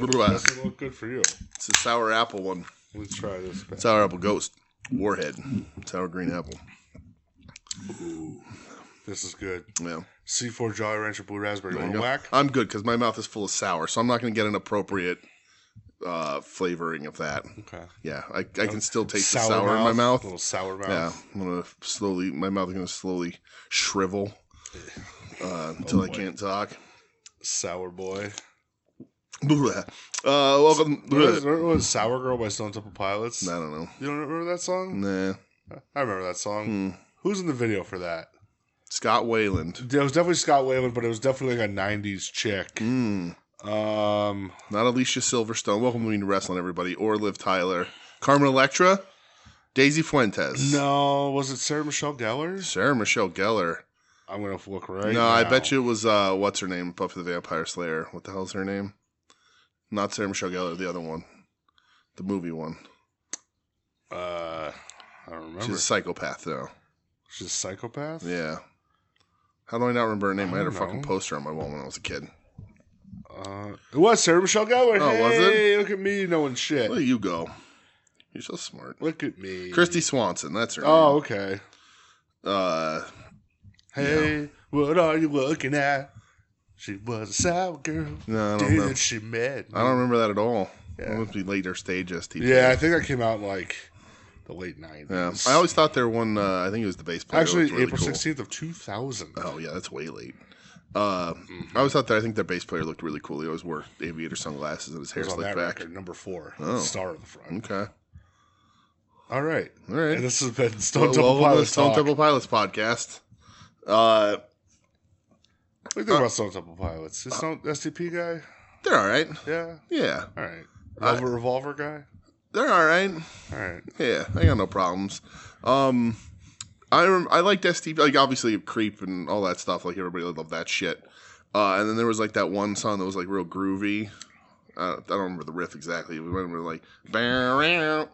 Doesn't look good for you. It's a sour apple one. Let's try this. Sour apple ghost. Warhead. Sour green apple. Ooh, this is good. Yeah. C4 Jolly Rancher Blue Raspberry. You want to whack? I'm good because my mouth is full of sour, so I'm not going to get an appropriate flavoring of that. Okay. Yeah, I can still taste the sour in my mouth. A little sour mouth. Yeah, I'm going to slowly, my mouth is going to slowly shrivel until I can't talk. Sour boy. Welcome. Remember Sour Girl by Stone Temple Pilots? I don't know. You don't remember that song? Nah. I remember that song. Who's in the video for that? Scott Weiland. It was definitely Scott Weiland, but it was definitely like a 90s chick. Not Alicia Silverstone. Welcome to WeNeedWrestling, everybody. Or Liv Tyler. Carmen Electra. Daisy Fuentes. No, was it Sarah Michelle Gellar? Sarah Michelle Gellar. I'm going to look right No, now. I bet you it was, what's her name? Buffy the Vampire Slayer. What the hell's her name? Not Sarah Michelle Gellar, the other one. The movie one. I don't remember. She's a psychopath, though. She's a psychopath? Yeah. How do I not remember her name? I had her know. fucking poster on my wall when I was a kid. It was Sarah Michelle Gellar. Oh, hey, was it? Look at me knowing shit. Where you go? You're so smart. Look at me. Christy Swanson, that's her name. Oh, okay. Hey, yeah. what are you looking at? She was a sour girl. No, I don't know. She met me. I don't remember that at all. Yeah. It must be later stages. TV. Yeah, I think that came out in like the late 90s. Yeah. I always thought there one, I think it was the bass player. Actually, really April cool. 16th of 2000. Oh, yeah, that's way late. I always thought that I think their bass player looked really cool. He always wore aviator sunglasses and his hair It was on slicked that back. record, number 4. Oh. Star on the front. Okay. All right. All right. And this has been Stone Temple Welcome to the Pilots Stone Talk. Temple Pilots podcast. What do you think about Stone Temple Pilots? Is Stone STP guy? They're all right. Yeah? Yeah. All right. Velvet Revolver guy? They're all right. All right. Yeah, I got no problems. I liked STP, like obviously Creep and all that stuff. Like everybody loved that shit. And then there was like that one song that was like real groovy. I don't remember the riff exactly. We were like, I don't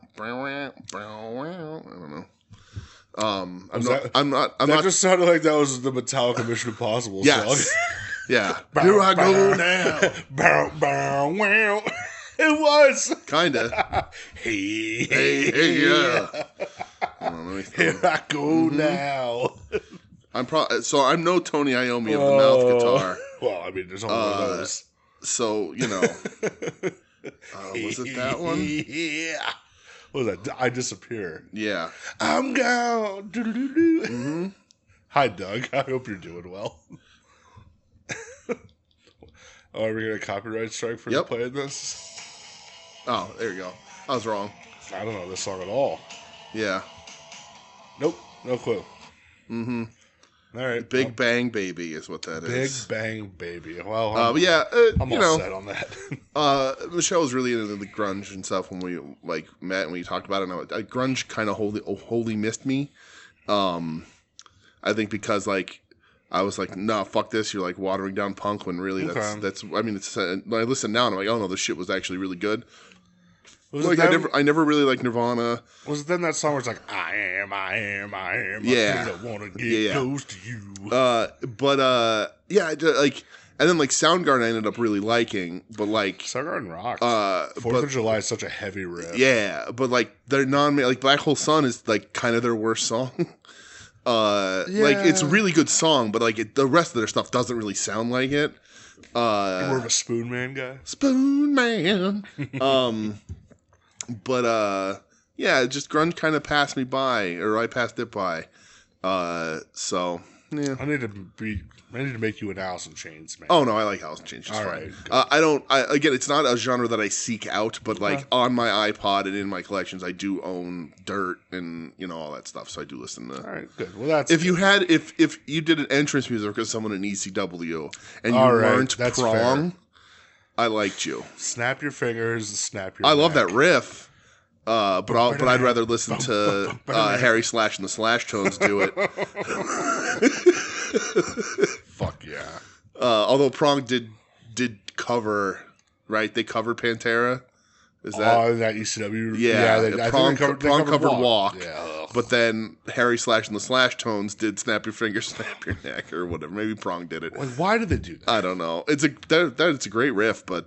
know. That just sounded like that was the Metallica Mission Impossible song. Yeah. Here I go now. Bow, bow, wow. It was. Kinda. Hey, yeah. I don't know, Here I go now. I'm no Tony Iommi of the mouth guitar. Well, I mean, there's only one of those. So, you know. Was it that one? Yeah. What was that? I Disappear. Yeah. I'm gone. Mm-hmm. Hi, Doug. I hope you're doing well. Are we going to copyright strike for playing this? Oh, there you go. I was wrong. I don't know this song at all. Yeah. Nope. No clue. Mm-hmm. All right. Big Bang Baby is what that is. Big Bang Baby. Well, I'm all set on that. Michelle was really into the grunge and stuff when we met and we talked about it. And grunge kind of wholly missed me. I think because I was like, nah, fuck this. You're like watering down punk when really that's. I mean, it's. I listen now and I'm like, oh no, this shit was actually really good. I never really liked Nirvana. Was it then that song where it's like, I am. Yeah. I don't want to get close to you. And then Soundgarden I ended up really liking, but Soundgarden rocks. 4th of July is such a heavy riff. Yeah, but their Black Hole Sun is kind of their worst song. It's a really good song, but the rest of their stuff doesn't really sound like it. You're more of a Spoon Man guy? Spoon Man. Just grunge kind of passed me by, or I passed it by. So yeah. I need to make you an Alice in Chains man. Oh no, I like Alice in Chains. It's fine. Right, it's not a genre that I seek out, but on my iPod and in my collections, I do own Dirt and all that stuff. So I do listen to. All right, good. Well, that's if you did an entrance music for someone in ECW and you weren't Prong, fair. I liked you. Snap your fingers, snap your. I love that riff. But I'd rather listen to Harry Slash and the Slash Tones do it. Fuck yeah. Although Prong did cover, right? They covered Pantera Is that that ECW? Yeah, Prong covered walk. Yeah, but then Harry Slash and the Slash Tones did Snap Your Finger, Snap Your Neck, or whatever. Maybe Prong did it. Why did they do that? I don't know. It's a great riff, but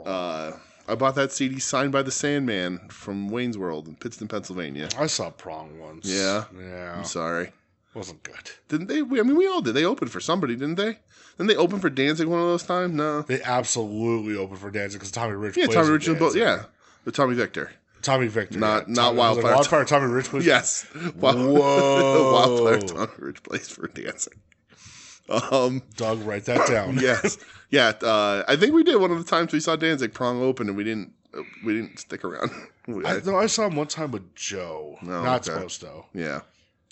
I bought that CD signed by the Sandman from Wayne's World in Pittston, Pennsylvania. I saw Prong once. Yeah? Yeah. I'm sorry. Wasn't good. Didn't they? I mean, we all did. They opened for somebody, didn't they? Didn't they open for Danzig one of those times? No. They absolutely opened for Danzig because Tommy Rich Yeah, plays Tommy with Rich and Danzig. The Tommy Victor. Tommy Victor. Not Tommy, Wildfire. Wildfire Tommy Rich plays. Yes. Whoa. Wildfire Tommy Rich plays for Danzig. Doug, write that down. Yes. Yeah. I think we did one of the times we saw Danzig Prong open and we didn't stick around. I saw him one time with Joe. Not supposed to. Yeah.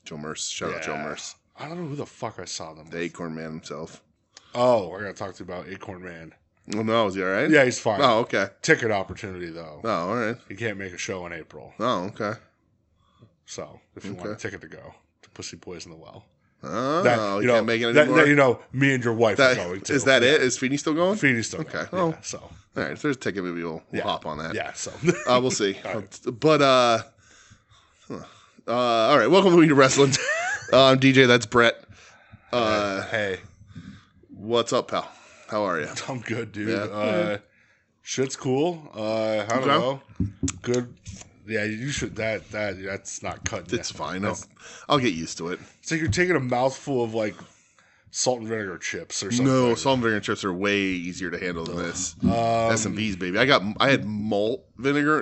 Joe Merce. Shout out Joe Merce. I don't know who the fuck I saw them with. The Acorn Man himself. Oh, I gotta talk to you about Acorn Man. Well, no, is he all right? Yeah, he's fine. Oh, okay. Ticket opportunity, though. Oh, all right. He can't make a show in April. Oh, okay. So, if you want a ticket to go to Pussy Poison the Well. Oh, you can't make it anymore? That, me and your wife are going to. Is that it? Is Feeney still going? Feeney's still going. Oh. Yeah, so. All right, if there's a ticket, maybe we'll hop on that. Yeah, so. We'll see. Right. But, all right, welcome to We Need Wrestling. I'm DJ, that's Brett. Hey. What's up, pal? How are you? I'm good, dude. Yeah. Shit's cool. I don't know. Good. Yeah, you should. That's not cutting. It's fine. I'll get used to it. It's like you're taking a mouthful of like salt and vinegar chips or something. No, salt and vinegar chips are way easier to handle than this. S&V's, baby. I had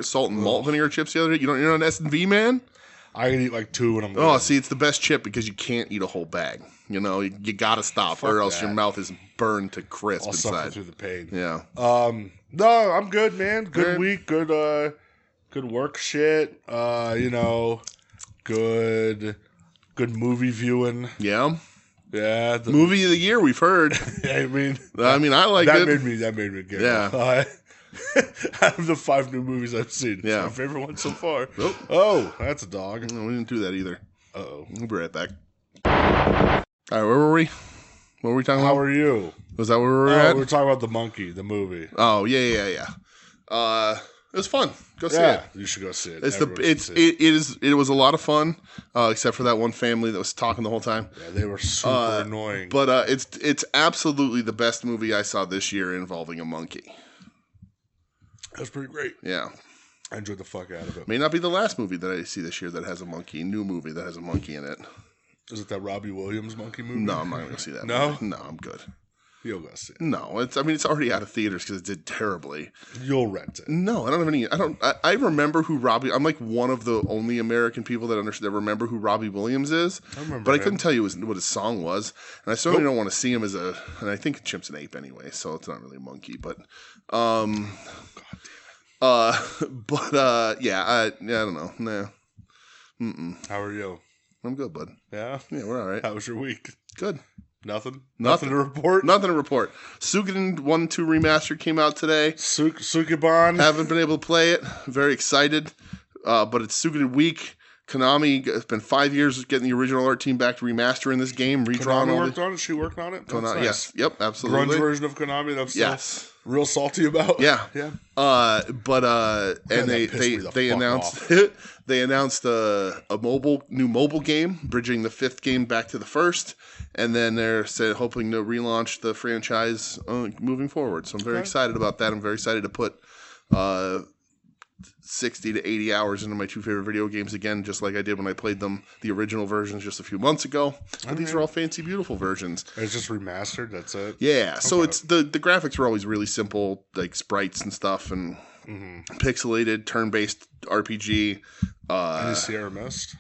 salt and malt vinegar chips the other day. You're not an S&V man? I can eat like 2 when I'm good. Oh, see, it's the best chip because you can't eat a whole bag. You know, you got to stop or else your mouth is burned to crisp I'll inside. suffer through the pain. Yeah. No, I'm good, man. Good week. Good work shit. Good movie viewing. Yeah. Yeah. The movie of the year, we've heard. I mean, I like it. That made me good. Yeah. Out of the 5 new movies I've seen, it's my favorite one so far. Oh, that's a dog. No, we didn't do that either. Uh-oh. We'll be right back. All right, where were we? What were we talking about? How are you? Was that where we were at? We were talking about The Monkey, the movie. Oh, yeah. It was fun. Go see it. You should go see it. It was a lot of fun, except for that one family that was talking the whole time. Yeah, they were super annoying. But it's absolutely the best movie I saw this year involving a monkey. That was pretty great. Yeah. I enjoyed the fuck out of it. May not be the last movie that I see this year that has a monkey. New movie that has a monkey in it. Is it that Robbie Williams monkey movie? No, I'm not going to see that. No? Movie. No, I'm good. You'll go see it. No, it's already out of theaters because it did terribly. You'll rent it. No, I don't have any. I remember who Robbie. I'm like one of the only American people that remember who Robbie Williams is. I remember, but I couldn't tell you what his song was, and I certainly don't want to see him as a. And I think Chimp's an ape anyway, so it's not really a monkey. But, God damn it. I don't know. Nah. How are you? I'm good, bud. Yeah, we're all right. How was your week? Good. Nothing to report. Nothing to report. Suikoden 1-2 remaster came out today. Suikoban. Haven't been able to play it. Very excited. But it's Suikoden week. Konami, it's been 5 years getting the original art team back to remastering this game, redrawn Konami worked on it? She worked on it? Konami, nice. Yes. Yep, absolutely. Grunge version of Konami that I'm still real salty about. Yeah. Yeah. And they announced they announced a new mobile game, bridging the 5th game back to the 1st, and then they're hoping to relaunch the franchise moving forward. So I'm very excited about that. I'm very excited to put 60 to 80 hours into my 2 favorite video games again, just like I did when I played them, the original versions just a few months ago. But these are all fancy, beautiful versions. It's just remastered, that's it? Yeah, okay. So it's the graphics were always really simple, like sprites and stuff, and pixelated, turn-based RPG. Any Sierra Mist?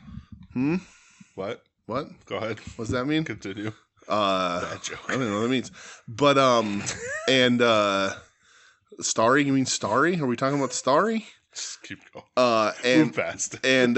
What? Go ahead. What's that mean? Continue. Bad joke. I don't know what that means. But, and Starry? You mean Starry? Are we talking about Starry? Just keep going. And move fast. and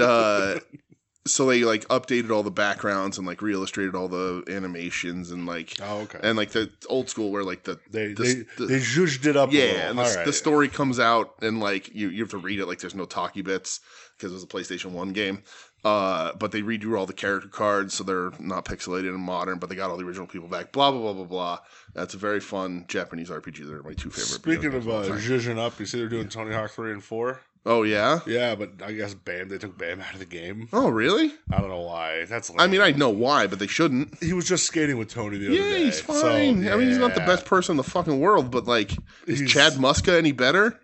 So they like updated all the backgrounds and like re-illustrated all the animations and like and like the old school where like they zhuzhed it up. Yeah, and the story comes out and like you have to read it like there's no talkie bits because it was a PlayStation 1 game. But they redrew all the character cards so they're not pixelated and modern, but they got all the original people back. Blah blah blah blah blah. That's a very fun Japanese RPG. They're my two favorite. Speaking of zhuzhing up, you see they're doing Tony Hawk 3 and 4. Oh, yeah? Yeah, but I guess they took Bam out of the game. Oh, really? I don't know why. That's lame. I mean, I know why, but they shouldn't. He was just skating with Tony the other day. Yeah, he's fine. So, yeah. I mean, he's not the best person in the fucking world, but, like, is Chad Muska any better?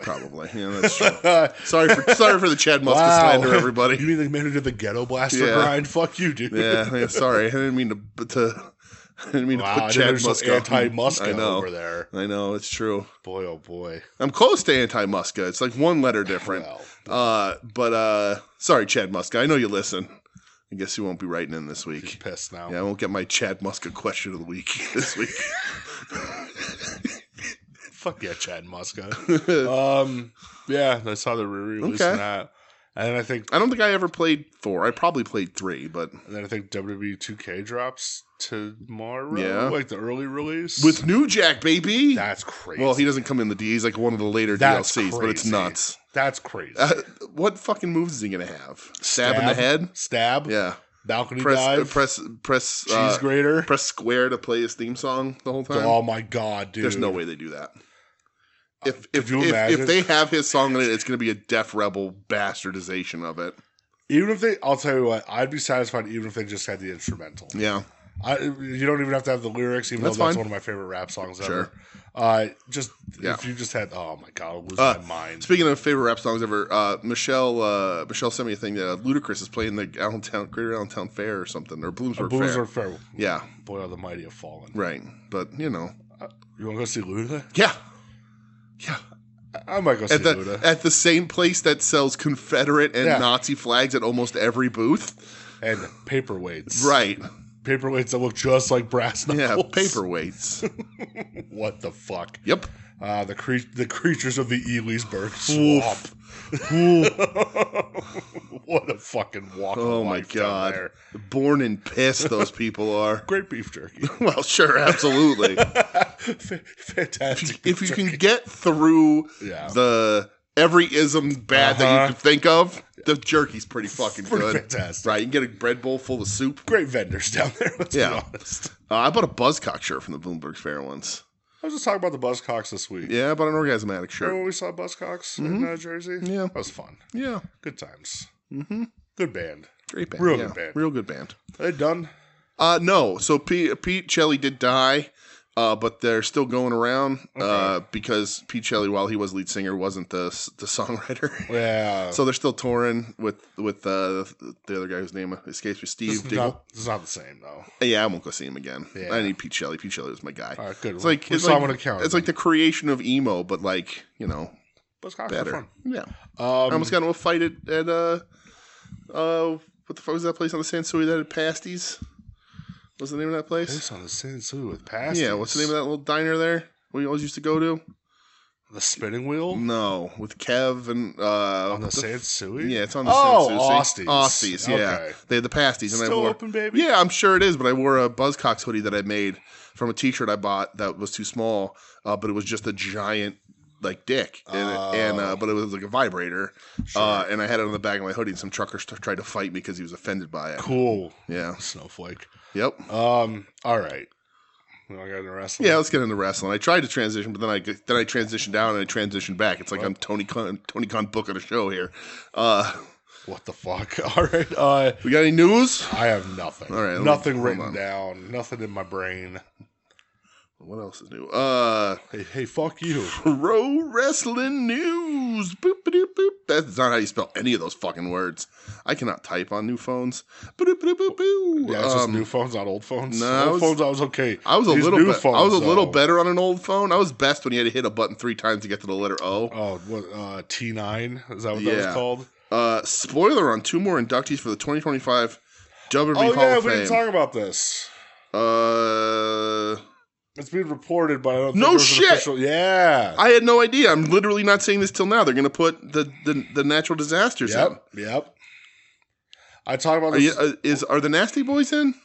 Probably. Yeah, that's true. sorry for the Chad Muska slander, everybody. You mean the man who did the Ghetto Blaster grind? Fuck you, dude. Yeah, sorry. I didn't mean to put Chad Muska anti-Muska over there. I know, it's true. Boy, oh boy. I'm close to anti-Muska. It's like one letter different. But sorry, Chad Muska. I know you listen. I guess you won't be writing in this week. He's pissed now. Yeah, I won't get my Chad Muska question of the week this week. Fuck yeah, Chad Muska. Yeah, that's how they're re-releasing that. And I don't think I ever played 4. I probably played 3, but... And then I think WWE 2K drops tomorrow, like the early release. With New Jack, baby! That's crazy. Well, he doesn't come in the D. He's like one of the later DLCs, but it's nuts. That's crazy. What fucking moves is he going to have? Stab in the head? Stab? Yeah. Balcony dive? Press cheese grater? Press square to play his theme song the whole time? Oh my god, dude. There's no way they do that. If they have his song in it, it's going to be a Def Rebel bastardization of it. I'll tell you what, I'd be satisfied even if they just had the instrumental. Yeah. You don't even have to have the lyrics, even though that's one of my favorite rap songs ever. If you just had, oh my god, I'll lose my mind. Speaking of favorite rap songs ever, Michelle sent me a thing that Ludacris is playing the Greater Allentown Fair or something, or Bloomsburg Fair. Yeah. Boy, how the mighty have fallen. Right, but you know. You want to go see Luda? Yeah. Yeah. I might go see Luda. At the same place that sells Confederate and Nazi flags at almost every booth. And paperweights. Right. Paperweights that look just like brass knuckles. Yeah, paperweights. What the fuck? Yep. The creatures of the Elysburg swamp. What a fucking walk of life. Oh my god. There. Born in piss, those people are. Great beef jerky. Well, sure, absolutely. Fantastic. If you can get through the every ism bad that you can think of, the jerky's pretty fucking good. Fantastic. Right, you can get a bread bowl full of soup. Great vendors down there, let's be honest. I bought a Buzzcock shirt from the Bloomberg Fair once. I was just talking about the Buzzcocks this week. Yeah, I bought an Orgasmatic shirt. Remember when we saw Buzzcocks in Jersey? Yeah. That was fun. Yeah. Good times. Mm-hmm. Good band. Great band. Real good band. Real good band. Are they done? No. So Pete Shelley did die, but they're still going around because Pete Shelley, while he was lead singer, wasn't the songwriter. Yeah. So they're still touring with the other guy whose name escapes me, Steve Diggle. It's not the same, though. Yeah, I won't go see him again. Yeah. I need Pete Shelley. Pete Shelley was my guy. All right, good. It's like it's like the creation of emo, but like, you know, better. Fun. Yeah. I almost got into a fight at what the fuck was that place on the Sansui that had pasties? What's the name of that place? Place on the Sansui with pasties? Yeah, what's the name of that little diner there we always used to go to? The Spinning Wheel? No, with Kev and... on the Sansui? Yeah, it's on the Sansui. Austies. Austies, yeah. Okay. They had the pasties. And Still open, baby? Yeah, I'm sure it is, but I wore a Buzzcocks hoodie that I made from a t-shirt I bought that was too small, but it was just a giant... like dick, but it was like a vibrator, and I had it on the back of my hoodie. And some trucker tried to fight me because he was offended by it. Cool, yeah, snowflake. Yep. All right. You want to get into wrestling? Yeah, let's get into wrestling. I tried to transition, but then I transitioned down and I transitioned back. It's like I'm Tony Khan booking a show here. What the fuck? All right. We got any news? I have nothing. All right. Nothing written down. Nothing in my brain. What else is new? Hey, fuck you. Pro wrestling news. Boop, boop, boop. That's not how you spell any of those fucking words. I cannot type on new phones. Boop, boop, boop, boop. Yeah, it's just new phones, not old phones. No, old phones, I was okay. I was a little better on an old phone. I was best when you had to hit a button 3 times to get to the letter O. Oh, what? T9? Is that what that was called? Spoiler on 2 more inductees for the 2025 WWE Hall of Fame. We didn't talk about this. It's being reported, but I don't think no it was shit. Official. Yeah, I had no idea. I'm literally not saying this till now. They're going to put the natural disasters in. Yep. I talk about this. Are the Nasty Boys in?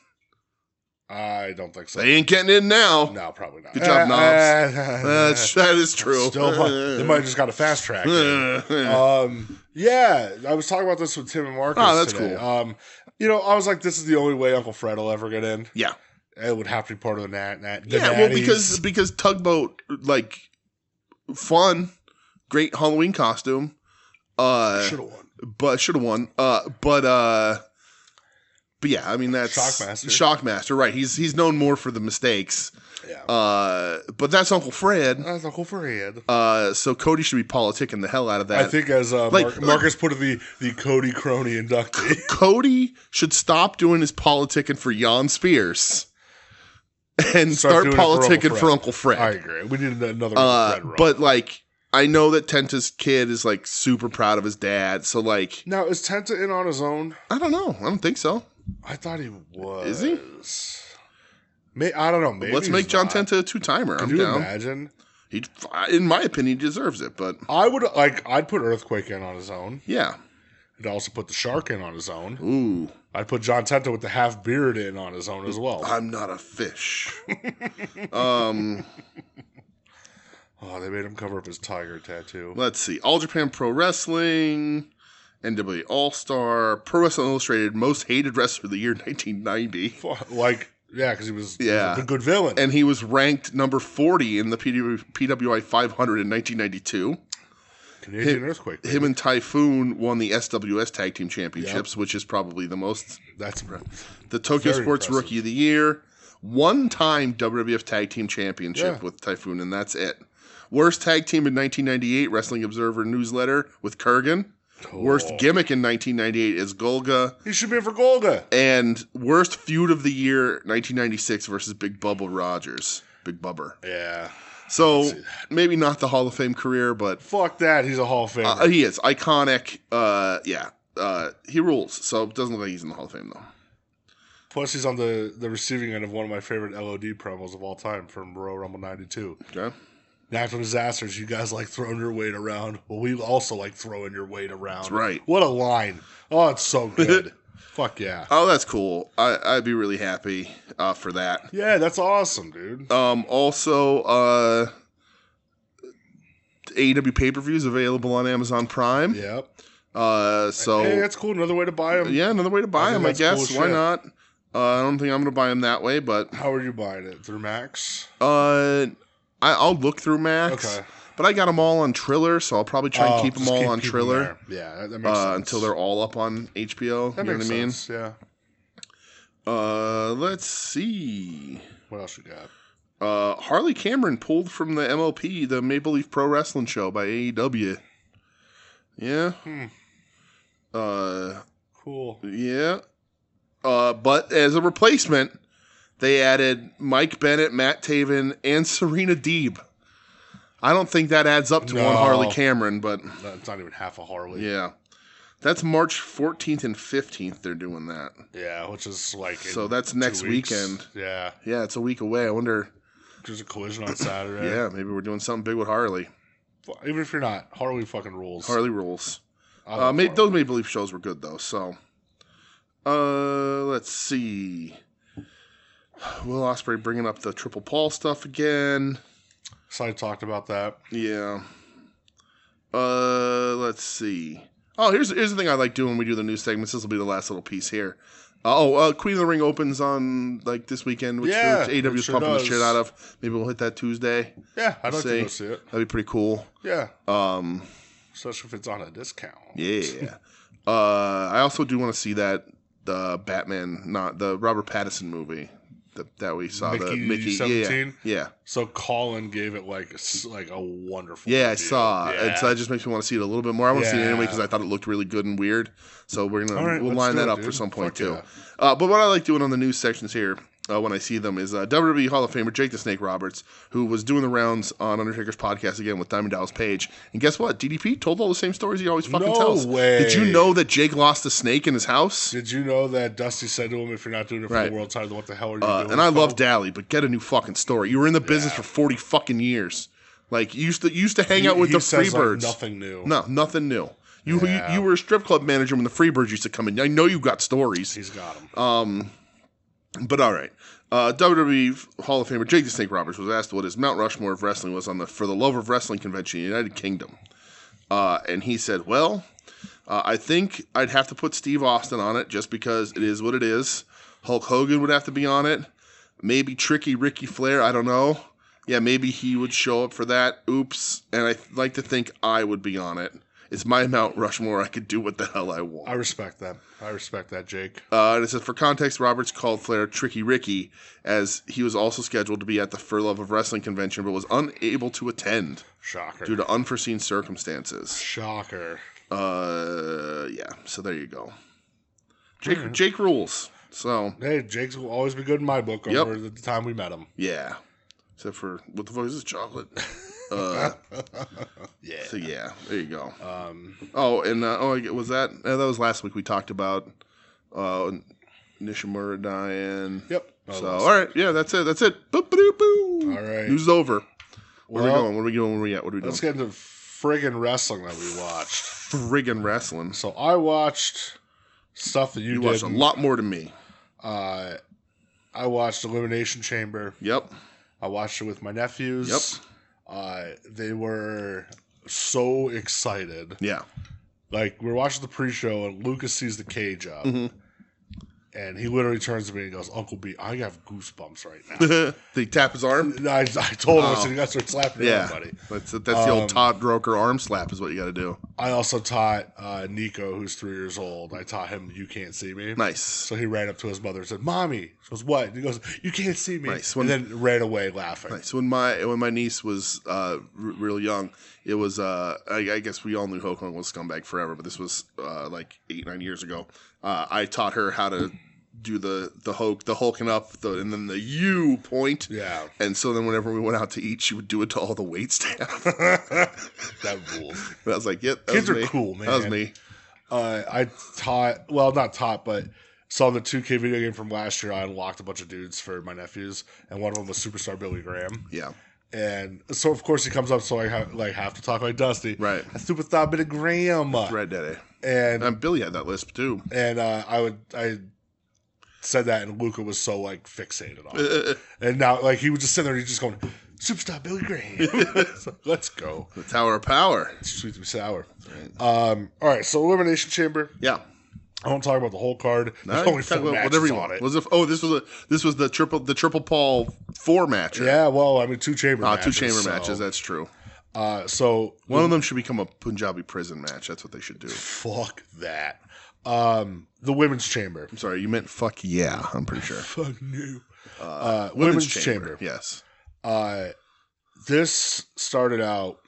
I don't think so. They ain't getting in now. No, probably not. Good job, Knobs. That is true. Still, they might have just got a fast track. Yeah, I was talking about this with Tim and Marcus. Oh, that's today. cool. I was like, this is the only way Uncle Fred will ever get in. Yeah. It would have to be part of the Natties. Because Tugboat, like, fun, great Halloween costume. Should have won. But yeah, I mean that's Shockmaster, right? He's known more for the mistakes. Yeah. But that's Uncle Fred. That's Uncle Fred. So Cody should be politicking the hell out of that. I think as Marcus put it, the Cody Crony inductee. Cody should stop doing his politicking for Jan Spears and start politicking for Uncle Fred. I agree. We need another Uncle Fred. But like, I know that Tenta's kid is like super proud of his dad. So like, now is Tenta in on his own? I don't know. I don't think so. I thought he was. Is he? I don't know. Maybe let's make John Tenta a 2-timer. Could you imagine? He, in my opinion, he deserves it. But I'd put Earthquake in on his own. Yeah. I'd also put the Shark in on his own. Ooh. I'd put John Tenta with the half beard in on his own as well. I'm not a fish. Oh, they made him cover up his tiger tattoo. Let's see. All Japan Pro Wrestling, NWA All-Star, Pro Wrestling Illustrated, Most Hated Wrestler of the Year 1990. Because he was a good villain. And he was ranked number 40 in the PWI 500 in 1992. Canadian Earthquake. Him and Typhoon won the SWS Tag Team Championships, which is probably the most. That's impressive. The Tokyo Sports Rookie of the Year. One-time WWF Tag Team Championship with Typhoon, and that's it. Worst tag team in 1998, Wrestling Observer newsletter with Kurgan. Cool. Worst gimmick in 1998 is Golga. He should be in for Golga. And worst feud of the year, 1996 versus Big Bubba Rogers. Big Bubber. Yeah. So maybe not the Hall of Fame career, but fuck that. He's a Hall of Famer. He is iconic. He rules. So it doesn't look like he's in the Hall of Fame though. Plus, he's on the receiving end of one of my favorite LOD promos of all time from Royal Rumble 92. Okay. Natural disasters, you guys like throwing your weight around. Well, we also like throwing your weight around. That's right. What a line. Oh, it's so good. Fuck yeah. Oh, that's cool. I'd be really happy for that. Yeah, that's awesome, dude. Also, AEW pay-per-views available on Amazon Prime. Yep. So hey, that's cool. Another way to buy them. Yeah, another way to buy them, I guess. Cool. Why not? I don't think I'm going to buy them that way, but... How are you buying it? Through Max? I'll look through Max. Okay. But I got them all on Triller, so I'll probably try and keep them all on Triller. Yeah, that makes sense. Until they're all up on HBO. That makes sense, yeah. Let's see. What else you got? Harley Cameron pulled from the MLP, the Maple Leaf Pro Wrestling show by AEW. Yeah. Cool. Yeah. But as a replacement, they added Mike Bennett, Matt Taven, and Serena Deeb. I don't think that adds up to one Harley Cameron, but... That's not even half a Harley. Yeah. That's March 14th and 15th they're doing that. Yeah, which is like... So that's next weekend. Yeah. Yeah, it's a week away. I wonder... There's a collision on Saturday. Yeah, maybe we're doing something big with Harley. Even if you're not, Harley fucking rules. Harley rules. Those Maple Leaf shows were good, though, so... let's see. Will Ospreay bringing up the Triple Paul stuff again. So I talked about that. Yeah. Let's see. Oh, here's the thing I like doing when we do the news segments. This will be the last little piece here. Queen of the Ring opens on like this weekend, which AEW is pumping the shit out of. Maybe we'll hit that Tuesday. Yeah, I'd like to go see it. That'd be pretty cool. Yeah. Especially if it's on a discount. Yeah. I also do want to see that the Batman, not the Robert Pattinson movie that we saw. Mickey 17. Yeah. So Colin gave it like a wonderful. Yeah, review. I saw. Yeah. And so that just makes me want to see it a little bit more. I want to see it anyway because I thought it looked really good and weird. So we'll line that up for some point too. Yeah. But what I like doing on the news sections here, when I see them, is WWE Hall of Famer Jake the Snake Roberts, who was doing the rounds on Undertaker's podcast again with Diamond Dallas Page. And guess what? DDP told all the same stories he always fucking tells. No way. Did you know that Jake lost a snake in his house? Did you know that Dusty said to him, if you're not doing it for the world title, what the hell are you doing? And I love Dally, but get a new fucking story. You were in the business for 40 fucking years. Like, you used to hang out with the Freebirds. Like nothing new. No, nothing new. You were a strip club manager when the Freebirds used to come in. I know you got stories. He's got them. But all right. WWE Hall of Famer Jake the Snake Roberts was asked what his Mount Rushmore of wrestling was for the Love of Wrestling convention in the United Kingdom. And he said, well, I think I'd have to put Steve Austin on it just because it is what it is. Hulk Hogan would have to be on it. Maybe Tricky Ricky Flair. I don't know. Yeah, maybe he would show up for that. Oops. And I like to think I would be on it. It's my Mount Rushmore. I could do what the hell I want. I respect that. Jake. And it says, for context, Roberts called Flair Tricky Ricky, as he was also scheduled to be at the For Love of Wrestling convention, but was unable to attend. Shocker. Due to unforeseen circumstances. Shocker. Yeah. So there you go. Jake rules. So hey, Jake's will always be good in my book over the time we met him. Yeah. Except for, what the fuck is this, chocolate? Yeah. So yeah, there you go. Was that was last week we talked about Nishimura dying. Yep. So all right, yeah, that's it. Boop. All right. News over. Where are we going? Where are we at? What are we doing? Let's get into friggin' wrestling that we watched. Friggin' wrestling. So I watched stuff that you watched a lot more than me. I watched Elimination Chamber. Yep. I watched it with my nephews. Yep. They were so excited. Yeah. Like, we're watching the pre-show, and Lucas sees the cage up. Mm-hmm. And he literally turns to me and goes, Uncle B, I have goosebumps right now. Did he tap his arm? I told him, I said, you got to start slapping everybody. That's the old Todd Broker arm slap is what you got to do. I also taught Nico, who's 3 years old, I taught him, you can't see me. Nice. So he ran up to his mother and said, Mommy. She goes, what? And he goes, you can't see me. Nice. And then ran away laughing. Nice. When my niece was real young, it was, I guess we all knew Hulk Hogan was scumbag forever, but this was like 8-9 years ago. I taught her how to do the hulking up, and then the U point. Yeah. And so then whenever we went out to eat, she would do it to all the wait staff. That rules. But I was like, yep, kids are cool, man. That was me. I taught, well, not taught, but saw the 2K video game from last year. I unlocked a bunch of dudes for my nephews, and one of them was Superstar Billy Graham. Yeah. And so, of course, he comes up, so I have to talk like Dusty. Right. Superstar Billy Graham. Right, Daddy. And Billy had that lisp, too. And I said that, and Luca was so, like, fixated on it. And now, like, he was just sitting there, and he's just going, Superstar Billy Graham. So, let's go. The Tower of Power. It's sweet to be sour. Right. All right, so Elimination Chamber. Yeah. I won't talk about the whole card. There's only 4 matches on it. This was the triple Paul 4 match. Yeah, well, I mean, 2 chamber matches. 2 chamber matches, that's true. So one of them should become a Punjabi prison match. That's what they should do. Fuck that. The women's chamber. I'm sorry, you meant fuck yeah, I'm pretty sure. Fuck no. Women's chamber. Yes. This started out,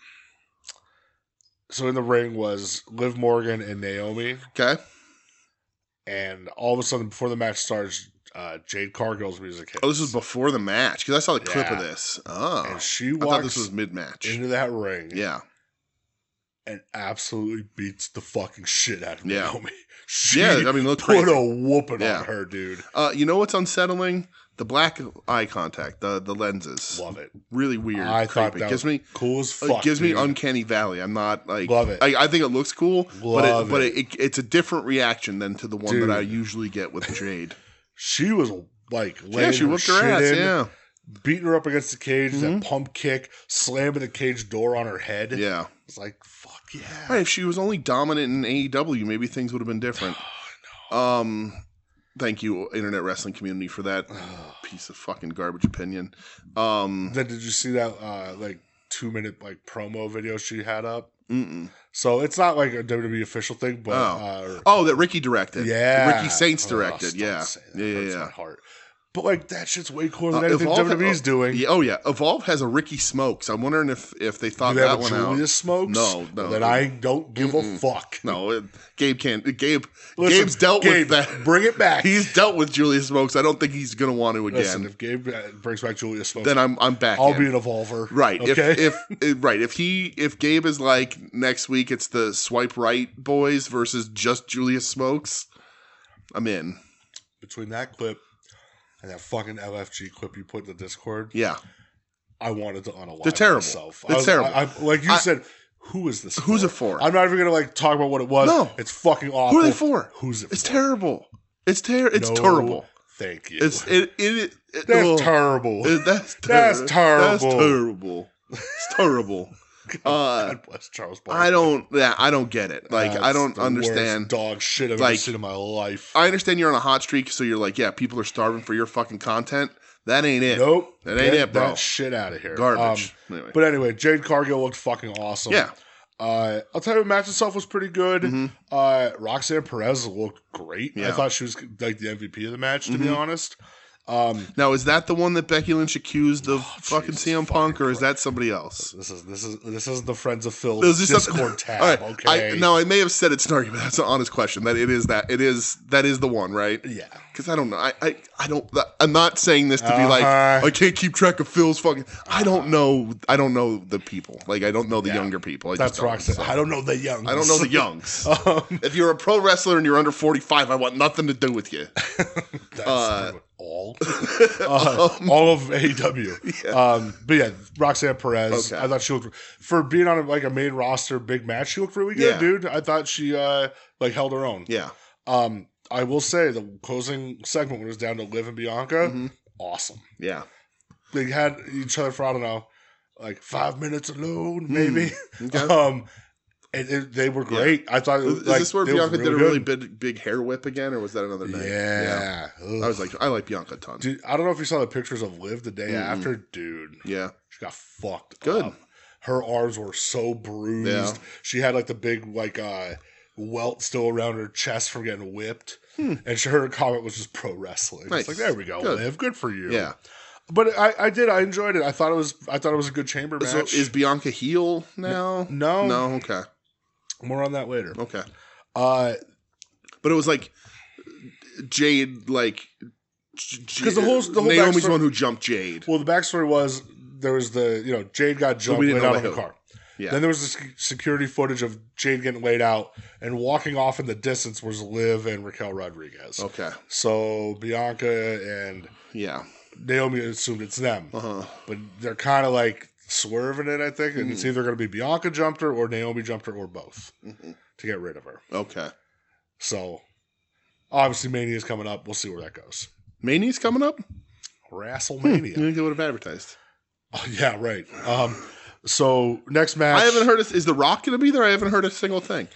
so in the ring was Liv Morgan and Naomi. Okay. And all of a sudden, before the match starts, Jade Cargill's music hits. Oh, this was before the match, because I saw the clip of this. Oh. And she walks I thought this was mid-match. Into that ring. Yeah. And absolutely beats the fucking shit out of Naomi. Look put a whooping on her, dude. You know what's unsettling? The black eye contact, the lenses. Love it. Really weird. I thought that was cool as fuck. It gives me Uncanny Valley. I'm not like love it. I think it looks cool, but it's a different reaction than to the one that I usually get with Jade. She was like laying she whooped her ass. Yeah, beating her up against the cage. That pump kick, slamming the cage door on her head. Yeah, it's like fuck yeah. Right, if she was only dominant in AEW, maybe things would have been different. Oh, no. Thank you, internet wrestling community, for that piece of fucking garbage opinion. Then did you see that 2-minute promo video she had up? Mm-mm. So it's not like a WWE official thing, but that Ricky directed. Yeah, Ricky Saints directed. Yeah. My heart. But that shit's way cooler than anything WWE's doing. Yeah, Evolve has a Ricky Smokes. I'm wondering if they thought that one out. Julius Smokes? No. Then I don't give a fuck. No, Gabe can't. Gabe's dealt with that. Bring it back. He's dealt with Julius Smokes. I don't think he's gonna want to again. Listen, if Gabe brings back Julius Smokes, then I'm back. I'll be an Evolver. Right. Okay? If Gabe is like next week, it's the Swipe Right boys versus just Julius Smokes. I'm in. Between that clip and that fucking LFG clip you put in the Discord. Yeah. I wanted to unalive They're terrible. myself. It's terrible. Like you said, who is this? Who's it for? I'm not even gonna talk about what it was. No, it's fucking awful. Who are they for? Who's it? It's for? terrible. It's No, terrible. Thank you. That's terrible. That's terrible. That's terrible. That's terrible. It's terrible. God bless Charles Barkley. I don't get it. Like, I don't understand. Worst dog shit I've ever seen in my life. I understand you're on a hot streak, so you're like, yeah, people are starving for your fucking content. That ain't it. Nope. That ain't it, bro. That shit out of here. Garbage. But anyway, Jade Cargill looked fucking awesome. Yeah. I'll tell you, the match itself was pretty good. Mm-hmm. Roxanne Perez looked great. Yeah. I thought she was like the MVP of the match, to be honest. Now, is that the one that Becky Lynch accused of fucking CM Punk, or is that somebody else? This is the Friends of Phil Discord tab. Right. Okay. I may have said it snarky, but that's an honest question. That it is the one, right? Yeah. Because I don't know. I don't. I'm not saying this to be like I can't keep track of Phil's fucking. I don't know. I don't know the people. Like, I don't know the younger people. That's Roxanne. So. I don't know the youngs. I don't know the youngs. If you're a pro wrestler and you're under 45, I want nothing to do with you. That's all of AEW. Yeah. But yeah, Roxanne Perez. Okay. I thought she looked, for being on a main roster big match, she looked really good, dude. I thought she held her own. Yeah. I will say the closing segment when it was down to Liv and Bianca, awesome. Yeah. They had each other for, I don't know, like 5 minutes alone, maybe. Okay. They were great. Yeah. I thought. Is this where Bianca did a really big hair whip again, or was that another night? Yeah. I was like, I like Bianca a ton. Dude, I don't know if you saw the pictures of Liv the day after. Dude. Yeah. She got fucked Good. up. Her arms were so bruised. Yeah. She had like the big welt still around her chest from getting whipped. And her comment was just pro wrestling. Nice. It's like, there we go, Liv. Good for you. Yeah. But I enjoyed it. I thought it was a good chamber match. So is Bianca heel now? No. Okay. More on that later. Okay. But it was like Jade, like, because the whole Naomi's the one who jumped Jade. Well, the backstory was there was Jade got jumped laid out of the car. Yeah. Then there was the security footage of Jade getting laid out, and walking off in the distance was Liv and Raquel Rodriguez. Okay. So Bianca and Naomi assumed it's them, but they're kind of like swerving it, I think, and it's either going to be Bianca jumped her or Naomi jumped her or both to get rid of her. Okay. So obviously Mania's coming up. We'll see where that goes. Mania's coming up? WrestleMania. You think they would have advertised? Oh, yeah, right. So next match, I haven't heard. Is The Rock going to be there? I haven't heard a single thing.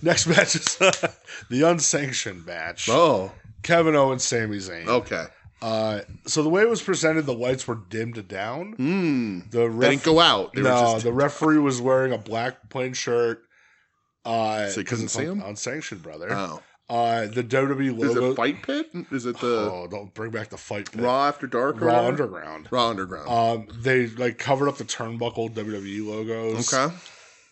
Next match is the unsanctioned match. Oh, Kevin Owens, Sami Zayn. Okay. So the way it was presented, the lights were dimmed down. They didn't go out. The referee was wearing a black plain shirt. So you couldn't see him? Unsanctioned, brother. Oh. The WWE logo. Is it Fight Pit? Is it the... Oh, don't bring back the Fight Pit. Raw After Dark? Raw Underground. Raw Underground. They covered up the turnbuckle WWE logos. Okay.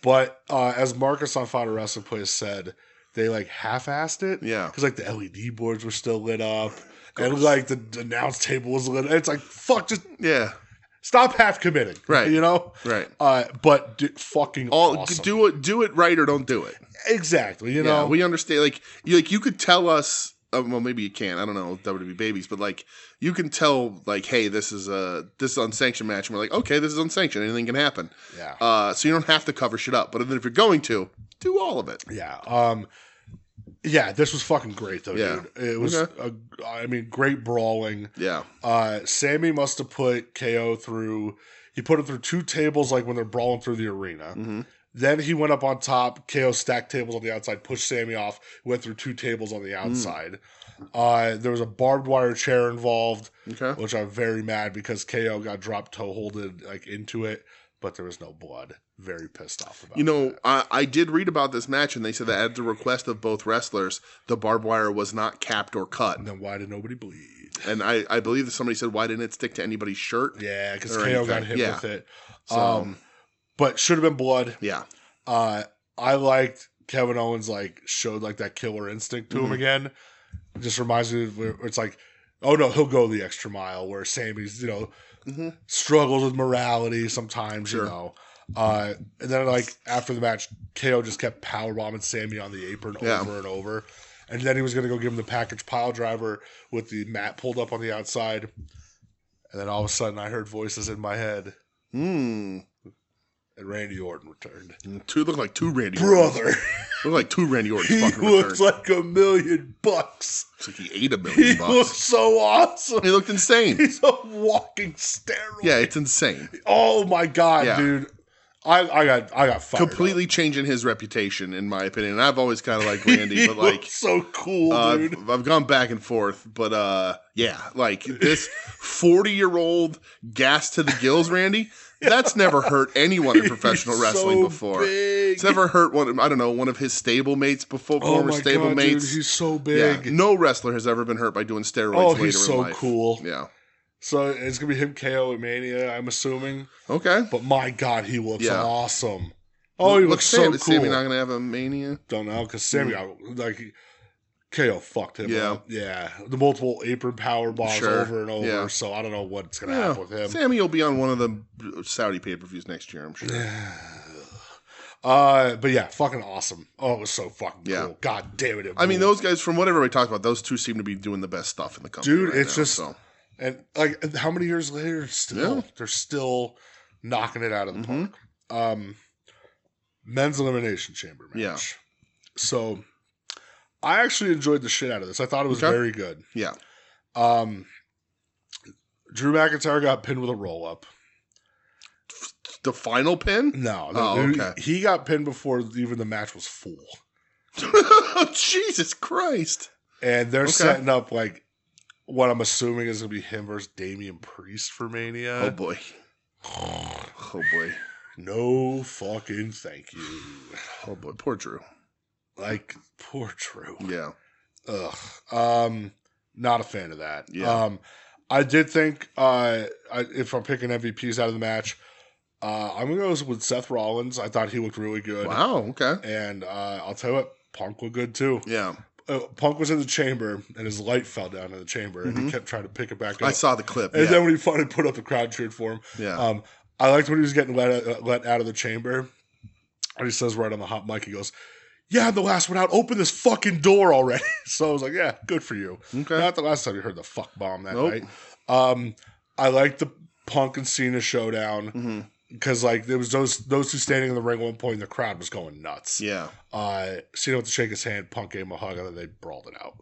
But as Marcus on Final Wrestling Place said, they half-assed it. Yeah. Because the LED boards were still lit up. And the announce table was lit up. It's like, fuck, just... Yeah. Stop half committing. Right. Right. But fucking awesome. Do it right or don't do it. Exactly. Yeah, we understand. You could tell us. Well, maybe you can't. I don't know, WWE babies, but you can tell. Hey, this is unsanctioned match. And we're like, okay, this is unsanctioned. Anything can happen. Yeah. So you don't have to cover shit up. But then if you're going to, do all of it. Yeah. Yeah, this was fucking great though, dude. It was, great brawling. Yeah. Sammy must have put KO through. He put him through two tables, when they're brawling through the arena. Mm-hmm. Then he went up on top. KO stacked tables on the outside, pushed Sammy off. Went through two tables on the outside. There was a barbed wire chair involved, which I'm very mad because KO got dropped toe holded into it, but there was no blood. Very pissed off about that. I did read about this match, and they said that at the request of both wrestlers, the barbed wire was not capped or cut. And then why did nobody bleed? And I believe that somebody said, why didn't it stick to anybody's shirt? Yeah, because KO got hit with it. So, but should have been blood. Yeah. I liked Kevin Owens showed that killer instinct to him again. It just reminds me of where it's oh no, he'll go the extra mile, where Sammy's, struggles with morality sometimes, Sure. And then after the match, KO just kept powerbombing Sammy on the apron over and over. And then he was going to go give him the package pile driver with the mat pulled up on the outside. And then all of a sudden I heard voices in my head. and Randy Orton returned. Look like two Randy Brother. Look like two Randy Ortons He fucking looks returned. like $1 million. It's like he ate $1 million. He looks so awesome. He looked insane. He's a walking steroid. Yeah, it's insane. Oh my god, dude. I got fired completely up. Changing his reputation, in my opinion. And I've always kind of liked Randy, but like so cool, dude. I've gone back and forth, but yeah, like this 40-year-old gas to the gills, Randy. That's never hurt anyone in professional wrestling before. Big. It's never hurt one of his stablemates before, former stablemates. Dude, he's so big. Yeah, no wrestler has ever been hurt by doing steroids later in life. Oh, he's so cool. Yeah. So it's going to be him KO at Mania, I'm assuming. Okay. But my God, he looks awesome. Oh, he looks so cool. Is Sammy not going to have a Mania? Don't know, because Sammy, KO fucked him up. Yeah. The multiple apron power bombs over and over, so I don't know what's going to happen with him. Sammy will be on one of the Saudi pay-per-views next year, I'm sure. But yeah, fucking awesome. Oh, it was so fucking cool. God damn it. I mean, those guys, from what everybody talks about, those two seem to be doing the best stuff in the company. Dude, right it's now, just... And like, how many years later, they're still knocking it out of the park. Men's Elimination Chamber match. Yeah. So, I actually enjoyed the shit out of this. I thought it was very good. Yeah. Drew McIntyre got pinned with a roll-up. The final pin? No. He got pinned before even the match was full. Jesus Christ. And they're setting up, like, what I'm assuming is going to be him versus Damian Priest for Mania. Oh, boy. Oh, boy. No fucking thank you. Oh, boy. Poor Drew. Like, poor Drew. Yeah. Ugh. Not a fan of that. Yeah. I did think, if I'm picking MVPs out of the match, I'm going to go with Seth Rollins. I thought he looked really good. Wow, okay. And I'll tell you what, Punk looked good too. Yeah. Punk was in the chamber, and his light fell down in the chamber, and he kept trying to pick it back up. I saw the clip, and then when he finally put up, the crowd cheered for him. Yeah. I liked when he was getting let out of the chamber, and he says right on the hot mic, he goes, "Yeah, I'm the last one out. Open this fucking door already." So I was like, "Yeah, good for you." Okay. Not the last time you heard the fuck bomb that night. I liked the Punk and Cena showdown. Because, like, there was those two standing in the ring at one point, and the crowd was going nuts. Yeah. Cena went to shake his hand, Punk gave him a hug, and then they brawled it out.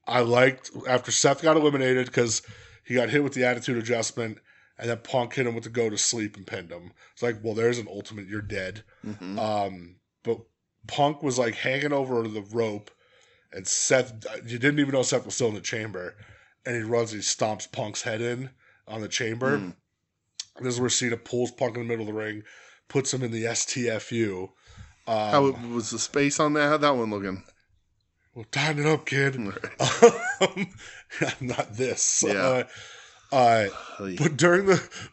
I liked, after Seth got eliminated, because he got hit with the attitude adjustment, and then Punk hit him with the go to sleep and pinned him. It's like, well, there's an ultimate, you're dead. But Punk was, like, hanging over the rope, and Seth, you didn't even know Seth was still in the chamber, and he runs and he stomps Punk's head in on the chamber. This is where Cena pulls Punk in the middle of the ring, puts him in the STFU. How was the space on that? How'd that one looking? Well, tighten it up, kid. Not this. Yeah. But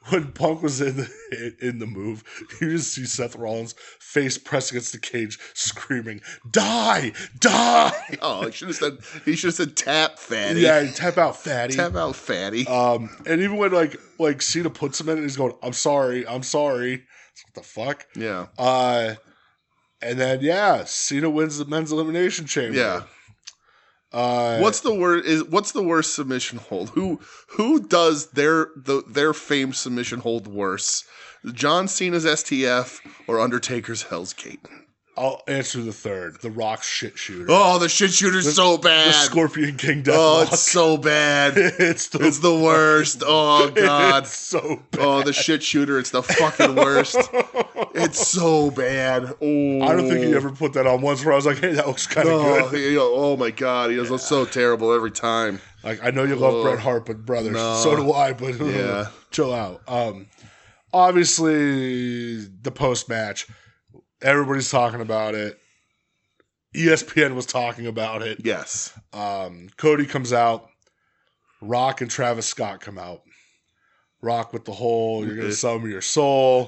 when Punk was in the move, you just see Seth Rollins' face pressed against the cage, screaming, "Die! Die!" Oh, he should have said tap, fatty. Yeah, tap out, fatty. Tap out, fatty. And even when like Cena puts him in, and he's going, "I'm sorry." What the fuck? Yeah. And then Cena wins the men's elimination chamber. Yeah. What's the worst submission hold? Who does their famed submission hold worse? John Cena's STF or Undertaker's Hell's Gate? I'll answer the third. The Rock's shit shooter. Oh, the shit shooter's so bad. The Scorpion King Deathlock. Oh, it's so bad. It's the worst. Oh, God. It's so bad. Oh, the shit shooter. It's the fucking worst. It's so bad. Oh, I don't think he ever put that on once where I was like, hey, that looks kind of good. Oh, my God. He looks so terrible every time. Like, I know you love Bret Hart, but brother, so do I, but chill out. Obviously, the post-match, everybody's talking about it. ESPN was talking about it. Yes. Cody comes out. Rock and Travis Scott come out. Rock with the whole, you're going to sell me your soul.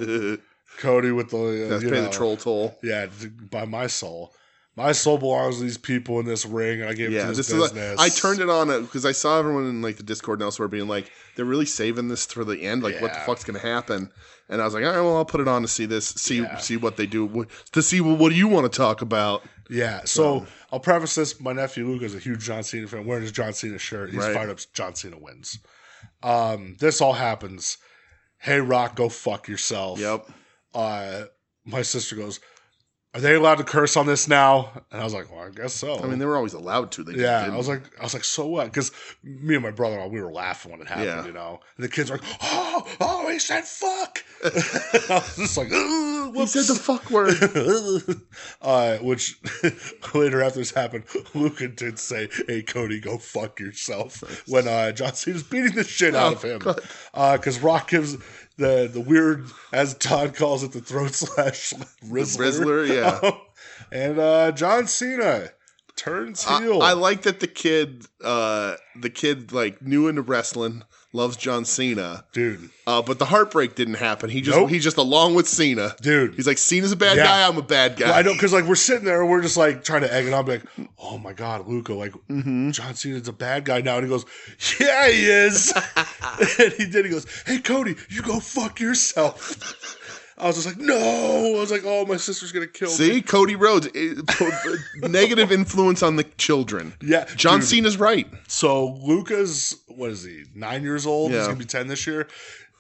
Cody with the, pay the troll toll. Yeah, buy my soul. My soul belongs to these people in this ring, and I gave it to this business. I turned it on because I saw everyone in like the Discord and elsewhere being like, they're really saving this for the end. Like, what the fuck's going to happen? And I was like, all right, well, I'll put it on to see this, see what they do, to see what do you want to talk about. Yeah, so I'll preface this. My nephew Luke is a huge John Cena fan, wearing his John Cena shirt. He's fired up John Cena wins. This all happens, hey, Rock, go fuck yourself. Yep. My sister goes, are they allowed to curse on this now? And I was like, well, I guess so. I mean, they were always allowed to. They just yeah, didn't. I was like, so what? Because me and my brother, we were laughing when it happened, you know. And the kids were like, oh, he said fuck. I was just like, he said the fuck word. Which later after this happened, Luca did say, hey, Cody, go fuck yourself. When John Cena's beating the shit out of him. Because Rock gives the weird, as Todd calls it, the throat slash Rizzler. Yeah. And John Cena turns heel. I like that the kid like new into wrestling, loves John Cena, dude. But the heartbreak didn't happen. He's just along with Cena, dude. He's like, Cena's a bad guy. I'm a bad guy. Well, I know, because like we're sitting there and we're just like trying to egg it on, like, oh my god, Luca, like John Cena's a bad guy now, and he goes, yeah, he is. And he did. He goes, hey, Cody, you go fuck yourself. I was just like, no. I was like, oh, my sister's going to kill me. See, Cody Rhodes, negative influence on the children. Yeah. John Cena's right. So Luca's, what is he, 9 years old? Yeah. He's going to be 10 this year.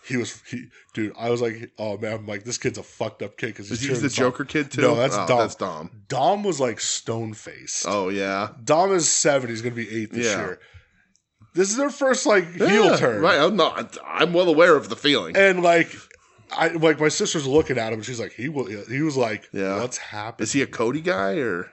Dude, I was like, oh man, I'm like, this kid's a fucked up kid. Because he's the Joker kid too? No, that's Dom. That's Dom. Dom was like stone-faced. Oh, yeah. Dom is 7. He's going to be 8 this year. This is their first like heel turn. Right. I'm well aware of the feeling. And like, my sister's looking at him, and she's like, he was like, what's happening? Is he a Cody guy or?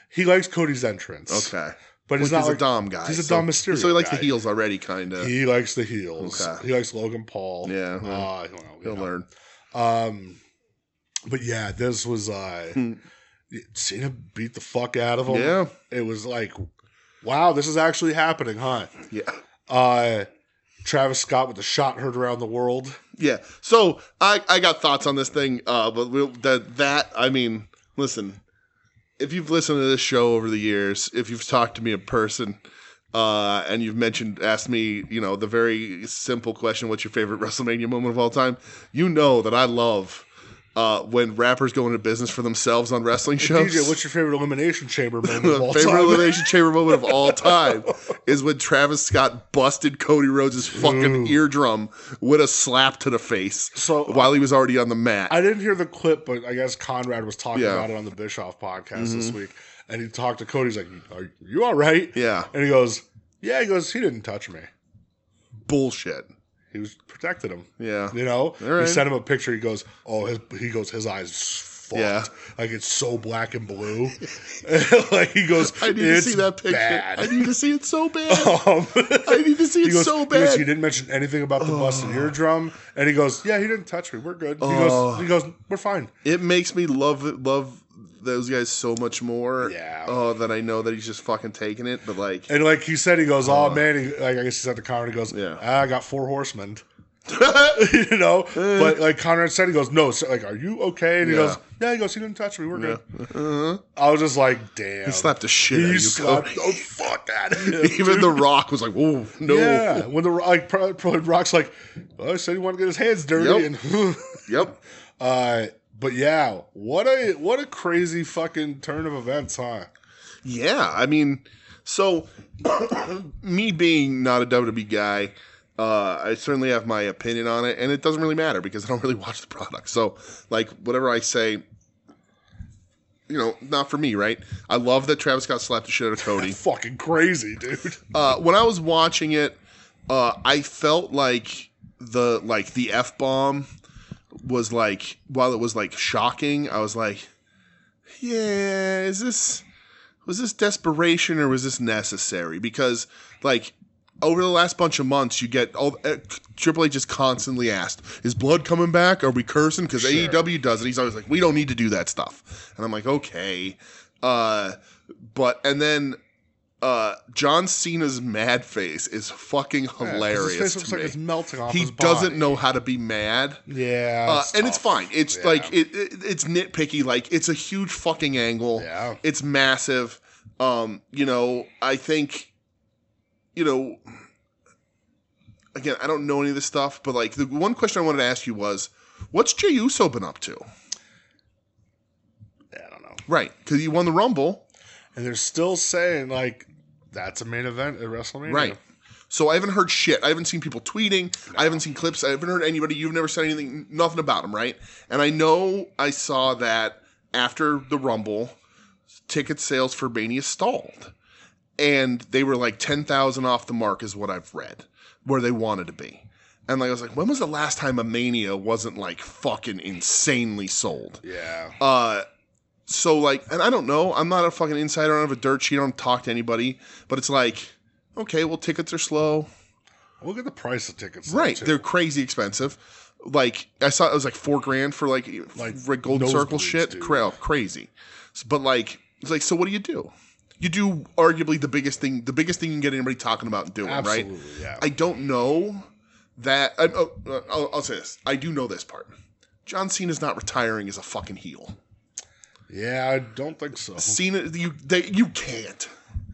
He likes Cody's entrance. Okay, but he's not a Dom guy. He's a Dom Mysterio. So he likes guy. the heels already, kind of. He likes the heels. Okay. He likes Logan Paul. Yeah, he'll learn. But yeah, this was Cena beat the fuck out of him. Yeah, it was like, wow, this is actually happening, huh? Yeah. Travis Scott with the shot heard around the world. Yeah. So I got thoughts on this thing, but I mean, listen, if you've listened to this show over the years, if you've talked to me in person, and you've asked me, the very simple question, what's your favorite WrestleMania moment of all time? You know that I love when rappers go into business for themselves on wrestling shows. DJ, what's your favorite Elimination Chamber moment of all time? Favorite Elimination Chamber moment of all time is when Travis Scott busted Cody Rhodes' fucking eardrum with a slap to the face while he was already on the mat. I didn't hear the clip, but I guess Conrad was talking about it on the Bischoff podcast this week. And he talked to Cody. He's like, are you all right? Yeah. And he goes, yeah. He goes, he didn't touch me. Bullshit. He was protected him. Yeah. He sent him a picture. He goes, his eyes fucked. Yeah. Like it's so black and blue. Like he goes, I need to see that picture. Bad. I need to see it so bad. I need to see it so bad. He didn't mention anything about the busted eardrum. And he goes, yeah, he didn't touch me. We're good. He goes, we're fine. It makes me love those guys so much more. Yeah. Oh, that I know that he's just fucking taking it. But like, and like he said, he goes, oh man, I guess he said the Conrad. He goes, I got 4 horsemen. But like Conrad said, he goes, no, so, like, are you okay? And he goes, yeah. He goes, he didn't touch me. We're good. I was just like, damn. He slapped the shit out of you, Cody. Oh, fuck that. Even The Rock was like, whoa, no. Yeah. When probably Rock's like, well, I said he wanted to get his hands dirty. Yep. And but yeah, what a crazy fucking turn of events, huh? Yeah, I mean, so me being not a WWE guy, I certainly have my opinion on it, and it doesn't really matter because I don't really watch the product. So, like, whatever I say, not for me, right? I love that Travis Scott slapped the shit out of Cody. Fucking crazy, dude. When I was watching it, I felt like the F-bomb was like, while it was like shocking, I was like, yeah, was this desperation or was this necessary? Because like over the last bunch of months, you get Triple H is constantly asked, is blood coming back? Are we cursing? Because AEW does it. He's always like, we don't need to do that stuff. And I'm like, okay. And then John Cena's mad face is fucking hilarious. His face looks like it's melting off his body. He doesn't know how to be mad. Yeah, and it's fine. It's like it's nitpicky. Like it's a huge fucking angle. Yeah, it's massive. I think, again, I don't know any of this stuff, but like the one question I wanted to ask you was, what's Jey Uso been up to? I don't know. Right, because he won the Rumble. And they're still saying, like, that's a main event at WrestleMania. Right. So I haven't heard shit. I haven't seen people tweeting. No. I haven't seen clips. I haven't heard anybody. You've never said anything, nothing about him, right? And I know I saw that after the Rumble, ticket sales for Mania stalled. And they were like 10,000 off the mark is what I've read, where they wanted to be. And like I was like, when was the last time a Mania wasn't like fucking insanely sold? Yeah. So like, and I don't know. I'm not a fucking insider. I don't have a dirt sheet. I don't talk to anybody. But it's like, okay, well, tickets are slow. Look at the price of tickets. Right. They're crazy expensive. Like, I saw it was like $4,000 for like Golden Circle shit. Crazy. But like, it's like, so what do? You do arguably the biggest thing you can get anybody talking about and doing, absolutely, right? Yeah. I don't know that. I'll say this. I do know this part. John Cena's not retiring as a fucking heel. Yeah, I don't think so. Cena, you can't.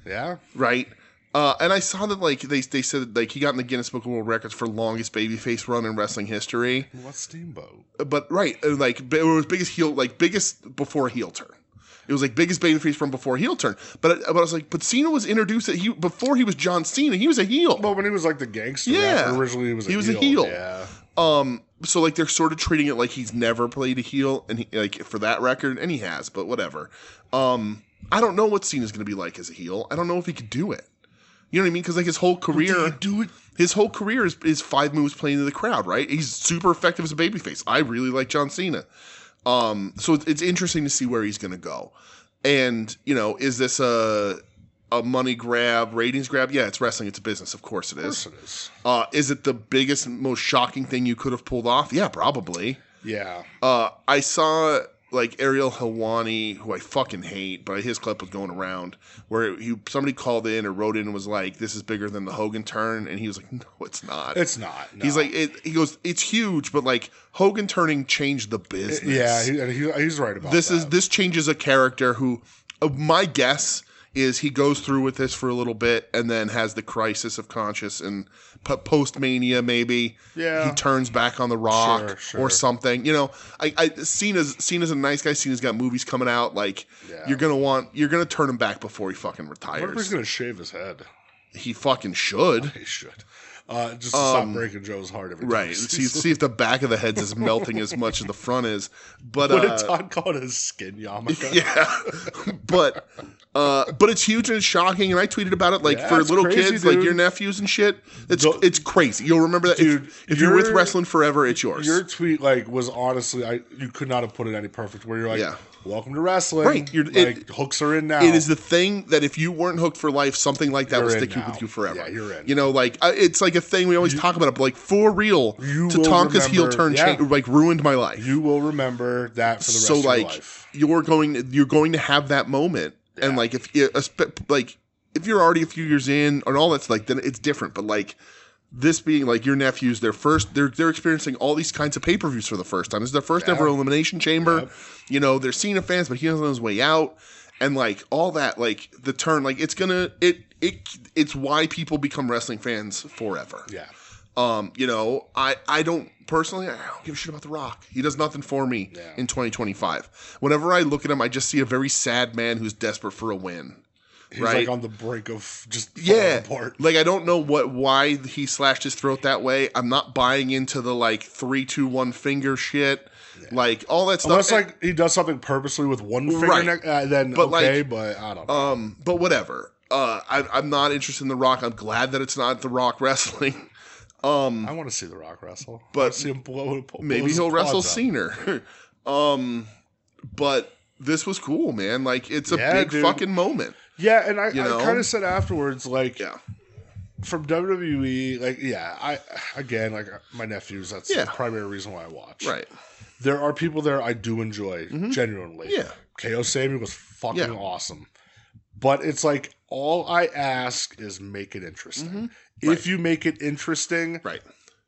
Yeah. Right? And I saw that like they said like he got in the Guinness Book of World Records for longest babyface run in wrestling history. What's Steamboat? But right, like it was biggest before heel turn. It was like biggest babyface from before heel turn. But I was like, but Cena was introduced before he was John Cena. He was a heel. Well, when he was like the gangster, originally he was a heel. Yeah. So like they're sort of treating it like he's never played a heel, and like for that record, and he has, but whatever. I don't know what Cena's going to be like as a heel. I don't know if he could do it. You know what I mean? Because like his whole career, his whole career is 5 moves playing to the crowd. Right? He's super effective as a babyface. I really like John Cena. So it's interesting to see where he's going to go. And, you know, is this a money grab, ratings grab? Yeah, it's wrestling. It's a business. Of course it is. Of course it is. Is it the biggest, most shocking thing you could have pulled off? Yeah, probably. Yeah. I saw, like, Ariel Helwani, who I fucking hate, but his clip was going around, where somebody called in or wrote in and was like, this is bigger than the Hogan turn. And he was like, no, it's not. It's not. No. He's like, he goes, it's huge, but like Hogan turning changed the business. Yeah, he's right about that. This changes a character who, my guess is he goes through with this for a little bit and then has the crisis of conscience and post-Mania maybe. Yeah. He turns back on The Rock or something. You know, Cena's a nice guy. Cena's got movies coming out. Like, you're going to turn him back before he fucking retires. What if he's going to shave his head? He fucking should. He should. Just to stop breaking Joe's heart every time. Right. See if the back of the head's as melting as much as the front is. But what did Todd call it? His skin yarmulke? Yeah. But it's huge and it's shocking, and I tweeted about it like for little crazy, kids, dude. like your nephews and shit. It's crazy. You'll remember that, dude. If you're with wrestling forever, it's yours. Your tweet was honestly, you could not have put it any perfect. Where you're like, welcome to wrestling. Right. Hooks are in now. It is the thing that if you weren't hooked for life, something like that will stick with you forever. Yeah, you're in. You know, like it's like a thing we always talk about. But like for real, Tatanka's heel turn like ruined my life. You will remember that for the rest of your life. You're going to have that moment. And like if you're already a few years in and all that's like, then it's different. But like this being like your nephews, they're experiencing all these kinds of pay-per-views for the first time. This is their first ever Elimination Chamber. Yep. You know, they're Cena fans, but he was on his way out, and like all that, like the turn, like it's why people become wrestling fans forever. Yeah. You know, I don't personally, I don't give a shit about The Rock. He does nothing for me in 2025. Whenever I look at him, I just see a very sad man who's desperate for a win. He's like on the brink of just falling apart. Like I don't know why he slashed his throat that way. I'm not buying into the like 3, 2, 1 finger shit. Yeah. Like all that stuff. Unless like he does something purposely with one finger, then but okay, but I don't know. But whatever. I'm not interested in The Rock. I'm glad that it's not The Rock wrestling. I want to see The Rock wrestle, but see him blow maybe he'll wrestle Cena. But this was cool, man. Like it's a big fucking moment. Yeah, and I kind of said afterwards, like, from WWE, like, my nephews. That's the primary reason why I watch. Right. There are people there I do enjoy genuinely. Yeah. KO Sammy was fucking awesome, but it's like all I ask is make it interesting. Mm-hmm. If you make it interesting,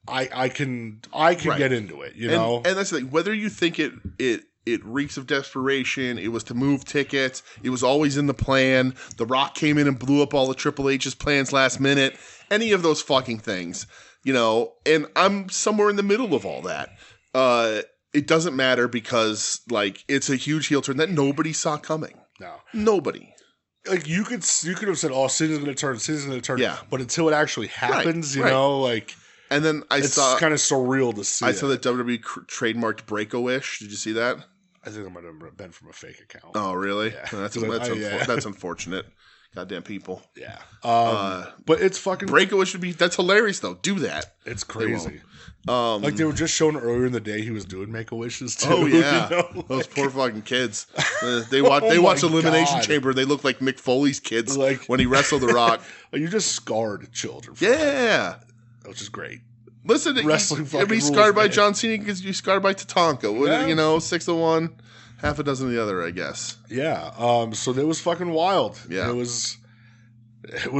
I can get into it, you know? And that's the thing. Whether you think it reeks of desperation, it was to move tickets, it was always in the plan, The Rock came in and blew up all the Triple H's plans last minute, any of those fucking things, you know? And I'm somewhere in the middle of all that. It doesn't matter because, like, it's a huge heel turn that nobody saw coming. No. Nobody. like you could have said, "Oh, Cena's going to turn," Yeah. but until it actually happens, you know, like. And then it's kind of surreal to see. I saw that WWE trademarked Break-A-Wish. Did you see that? I think it might have been from a fake account. Oh, really? Yeah. That's unfortunate. Goddamn people. Yeah. But it's fucking Break-A-Wish that's hilarious though. Do that. It's crazy. Like they were just showing earlier in the day he was doing Make-A-Wishes too. Oh yeah, you know? Those poor fugging kids. They watch Elimination Chamber. They look like Mick Foley's kids when he wrestled The Rock. You just scarred children. Yeah, which is great. Listen, wrestling. You'll be scarred by John Cena because you scarred by Tatanka. Yeah. You know, 6 of one, half a dozen of the other, I guess. Yeah. So that was fucking wild. Yeah. It was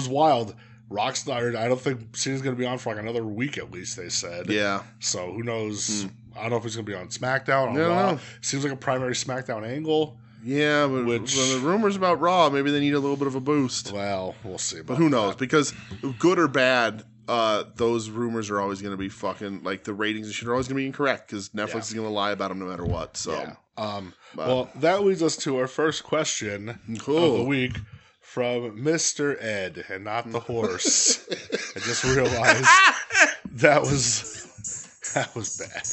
wild. Rock's not. I don't think Cena's going to be on for like another week at least. They said. Yeah. So who knows? I don't know if he's going to be on SmackDown. On Raw. Seems like a primary SmackDown angle. Yeah, but when the rumors about Raw, maybe they need a little bit of a boost. Well, we'll see. But who knows? Because good or bad, those rumors are always going to be fucking like the ratings and shit are always going to be incorrect because Netflix is going to lie about them no matter what. So, well, that leads us to our first question of the week from Mr. Ed and not the horse. I just realized that was bad.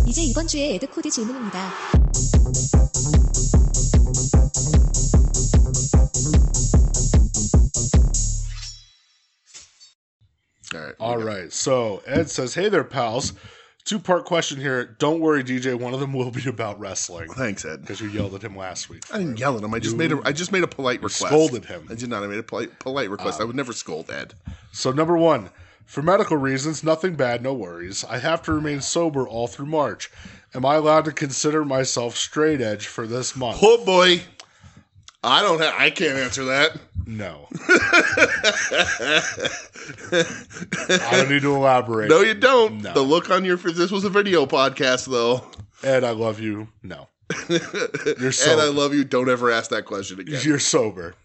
이제 이번 주에 에드 코디 질문입니다. All right. So Ed says, "Hey there, pals. 2-part question here. Don't worry, DJ. One of them will be about wrestling." Thanks, Ed. Because you yelled at him last week. I didn't yell at him. I just made a polite request. Scolded him. I did not. I made a polite request. I would never scold Ed. So number 1, for medical reasons, nothing bad, no worries. I have to remain sober all through March. Am I allowed to consider myself straight edge for this month? Oh boy, I can't answer that. No. I don't need to elaborate. No, you don't. No. The look on your face. This was a video podcast, though. Ed, I love you. No. You're sober. Ed, I love you. Don't ever ask that question again. You're sober.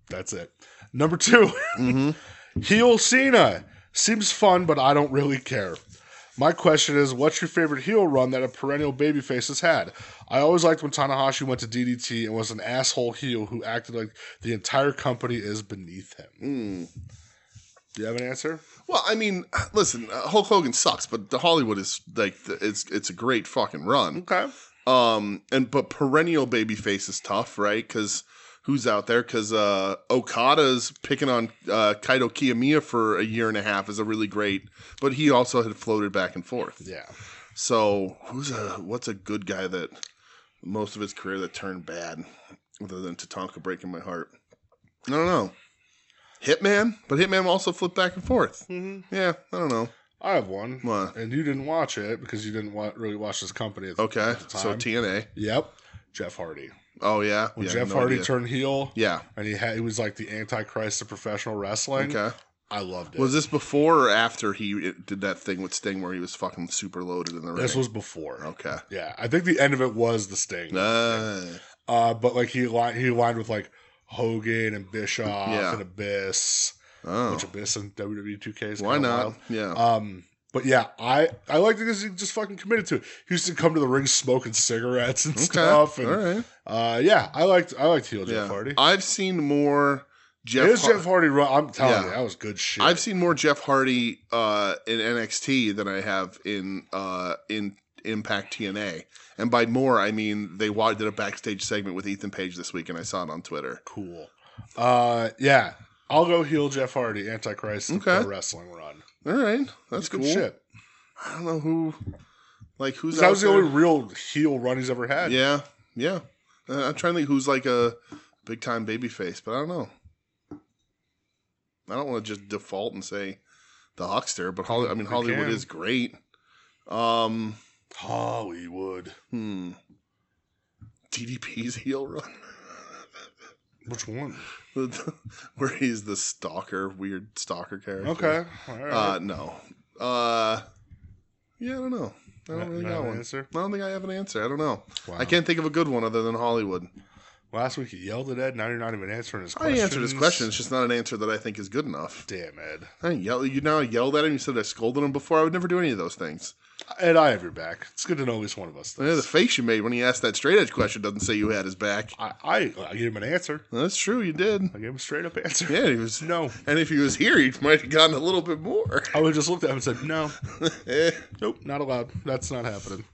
That's it. Number 2. Heel Cena. Seems fun, but I don't really care. My question is, what's your favorite heel run that a perennial babyface has had? I always liked when Tanahashi went to DDT and was an asshole heel who acted like the entire company is beneath him. Do you have an answer? Well, I mean, listen, Hulk Hogan sucks, but the Hollywood is like it's a great fucking run. Okay. But perennial babyface is tough, right? Because who's out there? Because Okada's picking on Kaito Kiyomiya for a year and a half is a really great, but he also had floated back and forth. Yeah. So what's a good guy that most of his career that turned bad, other than Tatanka breaking my heart? I don't know. Hitman, but Hitman also flipped back and forth. Mm-hmm. Yeah, I don't know. I have one. What? And you didn't watch it because you didn't really watch this company at the time. So TNA. Yep. Jeff Hardy. Oh, yeah? When Jeff Hardy turned heel. Yeah. And he was like the Antichrist of professional wrestling. Okay. I loved it. Was this before or after he did that thing with Sting where he was fucking super loaded in the ring? This was before. Okay. Yeah. I think the end of it was the Sting. But like he aligned with like Hogan and Bischoff and Abyss. Oh. Which Abyss and WWE 2K is why not? Wild. Yeah. But yeah, I liked it because he just fucking committed to it. He used to come to the ring smoking cigarettes and stuff. And, all right. Yeah, I liked heel Jeff Hardy. I've seen more Jeff Hardy run. I'm telling you, that was good shit. I've seen more Jeff Hardy in NXT than I have in Impact TNA. And by more, I mean they did a backstage segment with Ethan Page this week, and I saw it on Twitter. Cool. Yeah, I'll go heel Jeff Hardy, Antichrist pro wrestling run. All right, that's good cool. Shit. I don't know who's. That was the only real heel run he's ever had. Yeah. I'm trying to think who's like a big time babyface, but I don't know. I don't want to just default and say the Huckster, but Hollywood is great. Hollywood. DDP's heel run. Which one? Where he's the weird stalker character. Okay. All right. No. Yeah, I don't know. I don't really got one. Answer? I don't think I have an answer. I don't know. Wow. I can't think of a good one other than Hollywood. Last week you yelled at Ed. Now you're not even answering his questions. I answered his question. It's just not an answer that I think is good enough. Damn, Ed. I yelled at him. You said I scolded him before. I would never do any of those things. Ed, I have your back. It's good to know at least one of us does. Yeah, the face you made when he asked that straight edge question doesn't say you had his back. I gave him an answer. That's true. You did. I gave him a straight up answer. Yeah, he was no. And if he was here, he might have gotten a little bit more. I would have just looked at him and said, no. Nope, not allowed. That's not happening.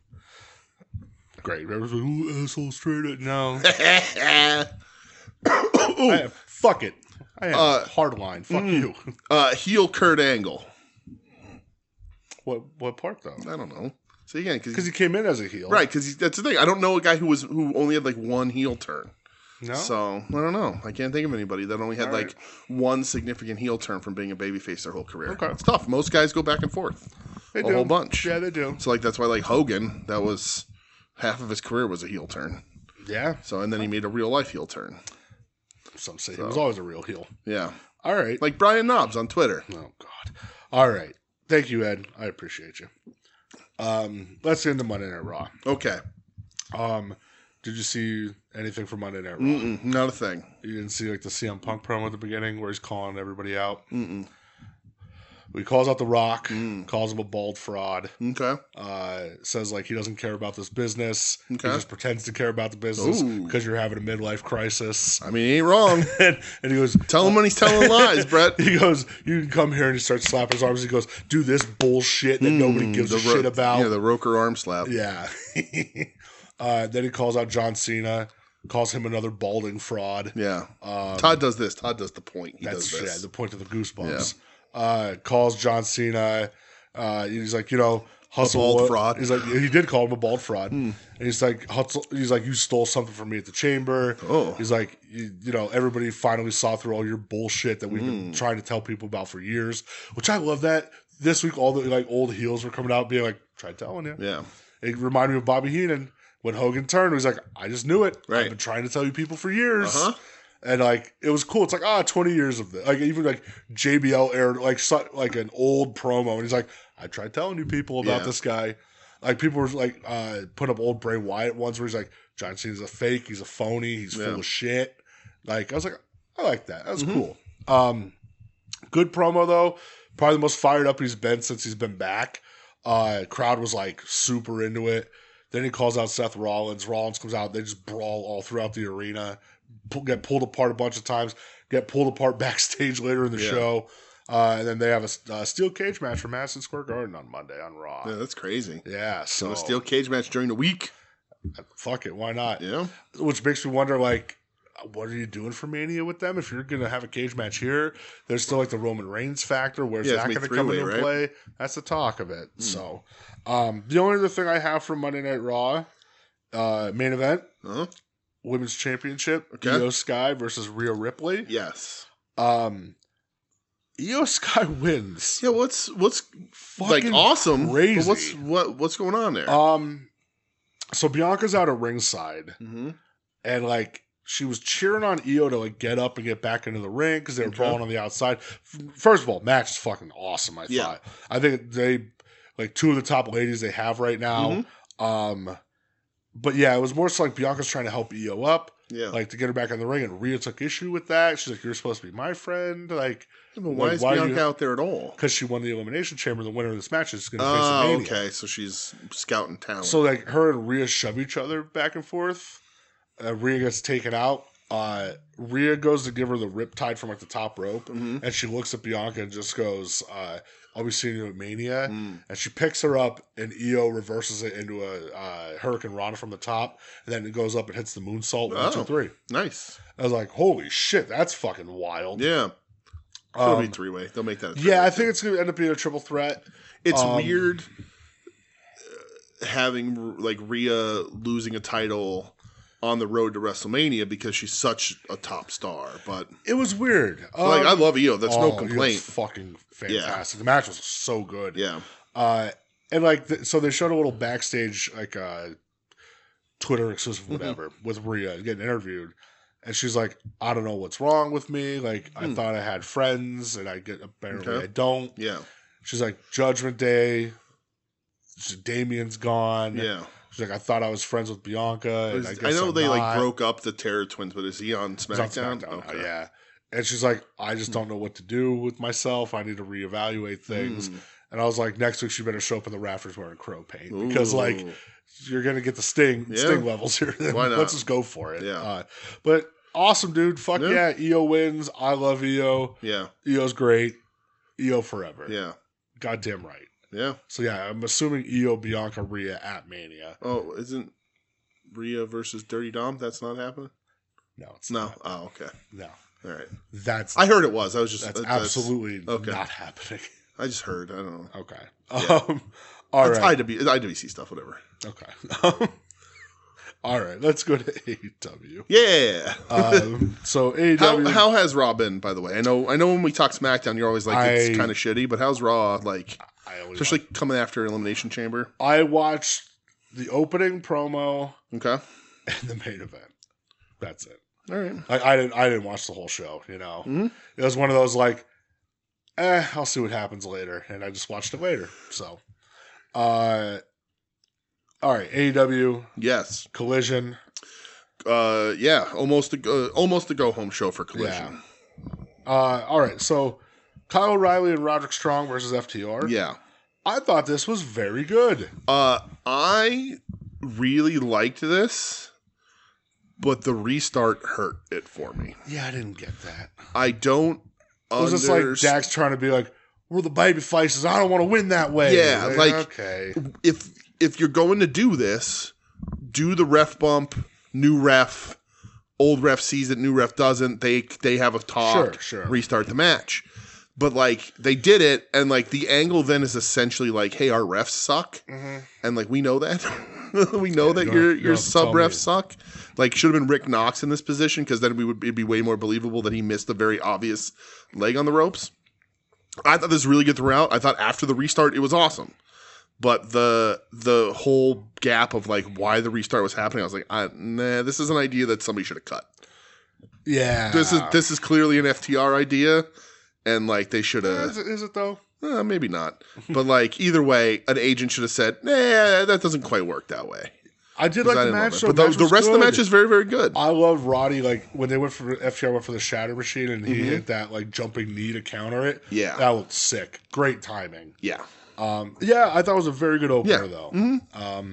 Great. Everyone's like, ooh, asshole, straight up. No. Fuck it. I have hard line. Fuck you. Heel Kurt Angle. What part though? I don't know. So again, because he came in as a heel, right? Because that's the thing. I don't know a guy who only had like one heel turn. No. So I don't know. I can't think of anybody that only had like one significant heel turn from being a babyface their whole career. Okay, it's tough. Most guys go back and forth. They do. A whole bunch. Yeah, they do. So like that's why like Hogan, that was half of his career was a heel turn. Yeah. So and then he made a real life heel turn. Some say he was always a real heel. Yeah. All right. Like Brian Knobbs on Twitter. Oh God. All right. Thank you, Ed. I appreciate you. Let's get into Monday Night Raw. Okay. Did you see anything from Monday Night Raw? Not a thing. You didn't see like the CM Punk promo at the beginning where he's calling everybody out? He calls out The Rock, calls him a bald fraud. Okay. Says like he doesn't care about this business. Okay. He just pretends to care about the business because you're having a midlife crisis. I mean, he ain't wrong. and he goes, tell him when he's telling lies, Brett. He goes, you can come here, and he starts slapping his arms. He goes, do this bullshit that nobody gives a shit about. Yeah, the Roker arm slap. Yeah. Then he calls out John Cena, calls him another balding fraud. Yeah. Todd does this. Todd does the point. He does this. Yeah, the point of the goosebumps. Yeah. Calls John Cena. He's like, hustle. A bald fraud. He's like, he did call him a bald fraud. And he's like, hustle. He's like, you stole something from me at the chamber. Oh. He's like, everybody finally saw through all your bullshit that we've been trying to tell people about for years. Which I love that. This week, all the like old heels were coming out being like, try telling you. Yeah. It reminded me of Bobby Heenan when Hogan turned. He was like, I just knew it. Right. I've been trying to tell you people for years. And like it was cool. It's like 20 years of this. Like even like JBL aired like an old promo, and he's like, I tried telling you people about this guy. Like people were like put up old Bray Wyatt ones where he's like, John Cena's a fake, he's a phony, he's full of shit. Like I was like, I like that. That was cool. Good promo though. Probably the most fired up he's been since he's been back. Crowd was like super into it. Then he calls out Seth Rollins. Rollins comes out. They just brawl all throughout the arena. Get pulled apart a bunch of times. Get pulled apart backstage later in the show. And then they have a steel cage match for Madison Square Garden on Monday on Raw. Yeah, that's crazy. Yeah. So a steel cage match during the week. Fuck it. Why not? Yeah. Which makes me wonder, like, what are you doing for Mania with them? If you're going to have a cage match here, there's still like the Roman Reigns factor. Where's that going to come into play? That's the talk of it. So the only other thing I have from Monday Night Raw, main event, Women's Championship, Io Sky versus Rhea Ripley. Yes. Io Sky wins. Yeah, what's fucking like awesome? Crazy. What's going on there? So Bianca's out at ringside, and like she was cheering on Io to like get up and get back into the ring because they were brawling on the outside. First of all, match is fucking awesome. I thought. I think they like two of the top ladies they have right now. But yeah, it was more so like Bianca's trying to help Io up. Yeah. Like to get her back in the ring, and Rhea took issue with that. She's like, "You're supposed to be my friend." Like, why is Bianca out there at all? Because she won the Elimination Chamber. The winner of this match is going to face Mania. Okay, so she's scouting talent. So like her and Rhea shove each other back and forth. Rhea gets taken out. Rhea goes to give her the riptide from like the top rope, and she looks at Bianca and just goes, "I'll be seeing you at Mania." And she picks her up, and Io reverses it into a Hurricane Rana from the top, and then it goes up and hits the moonsault. 1, 2, 3. Nice. I was like, "Holy shit, that's fucking wild!" Yeah. It'll be 3-way. They'll make that a 3-way. Yeah, I think it's going to end up being a triple threat. It's weird having like Rhea losing a title on the road to WrestleMania because she's such a top star, but it was weird. Like I love Io. That's no complaint. Io's fucking fantastic. The match was so good. Yeah. And like, so they showed a little backstage, like Twitter exclusive, whatever, with Rhea getting interviewed, and she's like, "I don't know what's wrong with me. Like, I thought I had friends, and apparently I don't." Yeah. She's like, "Judgment Day, Damien's gone." Yeah. She's like, I thought I was friends with Bianca, and I guess I know I'm they not. like broke up the Terror Twins, but is he on SmackDown? He's on SmackDown now, yeah. And she's like, I just don't know what to do with myself. I need to reevaluate things. And I was like, next week she better show up in the rafters wearing crow paint because like you're gonna get the sting levels here. Why not? Let's just go for it. Yeah. But awesome, dude. Fuck yeah. Io wins. I love Io. Yeah. Io's great. Io forever. Yeah. Goddamn right. Yeah. So yeah, I'm assuming Io, Bianca, Rhea at Mania. Oh, isn't Rhea versus Dirty Dom? That's not happening? No, it's not. Oh, okay. No. All right. I heard it was. I was just. That's absolutely not happening. I just heard. I don't know. Okay. Yeah. All it's right. IWC stuff, whatever. Okay. All right. Let's go to AEW. Yeah. So AEW. How has Raw been, by the way? I know when we talk SmackDown, you're always like, it's kind of shitty, but how's Raw, like, especially coming after Elimination Chamber? I watched the opening promo. Okay. And the main event. That's it. All right. I didn't watch the whole show, you know. Mm-hmm. It was one of those like, I'll see what happens later, and I just watched it later. So, all right, AEW. Yes. Collision. Yeah, almost a go home show for Collision. Yeah. All right, so Kyle O'Reilly and Roderick Strong versus FTR. Yeah. I thought this was very good. I really liked this, but the restart hurt it for me. Yeah, I didn't get that. I don't. It was just like Dax trying to be like, we're the baby faces. I don't want to win that way. Yeah, like okay. If you're going to do this, do the ref bump, new ref, old ref sees it, new ref doesn't. They have a talk, sure. Restart the match. But like they did it, and like the angle then is essentially like, hey, our refs suck, and like we know that. We know that your sub refs suck. Like, should have been Rick Knox in this position, because then it'd be way more believable that he missed a very obvious leg on the ropes. I thought this was really good throughout. I thought after the restart it was awesome, but the whole gap of like why the restart was happening, I was like, nah, this is an idea that somebody should have cut. Yeah, this is clearly an FTR idea, and like they should have. Is it though? Maybe not, but like either way, an agent should have said, nah, that doesn't quite work that way. I did like the match, but the rest of the match is very, very good. I love Roddy, like when they went for FTR went for the Shatter Machine and he hit that like jumping knee to counter it. Yeah, that looked sick. Great timing. Yeah, yeah, I thought it was a very good opener though. Mm-hmm.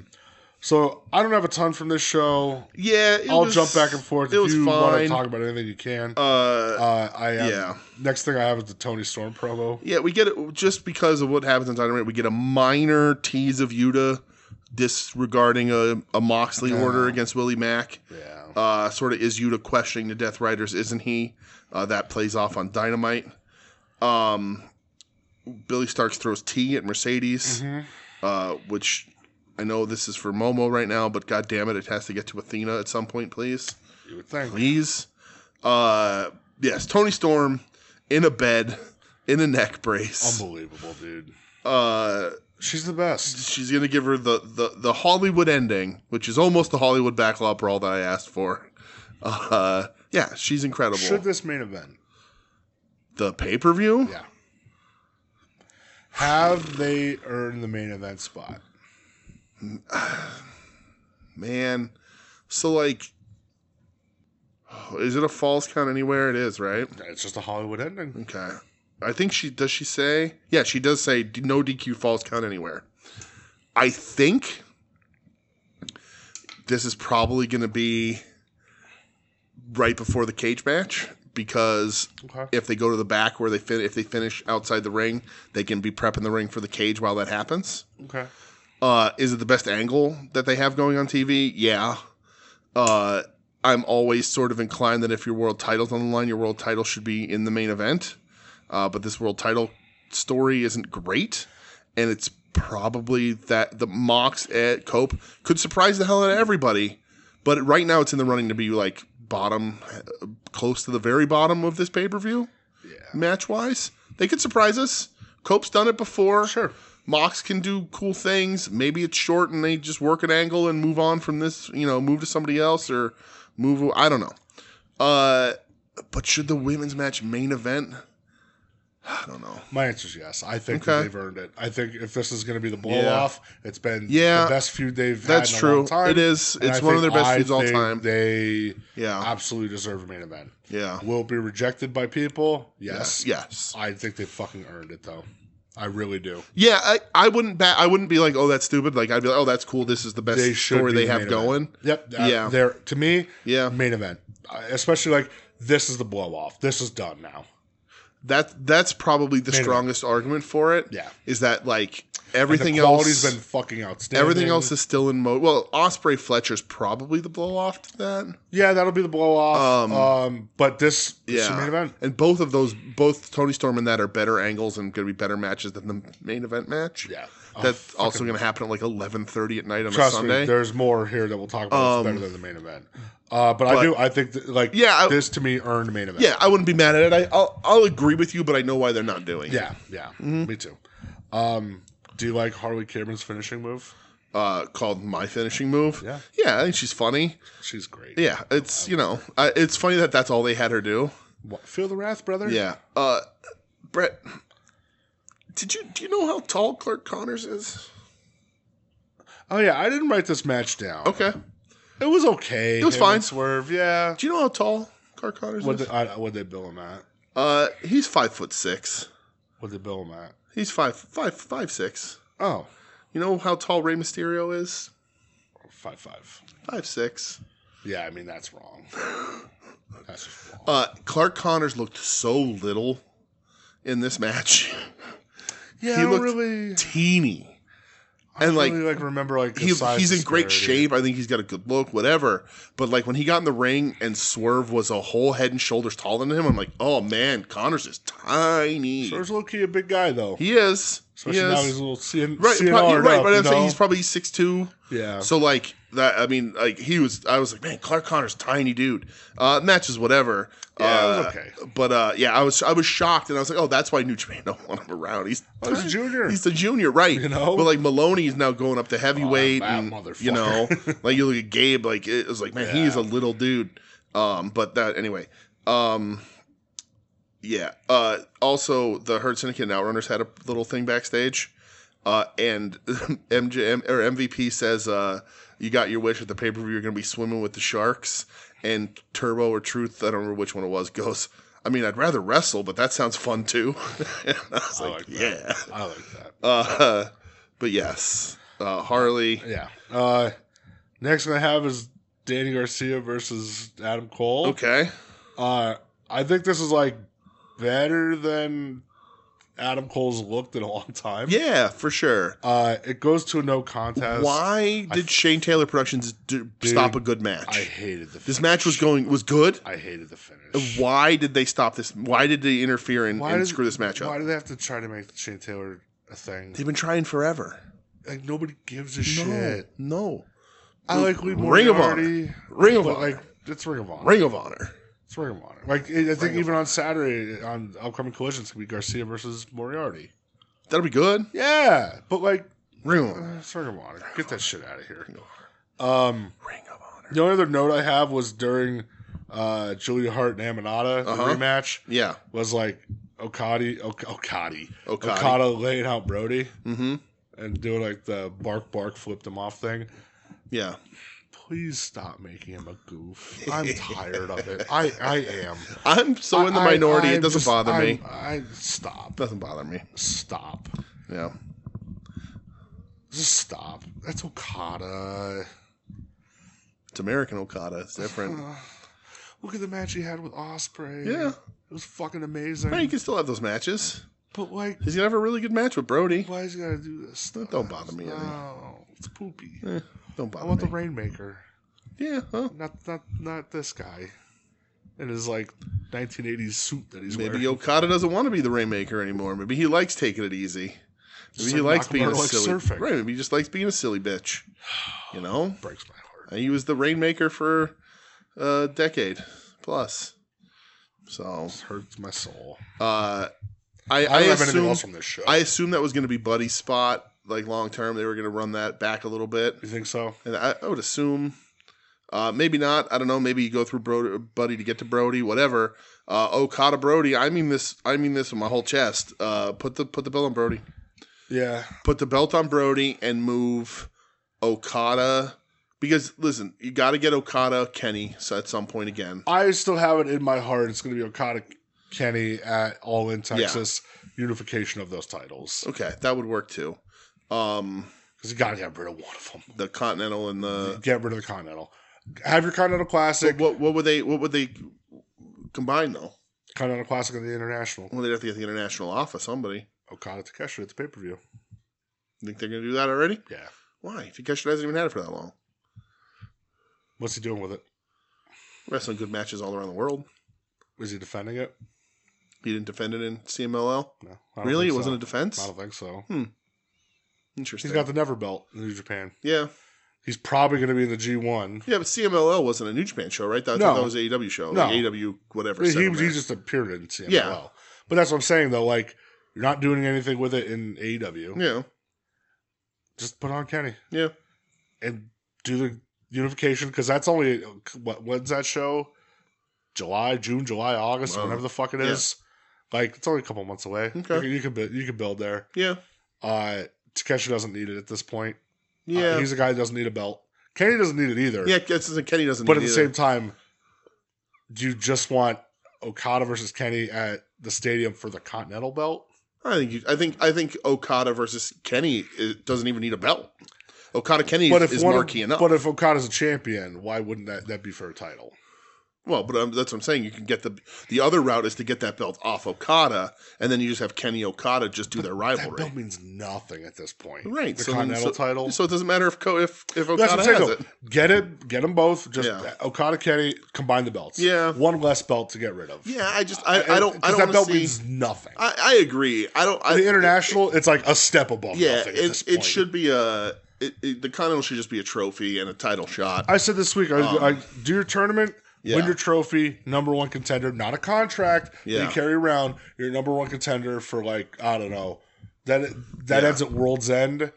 So I don't have a ton from this show. Yeah, I'll jump back and forth. It was you fine. Want to talk about anything, you can. Next thing I have is the Tony Storm promo. Yeah, we get it just because of what happens in Dynamite. We get a minor tease of Yuta disregarding a Moxley order against Willie Mack. Yeah, sort of is Yuta questioning the Death Riders, isn't he? That plays off on Dynamite. Billy Starks throws tea at Mercedes, which. I know this is for Momo right now, but god damn it has to get to Athena at some point, please. You would think. Please. Yes, Tony Storm in a bed, in a neck brace. Unbelievable, dude. She's the best. She's going to give her the Hollywood ending, which is almost the Hollywood backlot brawl that I asked for. Yeah, she's incredible. Should this main event? The pay-per-view? Yeah. Have they earned the main event spot? Man, so like, is it a false count anywhere? It is, right? It's just a Hollywood ending. Okay. I think she say? Yeah, she does say no DQ false count anywhere. I think this is probably going to be right before the cage match, because if they go to the back where if they finish outside the ring, they can be prepping the ring for the cage while that happens. Okay. Is it the best angle that they have going on TV? Yeah. I'm always sort of inclined that if your world title's on the line, your world title should be in the main event. But this world title story isn't great. And it's probably that the Mox at Cope could surprise the hell out of everybody. But right now it's in the running to be like bottom, close to the very bottom of this pay-per-view. Yeah. Match-wise. They could surprise us. Cope's done it before. Sure. Mox can do cool things. Maybe it's short and they just work an angle and move on from this, move to somebody else or move. I don't know. But should the women's match main event? I don't know. My answer is yes. I think that they've earned it. I think if this is going to be the blow-off, it's been the best feud they've had in a long time. It is. It's one of their best feuds all time. They absolutely deserve a main event. Yeah. Will it be rejected by people? Yes. Yes. I think they fucking earned it, though. I really do. Yeah, I wouldn't be like, oh, that's stupid. Like, I'd be like, oh, that's cool. This is the best story they have going. Yep. They're, to me, main event. Especially, like, this is the blow-off. This is done now. That's probably the strongest argument for it. Yeah. Is that, like, everything else... quality's been fucking outstanding. Everything else is still in mode. Well, Ospreay Fletcher's probably the blow-off to that. Yeah, that'll be the blow-off. But this is the main event. And both Tony Storm and that are better angles and going to be better matches than the main event match. Yeah. That's also going to happen at, like, 11:30 at night on a Trust Sunday. Me, there's more here that we'll talk about that's better than the main event. But I think this to me earned main event. Yeah, I wouldn't be mad at it. I'll agree with you, but I know why they're not doing it. Yeah, me too. Do you like Harley Cameron's finishing move? Called My Finishing Move? Yeah. Yeah, I think she's funny. She's great. Yeah, it's, it's funny that that's all they had her do. Feel the wrath, brother? Yeah. Brett, do you know how tall Clark Connors is? Oh, yeah, I didn't write this match down. Okay. It was okay. It was fine. Swerve, yeah. Do you know how tall Clark Connors is? What'd they bill him at? He's 5'6". What'd they bill him at? He's 5'6". Oh. You know how tall Rey Mysterio is? 5'5". 5'6". Yeah, I mean, that's wrong. That's just wrong. Clark Connors looked so little in this match. Yeah, he looked teeny. And I really remember he's in great shape. I think he's got a good look, whatever. But like when he got in the ring and Swerve was a whole head and shoulders taller than him, I'm like, oh man, Connors is tiny. Swerve's low key a big guy though. He is. Especially now he's a little CNR right. But I'm saying he's probably 6'2". Yeah. So like that. I mean, like I was like, man, Clark Connors, tiny dude. Matches whatever. Yeah, it was okay. But I was shocked, and I was like, oh, that's why New Japan don't want him around. He's a junior. He's the junior, right? But like Maloney's now going up to heavyweight, and like you look at Gabe, like it was like, man, he's a little dude. But that anyway. Also, the Herd Syndicate and Outrunners had a little thing backstage, and MVP says, "You got your wish at the pay-per-view. You're going to be swimming with the sharks." And Turbo or Truth, I don't remember which one it was, goes, I mean, I'd rather wrestle, but that sounds fun too. And I was like, yeah. I like that. But yes, Harley. Yeah. Next one I have is Danny Garcia versus Adam Cole. Okay. I think this is like better than Adam Cole's looked in a long time. Yeah, for sure. It goes to a no contest. Why did Shane Taylor Productions stop a good match? I hated the finish. This match was good? I hated the finish. Why did they stop this? Why did they interfere and screw this match up? Why do they have to try to make Shane Taylor a thing? They've been trying forever. Like, nobody gives a shit. No. I like Lee Ring of Moriarty. Ring of Honor. Like, it's Ring of Honor. Ring of Honor. It's Ring of Honor. Like, I think even on Saturday, on upcoming collisions, it could be Garcia versus Moriarty. That'll be good. Yeah, but like, Ring of Honor. It's Ring of Honor. Get that shit out of here. Ring of Honor. Ring of Honor. The only other note I have was during Julia Hart and Amanada, the rematch. Yeah. Was like Okada laying out Brody. Mm-hmm. And doing like the bark, flipped him off thing. Yeah. Please stop making him a goof. I'm tired of it. I am. I'm so in the minority. It doesn't bother me. Stop. Doesn't bother me. Stop. Yeah. Just stop. That's Okada. It's American Okada. It's different. Look at the match he had with Ospreay. Yeah. It was fucking amazing. Right, you can still have those matches. But like, he's gonna have a really good match with Brody. Why is he gotta do this stuff? Don't bother me. No, it's poopy. Don't bother me. I want the Rainmaker. Yeah, huh? Not this guy. In his like 1980s suit that he's wearing. Maybe Okada doesn't want to be the Rainmaker anymore. Maybe he likes taking it easy. Maybe he likes being a silly. Surfing. Right? Maybe he just likes being a silly bitch. You know, breaks my heart. He was the Rainmaker for a decade plus. So this hurts my soul. I don't have anything else from this show. I assume that was going to be Buddy's spot, like long term. They were going to run that back a little bit. You think so? And I would assume. Maybe not. I don't know. Maybe you go through Buddy to get to Brody. Whatever. Okada Brody. I mean this with my whole chest. Put the belt on Brody. Yeah. Put the belt on Brody and move Okada. Because, listen, you got to get Okada Kenny at some point again. I still have it in my heart. It's going to be Okada Kenny at All In Texas. Unification of those titles. Okay, that would work too. Because you got to get rid of one of them. The Continental and the... Get rid of the Continental. Have your Continental Classic. What would they combine, though? Continental Classic and the International. Well, they'd have to get the International off of somebody. Okada Takeshi at the pay-per-view. Think they're going to do that already? Yeah. Why? Takeshi hasn't even had it for that long. What's he doing with it? Wrestling good matches all around the world. Is he defending it? He didn't defend it in CMLL? No. Really? It wasn't a defense? I don't think so. Interesting. He's got the Never belt in New Japan. Yeah. He's probably going to be in the G1. Yeah, but CMLL wasn't a New Japan show, right? That was an AEW show. No. Like AEW, whatever. He just appeared in CMLL. Yeah. But that's what I'm saying, though. Like, you're not doing anything with it in AEW. Yeah. Just put on Kenny. Yeah. And do the unification, because that's only, when's that show? June, July, August, whenever the fuck it is. Like, it's only a couple months away. Okay. You can build there. Yeah. Takeshi doesn't need it at this point. Yeah. He's a guy who doesn't need a belt. Kenny doesn't need it either. Yeah, Kenny doesn't but need it. But at the same time, do you just want Okada versus Kenny at the stadium for the Continental belt? I think Okada versus Kenny doesn't even need a belt. Okada Kenny is marquee enough. But if Okada's a champion, why wouldn't that be for a title? Well, but that's what I'm saying. You can get the other route is to get that belt off Okada, and then you just have Kenny Okada just do their rivalry. That belt means nothing at this point. Right. The Continental title. So it doesn't matter if Okada has it. Get them both. Just Okada Kenny, combine the belts. Yeah. One less belt to get rid of. Yeah, I don't that belt means nothing. I agree. The International, it's like a step above nothing at this point. It should be the Continental should just be a trophy and a title shot. I said this week, I do your tournament. Yeah. Win your trophy, number one contender, not a contract that you carry around. You're number one contender for like, I don't know. That ends at World's End,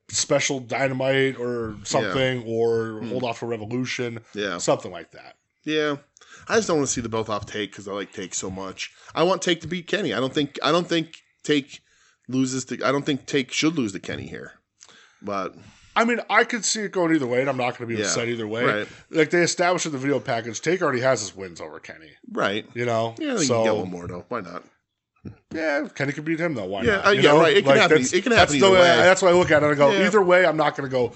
Special Dynamite or something, or Hold Off for Revolution, something like that. Yeah. I just don't want to see the belt off Take because I like Take so much. I want Take to beat Kenny. I don't think Take loses to. I don't think Take should lose to Kenny here, but. I mean, I could see it going either way, and I'm not going to be upset either way. Right. Like, they established in the video package, Take already has his wins over Kenny. Right. You know? Yeah, you can get one more, though. Why not? Yeah, Kenny can beat him, though. Why not? Right. It can happen. It can happen either way. That's why I look at it and I go, either way, I'm not going to go,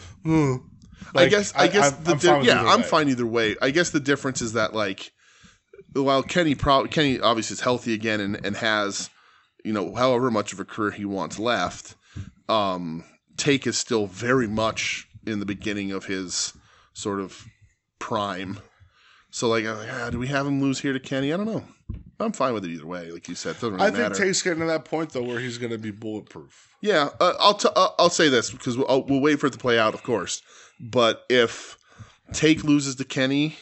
Like, I'm fine either way. I guess the difference is that, like, while Kenny obviously is healthy again and has, however much of a career he wants left, Take is still very much in the beginning of his sort of prime. So, like, do we have him lose here to Kenny? I don't know. I'm fine with it either way. Like you said, it doesn't really matter. I think Take's getting to that point, though, where he's going to be bulletproof. Yeah, I'll say this because we'll wait for it to play out, of course. But if Take loses to Kenny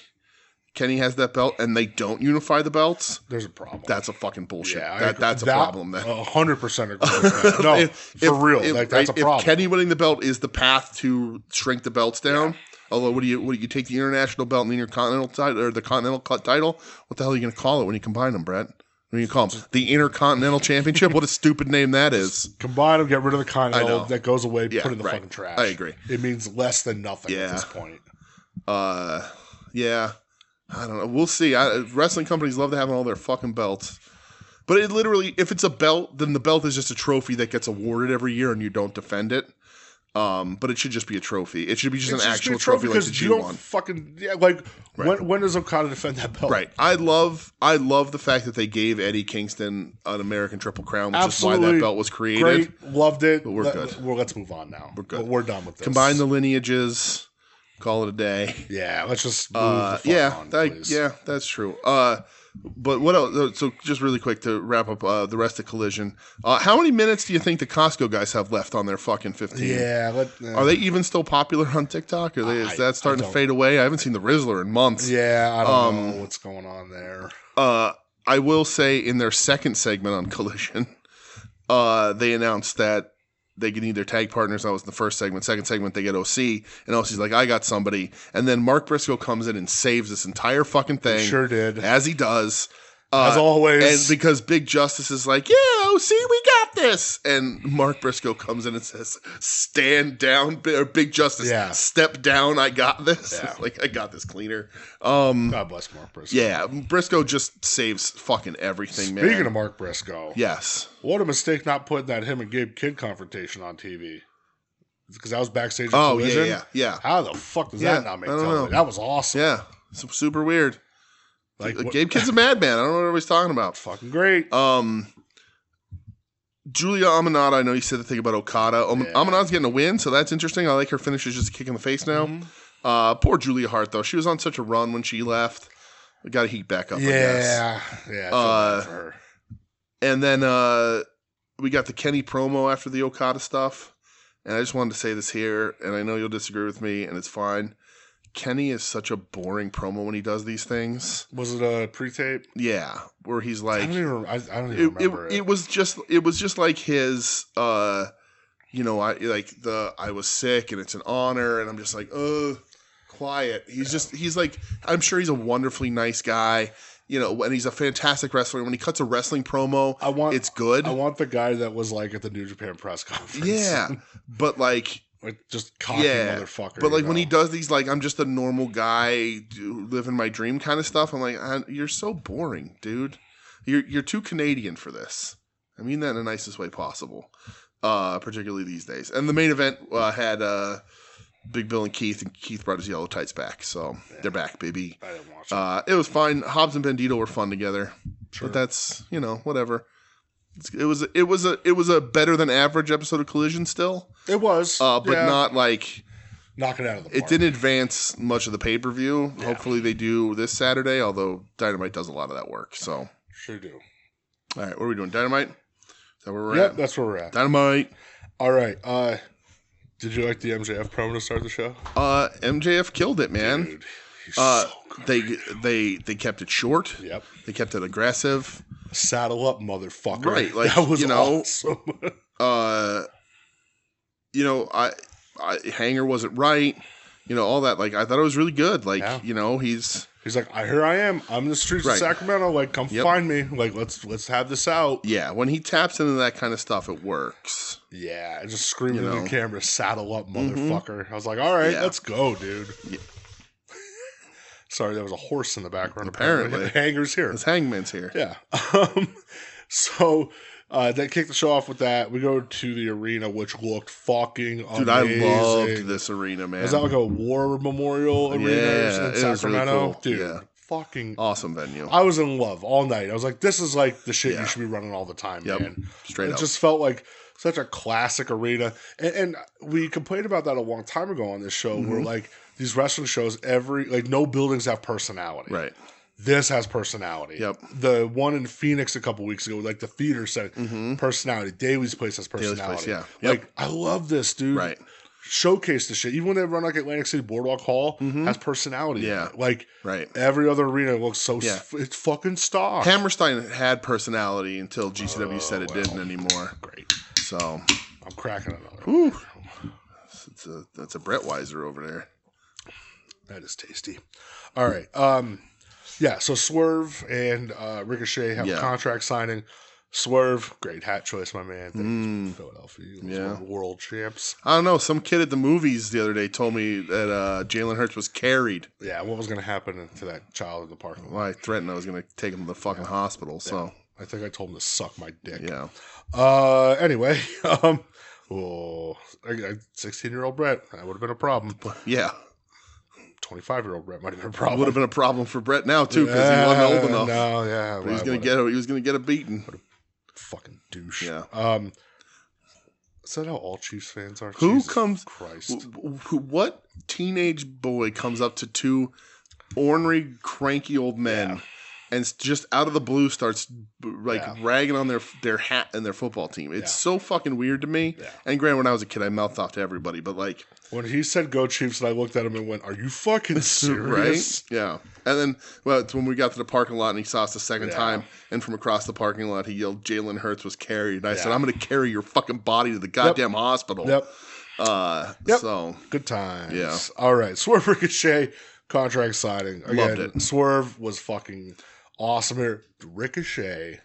has that belt, and they don't unify the belts, there's a problem. That's a fucking bullshit. Yeah, that's a problem. Then 100% agree with that. No, for real. That's a problem. If Kenny winning the belt is the path to shrink the belts down, although what do you take the international belt and then your continental title or the continental title? What the hell are you going to call it when you combine them, Brett? What do you call them? The Intercontinental Championship? What a stupid name that is. Combine them, get rid of the Continental. That goes away, put in the fucking trash. I agree. It means less than nothing at this point. Yeah. I don't know. We'll see. Wrestling companies love to have all their fucking belts. But it literally, if it's a belt, then the belt is just a trophy that gets awarded every year and you don't defend it. But it should just be a trophy. It should be just an actual trophy like the G1. You don't fucking when does Okada defend that belt? Right. I love the fact that they gave Eddie Kingston an American Triple Crown, which is why that belt was created. Great, loved it. But we're good. Let's move on now. We're good. We're done with this. Combine the lineages. Call it a day. Yeah, let's just move the fuck on, please. Yeah, that's true. But what else? So just really quick to wrap up the rest of Collision. How many minutes do you think the Costco guys have left on their fucking 15? Yeah. Are they even still popular on TikTok? Is that starting to fade away? I haven't seen the Rizzler in months. Yeah, I don't know what's going on there. I will say in their second segment on Collision, they announced that they need their tag partners. That was the first segment. Second segment, they get OC, and OC's like, I got somebody. And then Mark Briscoe comes in and saves this entire fucking thing. He sure did. As he does. As always. And because Big Justice is like, yeah, OC, we got this. And Mark Briscoe comes in and says, stand down, or Big Justice, step down, I got this. Yeah. Like, I got this cleaner. God bless Mark Briscoe. Yeah, Briscoe just saves fucking everything, man. Speaking of Mark Briscoe. Yes. What a mistake not putting that him and Gabe Kidd confrontation on TV. Because that was backstage at Collision. Yeah. How the fuck does that not make television? That was awesome. Yeah, super weird. Like Gabe Kidd's a madman. I don't know what everybody's talking about. Fucking great. Julia Amanada, I know you said the thing about Okada. Amanada's getting a win, so that's interesting. I like her finish is just a kick in the face now. Mm-hmm. Poor Julia Hart, though. She was on such a run when she left. We got to heat back up, I guess. Yeah. I feel bad for her. And then we got the Kenny promo after the Okada stuff. And I just wanted to say this here, and I know you'll disagree with me, and it's fine. Kenny is such a boring promo when he does these things. Was it a pre-tape? Yeah, where he's like, I don't even remember it. It was just like his, I was sick and it's an honor, and I'm just like, quiet. He's like, I'm sure he's a wonderfully nice guy, and he's a fantastic wrestler. When he cuts a wrestling promo, it's good. I want the guy that was like at the New Japan press conference. Yeah, but like. Just cocky motherfucker. But like when he does these, like, I'm just a normal guy living my dream kind of stuff, I'm like, you're so boring, dude. You're too Canadian for this. I mean that in the nicest way possible, particularly these days. And the main event had Big Bill and Keith brought his yellow tights back, so they're back, baby. I didn't watch it. It was fine. Hobbs and Bandito were fun together, but that's whatever. It was a better than average episode of Collision still. It was, but not like knock it out of the park. It didn't advance much of the pay per view. Yeah. Hopefully they do this Saturday. Although Dynamite does a lot of that work. So sure do. All right, what are we doing? Dynamite? Is that where we're at? Yep, that's where we're at. Dynamite. All right. Did you like the MJF promo to start the show? MJF killed it, man. Dude, he's so good. They kept it short. Yep. They kept it aggressive. Saddle up, motherfucker. Right. Like, that was awesome. Hanger wasn't right. All that. Like, I thought it was really good. Like, he's like, here I am. I'm in the streets of Sacramento. Like, come find me. Like, let's have this out. Yeah. When he taps into that kind of stuff, it works. Yeah. Just screaming into the camera, saddle up, motherfucker. Mm-hmm. I was like, all right, let's go, dude. Yeah. Sorry, there was a horse in the background. Apparently. Hanger's here. His Hangman's here. Yeah. So they kicked the show off with that. We go to the arena, which looked fucking amazing. Dude, I loved this arena, man. Is that like a war memorial arena in Sacramento? Really cool. Dude, fucking awesome venue. I was in love all night. I was like, this is like the shit you should be running all the time, man. Straight up. It just felt like such a classic arena. And we complained about that a long time ago on this show, where like these wrestling shows, no buildings have personality. Right. This has personality. Yep. The one in Phoenix a couple weeks ago, like the theater said, personality. Daly's Place has personality. Place, yeah. Like, I love this, dude. Right. Showcase the shit. Even when they run like Atlantic City Boardwalk Hall, has personality. Yeah. Like, every other arena looks so, it's fucking stock. Hammerstein had personality until GCW said it didn't anymore. Great. So. I'm cracking another. Whew. That's a Brett Weiser over there. That is tasty. All right. So Swerve and Ricochet have a contract signing. Swerve, great hat choice, my man. Philadelphia Eagles, world champs. I don't know. Some kid at the movies the other day told me that Jalen Hurts was carried. Yeah, what was going to happen to that child in the parking lot? Well, I threatened I was going to take him to the fucking hospital. So I think I told him to suck my dick. Yeah. Anyway, 16-year-old Brett, that would have been a problem. Yeah. 25-year-old Brett might have been a problem. Would have been a problem for Brett now too, because he wasn't old enough. No, yeah, but he was gonna get a beating. What a fucking douche. Yeah. Is that how all Chiefs fans are? Who Jesus comes? Christ. What teenage boy comes up to two ornery, cranky old men and just out of the blue starts ragging on their hat and their football team. It's so fucking weird to me. Yeah. And granted, when I was a kid, I mouthed off to everybody, but like when he said "Go Chiefs," and I looked at him and went, "Are you fucking serious?" Right? Yeah. And then, it's when we got to the parking lot and he saw us the second time, and from across the parking lot, he yelled, "Jalen Hurts was carried." And I said, "I'm going to carry your fucking body to the goddamn hospital." Yep. So good times. Yeah. All right. Swerve Ricochet contract signing. Again, loved it. Swerve was fucking awesome here. Ricochet.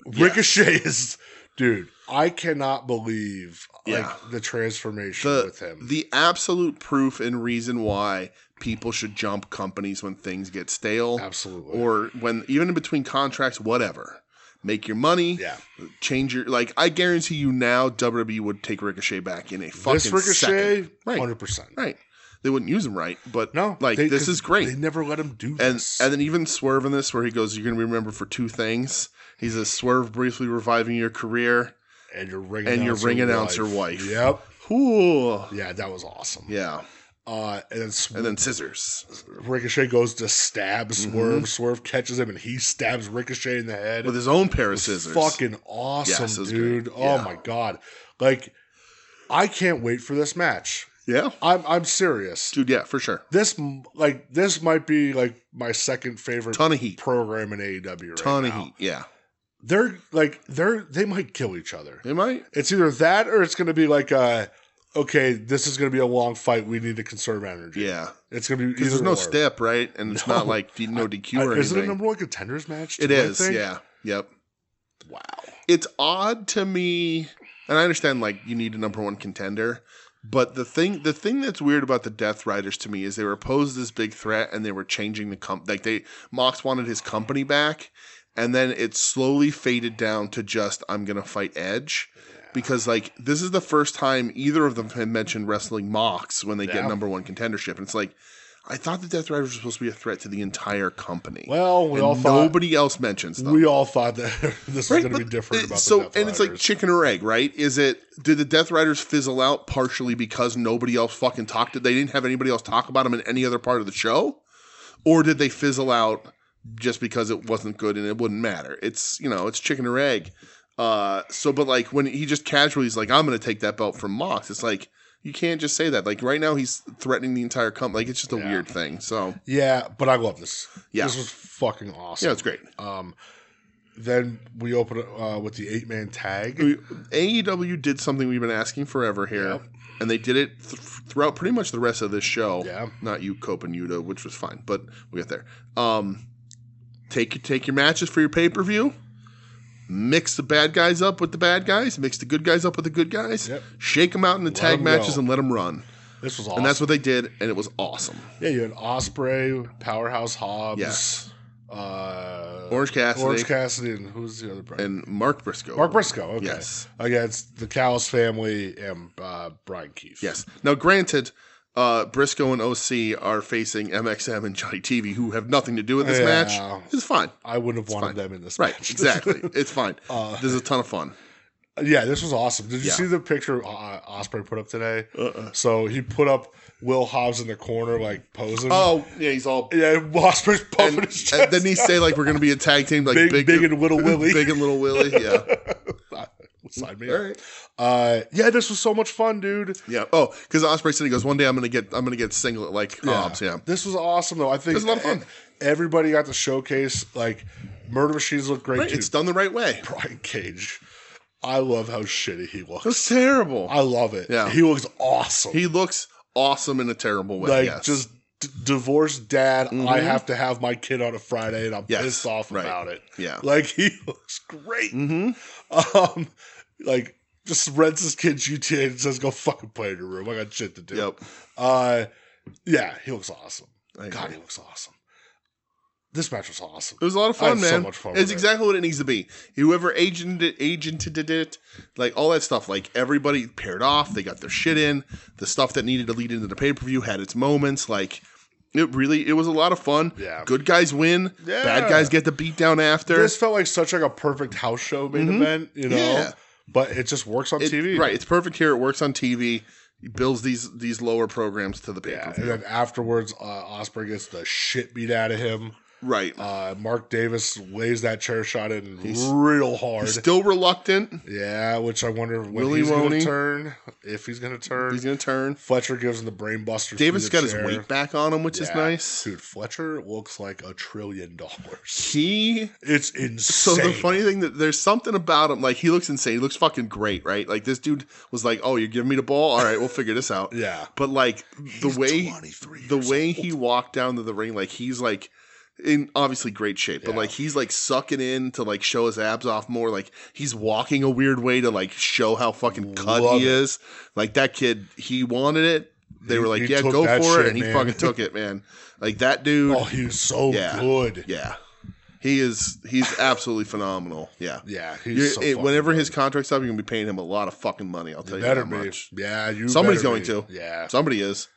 Ricochet is, dude, I cannot believe the transformation with him. The absolute proof and reason why people should jump companies when things get stale. Absolutely. Or when, even in between contracts, whatever. Make your money. Yeah. Change your, I guarantee you now WWE would take Ricochet back in a fucking this Ricochet, second. Right. 100%. Right. They wouldn't use him right, but no, this is great. They never let him do this. And then even Swerve in this, where he goes, "You're going to be remembered for two things." He says, "Swerve briefly reviving your career, and your ring announcer wife." Yep. Ooh. Yeah, that was awesome. Yeah. And then scissors. Ricochet goes to stab Swerve. Swerve catches him, and he stabs Ricochet in the head with his own pair of scissors. Fucking awesome, dude! Great. Oh my god! Like, I can't wait for this match. Yeah, I'm serious, dude. Yeah, for sure. This might be like my second favorite ton of heat program in AEW. Ton of heat. Yeah, they might kill each other. They might. It's either that or it's going to be like okay, this is going to be a long fight. We need to conserve energy. Yeah, it's going to be because there's no step, right? And it's not like no DQ or anything. Is it a number one contenders match? It is. Yeah. Yep. Wow. It's odd to me, and I understand you need a number one contender. But the thing that's weird about the Death Riders to me is they were posed as big threat and they were changing the Mox wanted his company back, and then it slowly faded down to just I'm gonna fight Edge, because this is the first time either of them had mentioned wrestling Mox when they get number one contendership, and it's I thought the Death Riders were supposed to be a threat to the entire company. Well, we all thought nobody else mentions them. We all thought that this was going to be different about the Death Riders. And it's like chicken or egg, right? Did the Death Riders fizzle out partially because nobody else fucking talked? They didn't have anybody else talk about them in any other part of the show? Or did they fizzle out just because it wasn't good and it wouldn't matter? It's, it's chicken or egg. But when he just casually is like, I'm going to take that belt from Mox, it's like, you can't just say that. Right now, he's threatening the entire company. It's just a weird thing. So yeah, but I love this. Yeah, this was fucking awesome. Yeah, it's great. Then we open it with the 8-man tag. AEW did something we've been asking forever here, and they did it throughout pretty much the rest of this show. Yeah, not you, Cope and Yuta, which was fine, but we got there. Take your matches for your pay-per-view. Mix the bad guys up with the bad guys. Mix the good guys up with the good guys. Yep. Shake them out in the tag matches and let them run. This was awesome. And that's what they did, and it was awesome. Yeah, you had Ospreay, Powerhouse Hobbs. Yes. Orange Cassidy. And who's the other brother? And Mark Briscoe. Okay. Yes. Against the Callis family and Brian Keefe. Yes. Now, granted, Briscoe and OC are facing MXM and Johnny TV, who have nothing to do with this match. It's fine. I wouldn't have wanted them in this match. Right, exactly. It's fine. This is a ton of fun. Yeah, this was awesome. Did you see the picture Ospreay put up today? So he put up Will Hobbs in the corner, posing. Oh, yeah, he's all... Yeah, Ospreay's pumping his chest. And then he say, we're going to be a tag team, big and Little Willie. Big and Little Willie, yeah. Sign me up. Right. Yeah, this was so much fun, dude. Yeah. Oh, because Ospreay said he goes, one day I'm gonna get singlet like Hobbs. Yeah. This was awesome though. I think it was a lot of fun. Everybody got to showcase Murder Machines look great too. It's done the right way. Brian Cage. I love how shitty he looks. It's terrible. I love it. Yeah. He looks awesome. He looks awesome in a terrible way. Just divorced dad. Mm-hmm. I have to have my kid on a Friday, and I'm pissed off about it. Yeah. He looks great. Mm-hmm. Just rents his kid GTA and says, "Go fucking play in your room. I got shit to do." Yep. Yeah, he looks awesome. God, he looks awesome. This match was awesome. It was a lot of fun, man. So much fun. It's exactly what it needs to be. Whoever agented it, all that stuff. Everybody paired off. They got their shit in. The stuff that needed to lead into the pay-per-view had its moments. It was a lot of fun. Yeah. Good guys win. Yeah. Bad guys get the beat down after. This felt like such a perfect house show main event, Yeah. But it just works on TV. Right. It's perfect here. It works on TV. It builds these lower programs to the pay-per-view. And then afterwards, Ospreay gets the shit beat out of him. Right. Mark Davis lays that chair shot in real hard. He's still reluctant. Yeah, which I wonder when he's going to turn. If he's going to turn. He's going to turn. Fletcher gives him the brain buster. Davis got his weight back on him, which is nice. Dude, Fletcher looks like $1 trillion. It's insane. So the funny thing that there's something about him, like he looks insane. He looks fucking great, right? Like this dude was like, "Oh, you're giving me the ball? All right, we'll figure this out." Yeah. But like the way he walked down to the ring, like he's like in obviously great shape, but like he's like sucking in to like show his abs off more. Like he's walking a weird way to like show how fucking cut he is. Like that kid, he wanted it. They were like, "Yeah, go for it," and he fucking took it, man. Like that dude. Oh, he was so good. Yeah. He's absolutely phenomenal. Yeah. Yeah. Whenever his contract's up, you're going to be paying him a lot of fucking money. I'll tell you that much. Yeah. Somebody's going to. Yeah. Somebody is.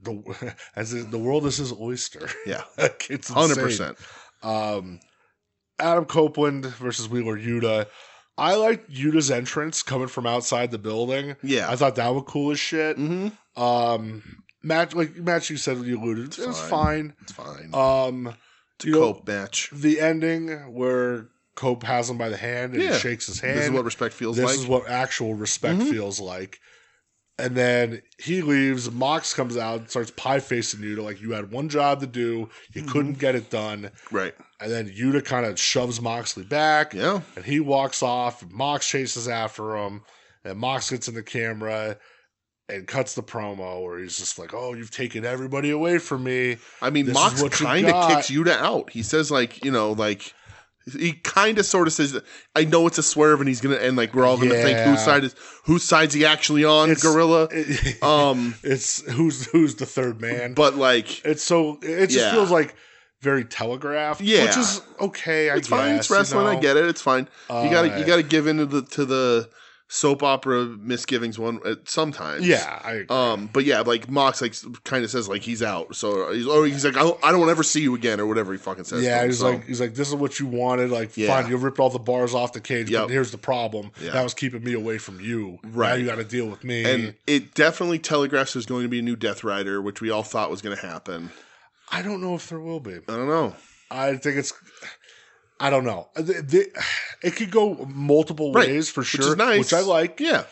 The world is his oyster. Yeah. It's 100%. Adam Copeland versus Wheeler Yuta. I liked Yuta's entrance coming from outside the building. Yeah. I thought that was cool as shit. Mm-hmm. Match you said you alluded. It was fine. It's fine. It's a Cope match. The ending where Cope has him by the hand and he shakes his hand. This is what respect feels like. This is what actual respect feels like. And then he leaves. Mox comes out and starts pie-facing Yuta like you had one job to do. You couldn't get it done. Right. And then Yuta kind of shoves Moxley back. Yeah. And he walks off. Mox chases after him. And Mox gets in the camera and cuts the promo where he's just like, "Oh, you've taken everybody away from me." I mean, Mox kind of kicks Yuta out. He says like, he kind of sort of says, "I know it's a swerve, and he's gonna," and like we're all gonna think whose side's he actually on, Gorilla? It's who's the third man, but like it just feels like very telegraphed, which is okay. It's fine. It's wrestling. I get it. It's fine. You gotta give in to the soap opera misgivings one sometimes. Yeah, I agree. But yeah, like Mox like kind of says like he's out. So he's like, I don't ever see you again or whatever he fucking says. Yeah, he's like this is what you wanted. Like fine, you ripped all the bars off the cage, but here's the problem. Yeah. That was keeping me away from you. Right. Now you got to deal with me. And it definitely telegraphs there's going to be a new Death Rider, which we all thought was going to happen. I don't know if there will be. I don't know. I think I don't know. It could go multiple ways for sure, which is nice. Which I like. Yeah.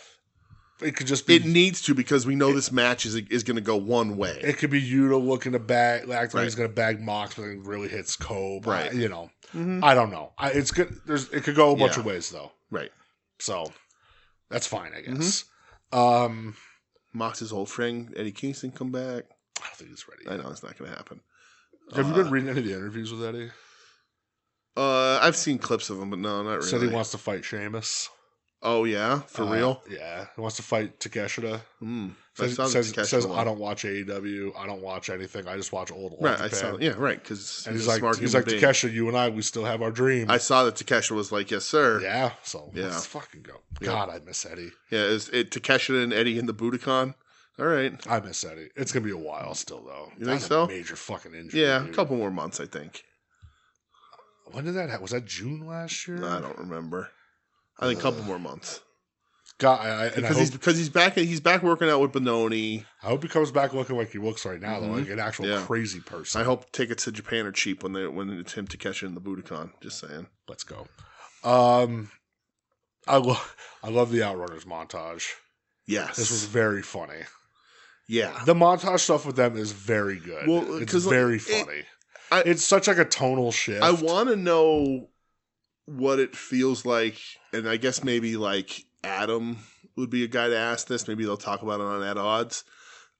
It could just be. It needs to because we know this match is going to go one way. It could be Yuta looking to bag, act like he's going to bag Mox, but it really hits Cope. Right. I don't know. It's good. It could go a bunch of ways though. Right. So that's fine, I guess. Mox's old friend Eddie Kingston come back. I don't think he's ready. I know it's not going to happen. Have you been reading any of the interviews with Eddie? I've seen clips of him, but no, not really. Said he wants to fight Sheamus. Oh yeah, for real? Yeah, he wants to fight Takeshita. Says I don't watch AEW. I don't watch anything. I just watch old. Right, I saw. Yeah, right. Because he's like Takeshita. You and I, we still have our dream. I saw that Takeshita was like, "Yes, sir." Yeah. So let's fucking go. God, I miss Eddie. Yeah, is it Takeshita and Eddie in the Budokan? All right. I miss Eddie. It's gonna be a while still though. You think so? A major fucking injury. Yeah, dude. A couple more months, I think. When did that happen? Was that June last year? I don't remember. I think a couple more months. God, because he's back. He's back working out with Benoni. I hope he comes back looking like he looks right now, though, like an actual crazy person. I hope tickets to Japan are cheap when it's him Takeshi in the Budokan. Just saying. Let's go. I love the Outrunners montage. Yes, this was very funny. Yeah, the montage stuff with them is very good. Well, it's very funny. It's such like a tonal shift. I want to know what it feels like, and I guess maybe like Adam would be a guy to ask this. Maybe they'll talk about it on At Odds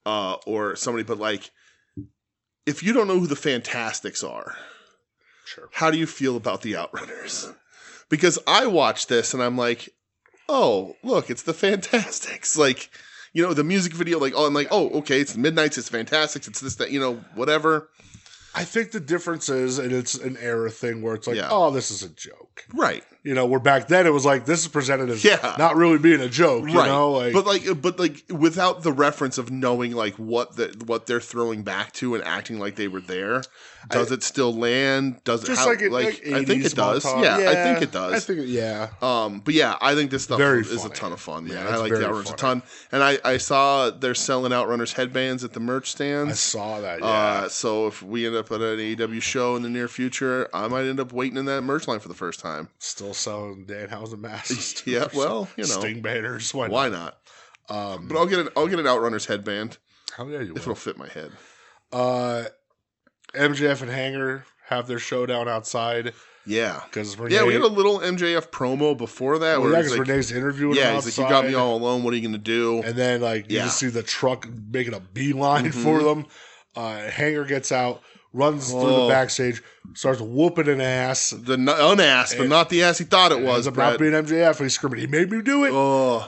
or somebody. But like, if you don't know who the Fantastics are, sure, how do you feel about the Outrunners? Because I watched this and I'm like, oh, look, it's the Fantastics. Like, the music video. Like, oh, I'm like, oh, okay, it's Midnights, it's Fantastics, it's this, that, whatever. I think the difference is, and it's an era thing where it's like, oh, this is a joke. Right. where back then it was like, this is presented as not really being a joke, you know? Like, but without the reference of knowing like what they're throwing back to and acting like they were there, does it still land? Does it? I think it does. Yeah, I think it does. I think but yeah, I think this stuff is a ton of fun. Yeah, I like the Outrunners a ton. And I saw they're selling Outrunners headbands at the merch stands. I saw that. Yeah. So if we end up at an AEW show in the near future, I might end up waiting in that merch line for the first time. Still selling Danhausen masks. Yeah, well, Sting banners. Why not? But I'll get an Outrunners headband. Hell yeah, you will. If it'll fit my head. MJF and Hanger have their showdown outside. Yeah. Because we had a little MJF promo before that. Because Renee's interviewing him outside. He's like, you got me all alone. What are you going to do? And then, you just see the truck making a beeline for them. Hanger gets out, runs through the backstage, starts whooping an ass. Unass, but not the ass he thought it was. About being MJF, and he's screaming, he made me do it.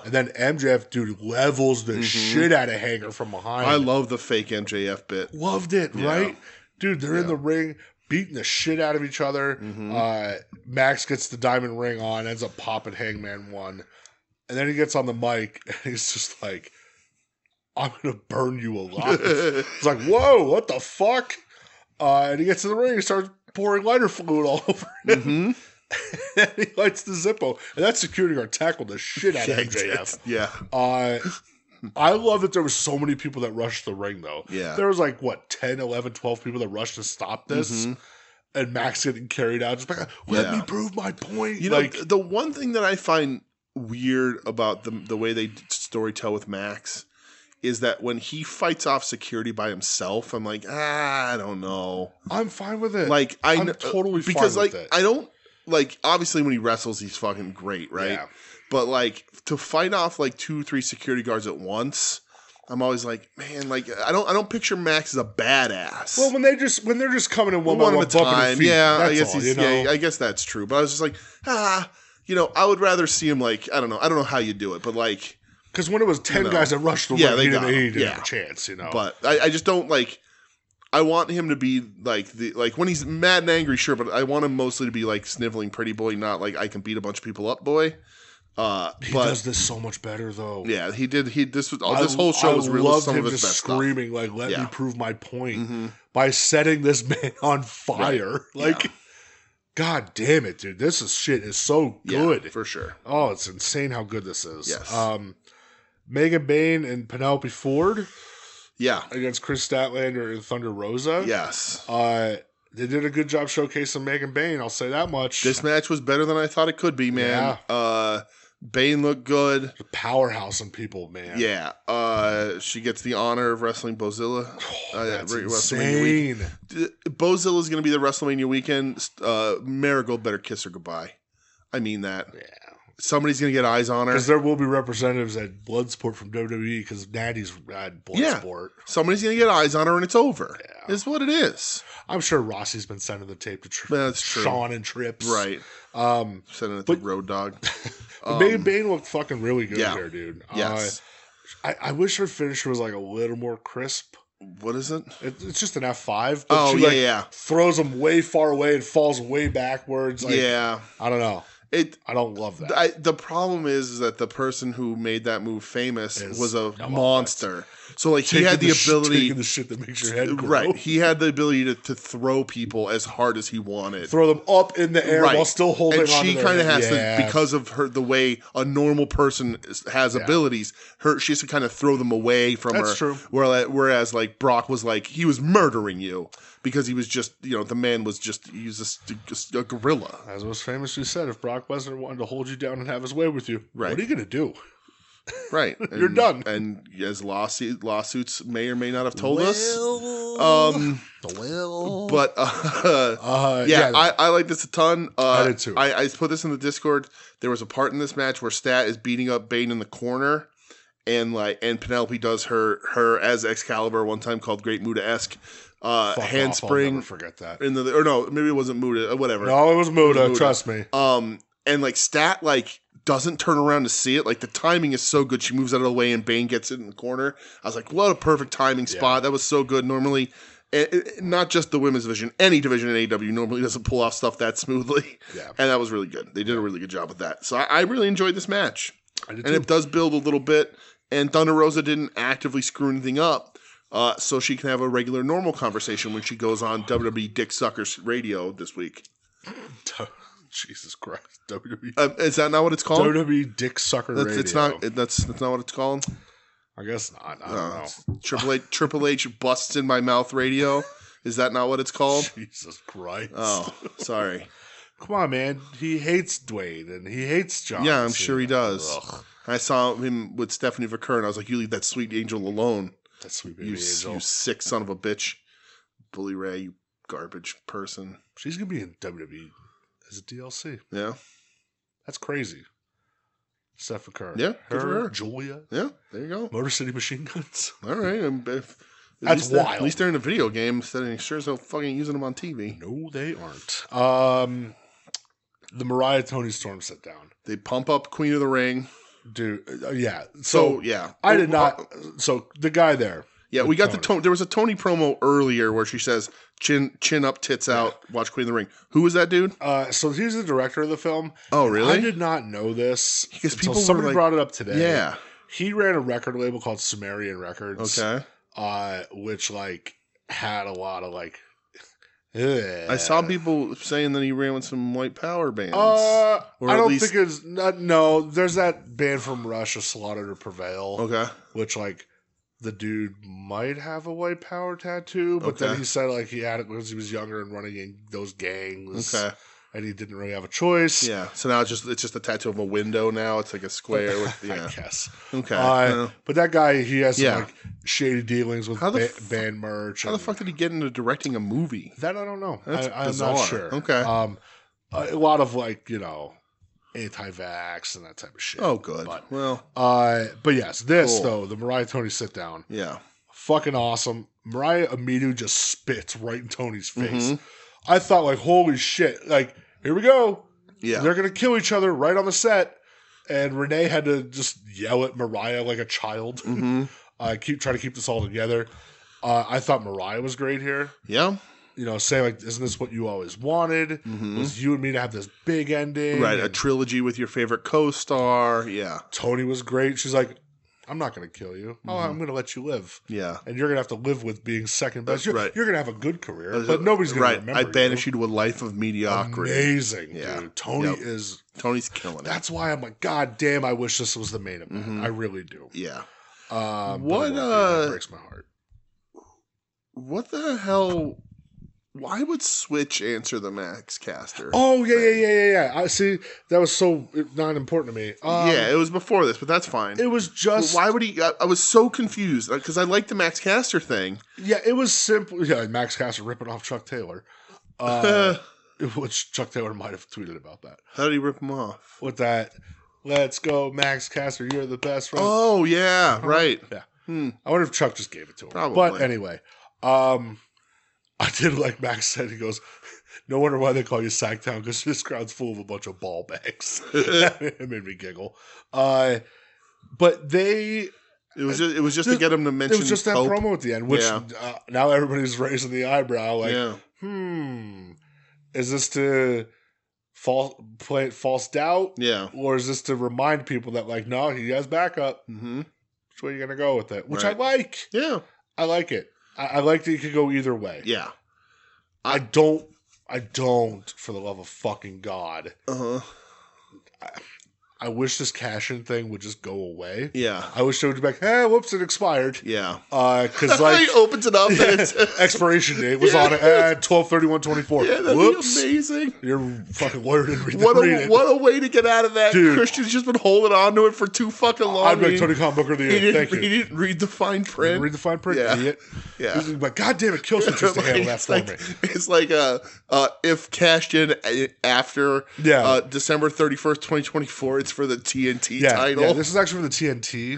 And then MJF, dude, levels the shit out of Hanger from behind. I love the fake MJF bit. Loved it, right? Dude, they're in the ring, beating the shit out of each other. Max gets the diamond ring on, ends up popping Hangman 1. And then he gets on the mic, and he's just like, I'm going to burn you alive. It's like, whoa, what the fuck? And he gets in the ring and starts pouring lighter fluid all over him. And he lights the Zippo. And that security guard tackled the shit out of MJF. Yeah. I love that there were so many people that rushed the ring, though. Yeah. There was 10, 11, 12 people that rushed to stop this. And Max getting carried out. Just like, let me prove my point. You know, the one thing that I find weird about the way they storytell with Max is that when he fights off security by himself, I'm like, I don't know. I'm fine with it. I'm totally fine with it. I don't, obviously when he wrestles, he's fucking great, right? Yeah. But, to fight off, 2-3 security guards at once, I'm always like, man, I don't picture Max as a badass. Well, when they're just coming in one by one at a time, I guess I guess that's true. But I was just like, I would rather see him I don't know how you do it, but because when it was 10 guys that rushed the ring, he didn't have a chance, But I just don't I want him to be when he's mad and angry, sure, but I want him mostly to be sniveling pretty boy, not I can beat a bunch of people up boy. He does this so much better, though. Yeah, he did. This whole show was really some of his best stuff. Screaming let me prove my point by setting this man on fire. God damn it, dude! This shit is so good for sure. Oh, it's insane how good this is. Yes. Megan Bayne and Penelope Ford. Yeah, against Chris Statlander and Thunder Rosa. Yes. They did a good job showcasing Megan Bayne. I'll say that much. This match was better than I thought it could be, man. Yeah. Bayne looked good. Powerhouse on people, man. Yeah. She gets the honor of wrestling Bozilla. That's insane. Bozilla is going to be the WrestleMania weekend. Marigold better kiss her goodbye. I mean that. Yeah. Somebody's going to get eyes on her. Because there will be representatives at Bloodsport from WWE because Natty's at Bloodsport. Somebody's going to get eyes on her and it's over. Yeah. It's what it is. I'm sure Rossi's been sending the tape to Sean and Trips. Right. Sending it to Road Dog. Megan Bayne looked fucking really good here, dude. Yes. I wish her finisher was a little more crisp. What is it? It's just an F5. But she throws them way far away and falls way backwards. I don't know. I don't love that. The problem is that the person who made that move famous was a monster. So he had the ability, taking the shit that makes your head grow. Right. He had the ability to throw people as hard as he wanted, throw them up in the air while still holding on. And she kind of has to, because of the way a normal person has abilities. She has to kind of throw them away from her. That's true. Whereas Brock was he was murdering you. Because he was just, the man was just a gorilla. As was famously said, if Brock Lesnar wanted to hold you down and have his way with you, what are you going to do? Right. You're done. And as lawsuits may or may not have told us. But, I like this a ton. I did too. I put this in the Discord. There was a part in this match where Stat is beating up Bayne in the corner. And Penelope does her as Excalibur one time called Great Muda-esque. Handspring. I'll never forget that. Maybe it wasn't Muda, whatever. No, it was Muda, trust me. And Stat doesn't turn around to see it. The timing is so good. She moves out of the way and Bayne gets it in the corner. I was like, what a perfect timing spot. That was so good. Normally not just the women's division, any division in AEW normally doesn't pull off stuff that smoothly. Yeah. And that was really good. They did a really good job with that. So I really enjoyed this match. I did and too. it does build a little bit. And Thunder Rosa didn't actively screw anything up. So she can have a regular, normal conversation when she goes on WWE Dick Suckers Radio this week. Jesus Christ. WWE. Is that not what it's called? WWE Dick Sucker Radio. It's not. That's not what it's called. I guess not. I don't know. Triple H busts in my mouth radio. Is that not what it's called? Jesus Christ. Oh, sorry. Come on, man. He hates Dwayne and he hates John. Yeah, I'm sure he does. Ugh. I saw him with Stephanie Verker, and I was like, "You leave that sweet angel alone." That sweet baby angel. You sick son of a bitch, Bully Ray, you garbage person. She's gonna be in WWE as a DLC. Yeah, that's crazy. Steph Verker. Yeah, good for her. Julia. Yeah, there you go. Motor City Machine Guns. All right, that's wild. At least they're in a video game instead of sure as hell fucking using them on TV. No, they aren't. The Mariah Tony Storm sit down. They pump up Queen of the Ring. Dude, yeah. So yeah. I did not. So the guy there. Yeah, we got Tony. There was a Tony promo earlier where she says, chin up, tits out, watch Queen of the Ring. Who was that dude? So he's the director of the film. Oh, really? I did not know this because until somebody brought it up today. Yeah. He ran a record label called Sumerian Records. Okay. Which, like, had a lot of, like... I saw people saying that he ran with some white power bands. I don't think it's... No, there's that band from Russia, Slaughter to Prevail. Okay. Which, like... The dude might have a white power tattoo, but then he said like he had it because he was younger and running in those gangs. Okay. And he didn't really have a choice. Yeah. So now it's just a tattoo of a window now. It's like a square with I guess. Okay. But that guy, he has some like shady dealings with band merch. How the fuck did he get into directing a movie? That I don't know. That's I'm bizarre. not sure. Okay. A lot of like, anti-vax and that type of shit. Oh, good. But yes, though, the Mariah Tony sit down. Yeah. Fucking awesome. Mariah immediately just spits right in Tony's face. Mm-hmm. I thought like, holy shit, like, here we go. Yeah. They're going to kill each other right on the set. And Renee had to just yell at Mariah like a child. Mm-hmm. Try to keep this all together. I thought Mariah was great here. Yeah. Saying like, isn't this what you always wanted? Mm-hmm. Was you and me to have this big ending? Right, a trilogy with your favorite co-star. Yeah. Tony was great. She's like, I'm not going to kill you. Mm-hmm. Oh, I'm going to let you live. Yeah. And you're going to have to live with being second best. You're going to have a good career, but right. nobody's going to remember I banish you to a life of mediocrity. Amazing, yeah. dude. Tony's killing it. That's why I'm like, God damn, I wish this was the main event. Mm-hmm. I really do. Yeah. That breaks my heart. What the hell... Why would Switch answer the Max Caster? Oh, yeah. I see. That was so not important to me. Yeah, it was before this, but that's fine. It was just... Why would he... I was so confused, because I liked the Max Caster thing. Yeah, it was simple. Yeah, Max Caster ripping off Chuck Taylor. Which Chuck Taylor might have tweeted about that. How did he rip him off? With that, let's go, Max Caster, you're the best friend. Oh, yeah, right. Yeah. I wonder if Chuck just gave it to him. Probably. But anyway... I did like Max said. He goes, no wonder why they call you Sacktown, because this crowd's full of a bunch of ball bags. It made me giggle. But it was just to get him to mention. It was just that promo at the end, which now everybody's raising the eyebrow. Like, is this to play false doubt? Yeah, or is this to remind people that like, no, he has backup. Mm-hmm. Which way are you gonna go with it? Which I like. Yeah, I like it. I like that you could go either way. Yeah. I don't, for the love of fucking God. Uh-huh. I wish this cash-in thing would just go away. Yeah. I wish they would be like, hey, whoops, it expired. Yeah. Because like... he opens it up and it's... expiration date was on it at 12/31/24. Yeah, that'd be amazing. Your fucking lawyer didn't read it. What a way to get out of that. Dude. Christian's just been holding on to it for too fucking long. I'd be like, Tony Khan Booker of the year. Thank you. He didn't read the fine print. Read the fine print, idiot. Yeah. He's like, God damn it, Killswitch used to handle that for me. It's like if cashed in after December 31st, 2024, it's for the TNT title. Yeah, this is actually for the TNT.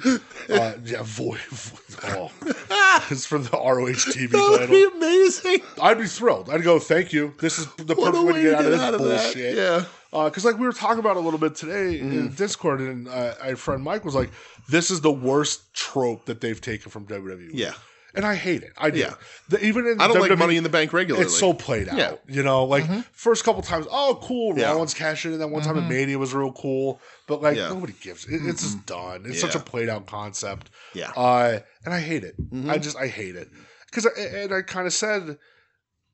It's for the ROH TV title. That would be amazing. I'd be thrilled. I'd go, thank you. This is the perfect way to get out of this bullshit. Yeah. Because like we were talking about a little bit today in Discord, and our friend Mike was like, this is the worst trope that they've taken from WWE. Yeah. And I hate it. I do. Yeah. Even in I don't WWE, like Money in the Bank regularly. It's so played out. Yeah. You know, like first couple times, oh, cool. Yeah. Rollins cashing in. That one time at Mania was real cool. But like nobody gives it. It's just done. It's such a played out concept. Yeah. And I hate it. I hate it. Because I kind of said,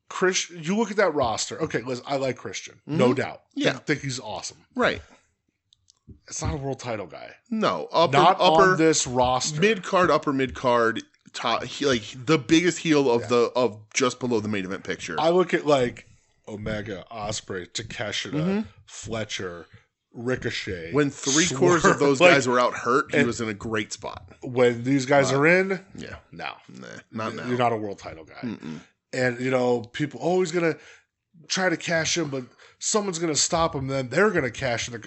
Christian, you look at that roster. Okay, listen, I like Christian. No doubt. Yeah. I think he's awesome. Right. It's not a world title guy. No. Not on this roster. Mid-card, upper mid-card, top, like the biggest heel of just below the main event picture. I look at like Omega, Ospreay, Takeshita, Fletcher, Ricochet. When 3/4 of those guys were out hurt, he was in a great spot. When these guys are in, no. Nah, not now. You're not a world title guy. And, you know, people always going to try to cash in, but someone's going to stop them, then they're going to cash in.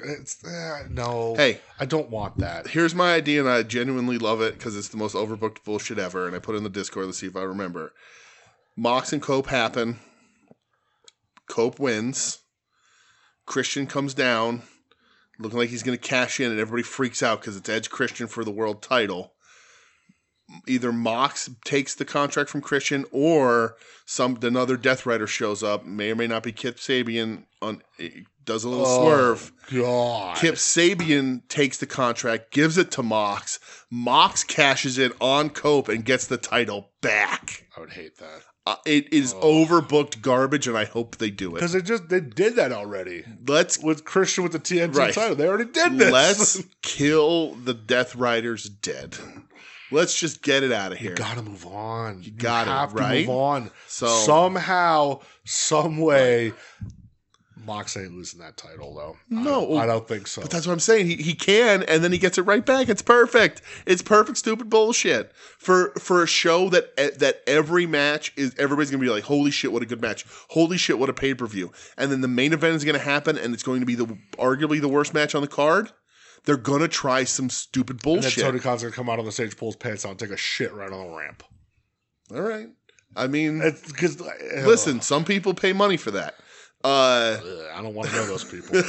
No. Hey. I don't want that. Here's my idea, and I genuinely love it because it's the most overbooked bullshit ever, and I put it in the Discord. Let's see if I remember. Mox and Cope happen. Cope wins. Christian comes down, looking like he's going to cash in, and everybody freaks out because it's Edge Christian for the world title. Either Mox takes the contract from Christian, or another Death Rider shows up. May or may not be Kip Sabian. Does a little swerve. God. Kip Sabian takes the contract, gives it to Mox. Mox cashes it on Cope and gets the title back. I would hate that. It is overbooked garbage, and I hope they do it. Because they did that already. With Christian with the TNT title. They already did this. Let's kill the Death Riders dead. Let's just get it out of here. You gotta move on. You have to move on. So somehow, some way, Mox ain't losing that title though. No, I don't think so. But that's what I'm saying. He can, and then he gets it right back. It's perfect. It's perfect. Stupid bullshit for a show that every match is everybody's gonna be like, holy shit, what a good match. Holy shit, what a pay-per-view. And then the main event is gonna happen, and it's going to be arguably the worst match on the card. They're going to try some stupid bullshit. And then Tony Khan's going to come out on the stage, pull his pants out, and take a shit right on the ramp. All right. I mean, listen, some people pay money for that. I don't want to know those people.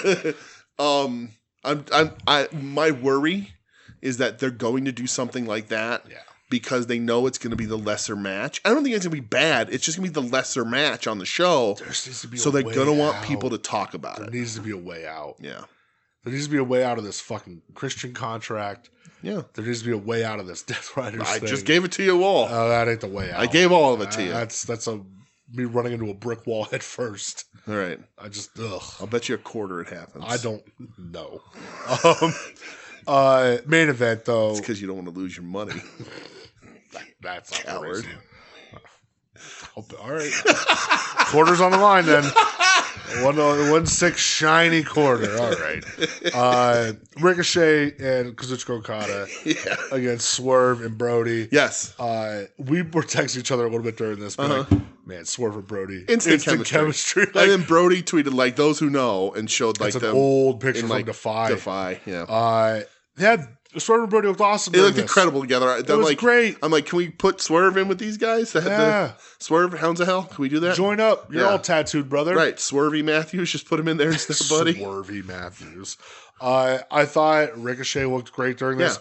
My worry is that they're going to do something like that because they know it's going to be the lesser match. I don't think it's going to be bad. It's just going to be the lesser match on the show. So they're going to want people to talk about it. There needs to be a way out. Yeah. There needs to be a way out of this fucking Christian contract. Yeah. There needs to be a way out of this Death Riders thing. I just gave it to you all. That ain't the way out. I gave all of it to you. That's me running into a brick wall at first. All right. I'll bet you $0.25 it happens. I don't know. Main event, though. It's because you don't want to lose your money. That's not coward. All right. Quarters on the line, then. 1/6 shiny quarter. All right. Ricochet and Kazuchika Okada against Swerve and Brody. Yes. We were texting each other a little bit during this. Like, man, Swerve and Brody. Instant chemistry. Like, and then Brody tweeted, like, those who know, and showed, like, an old picture from Defy. Defy, yeah. Swerve and Brody looked awesome. It looked incredible together. It was great. I'm like, can we put Swerve in with these guys? Swerve, Hounds of Hell? Can we do that? Join up. You're all tattooed, brother. Right. Swervy Matthews. Just put him in there instead, buddy. Swervy Matthews. I thought Ricochet looked great during this.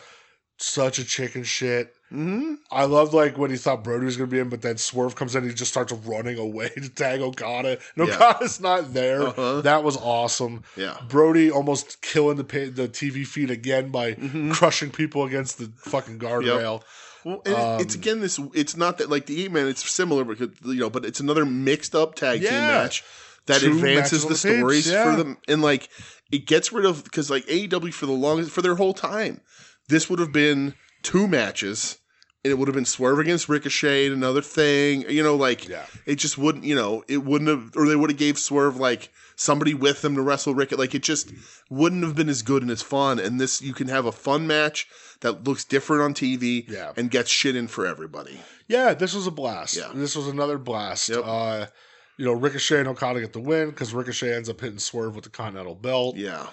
Such a chicken shit. Mm-hmm. I loved like when he thought Brody was going to be in, but then Swerve comes in and he just starts running away to tag Okada. And Okada's not there. That was awesome. Yeah. Brody almost killing the TV feed again by crushing people against the fucking guardrail. Well, and it's again this. It's not that like the 8-man. It's similar because but it's another mixed up tag team match that advances the stories for them, and like it gets rid of because like AEW for their whole time, this would have been 2 matches. And it would have been Swerve against Ricochet and another thing. It just wouldn't, it wouldn't have, or they would have gave Swerve like somebody with them to wrestle Ricochet. Like it just wouldn't have been as good and as fun. And this, you can have a fun match that looks different on TV and gets shit in for everybody. Yeah, this was a blast. Yeah. This was another blast. Yep. Ricochet and Okada get the win because Ricochet ends up hitting Swerve with the Continental Belt. Yeah.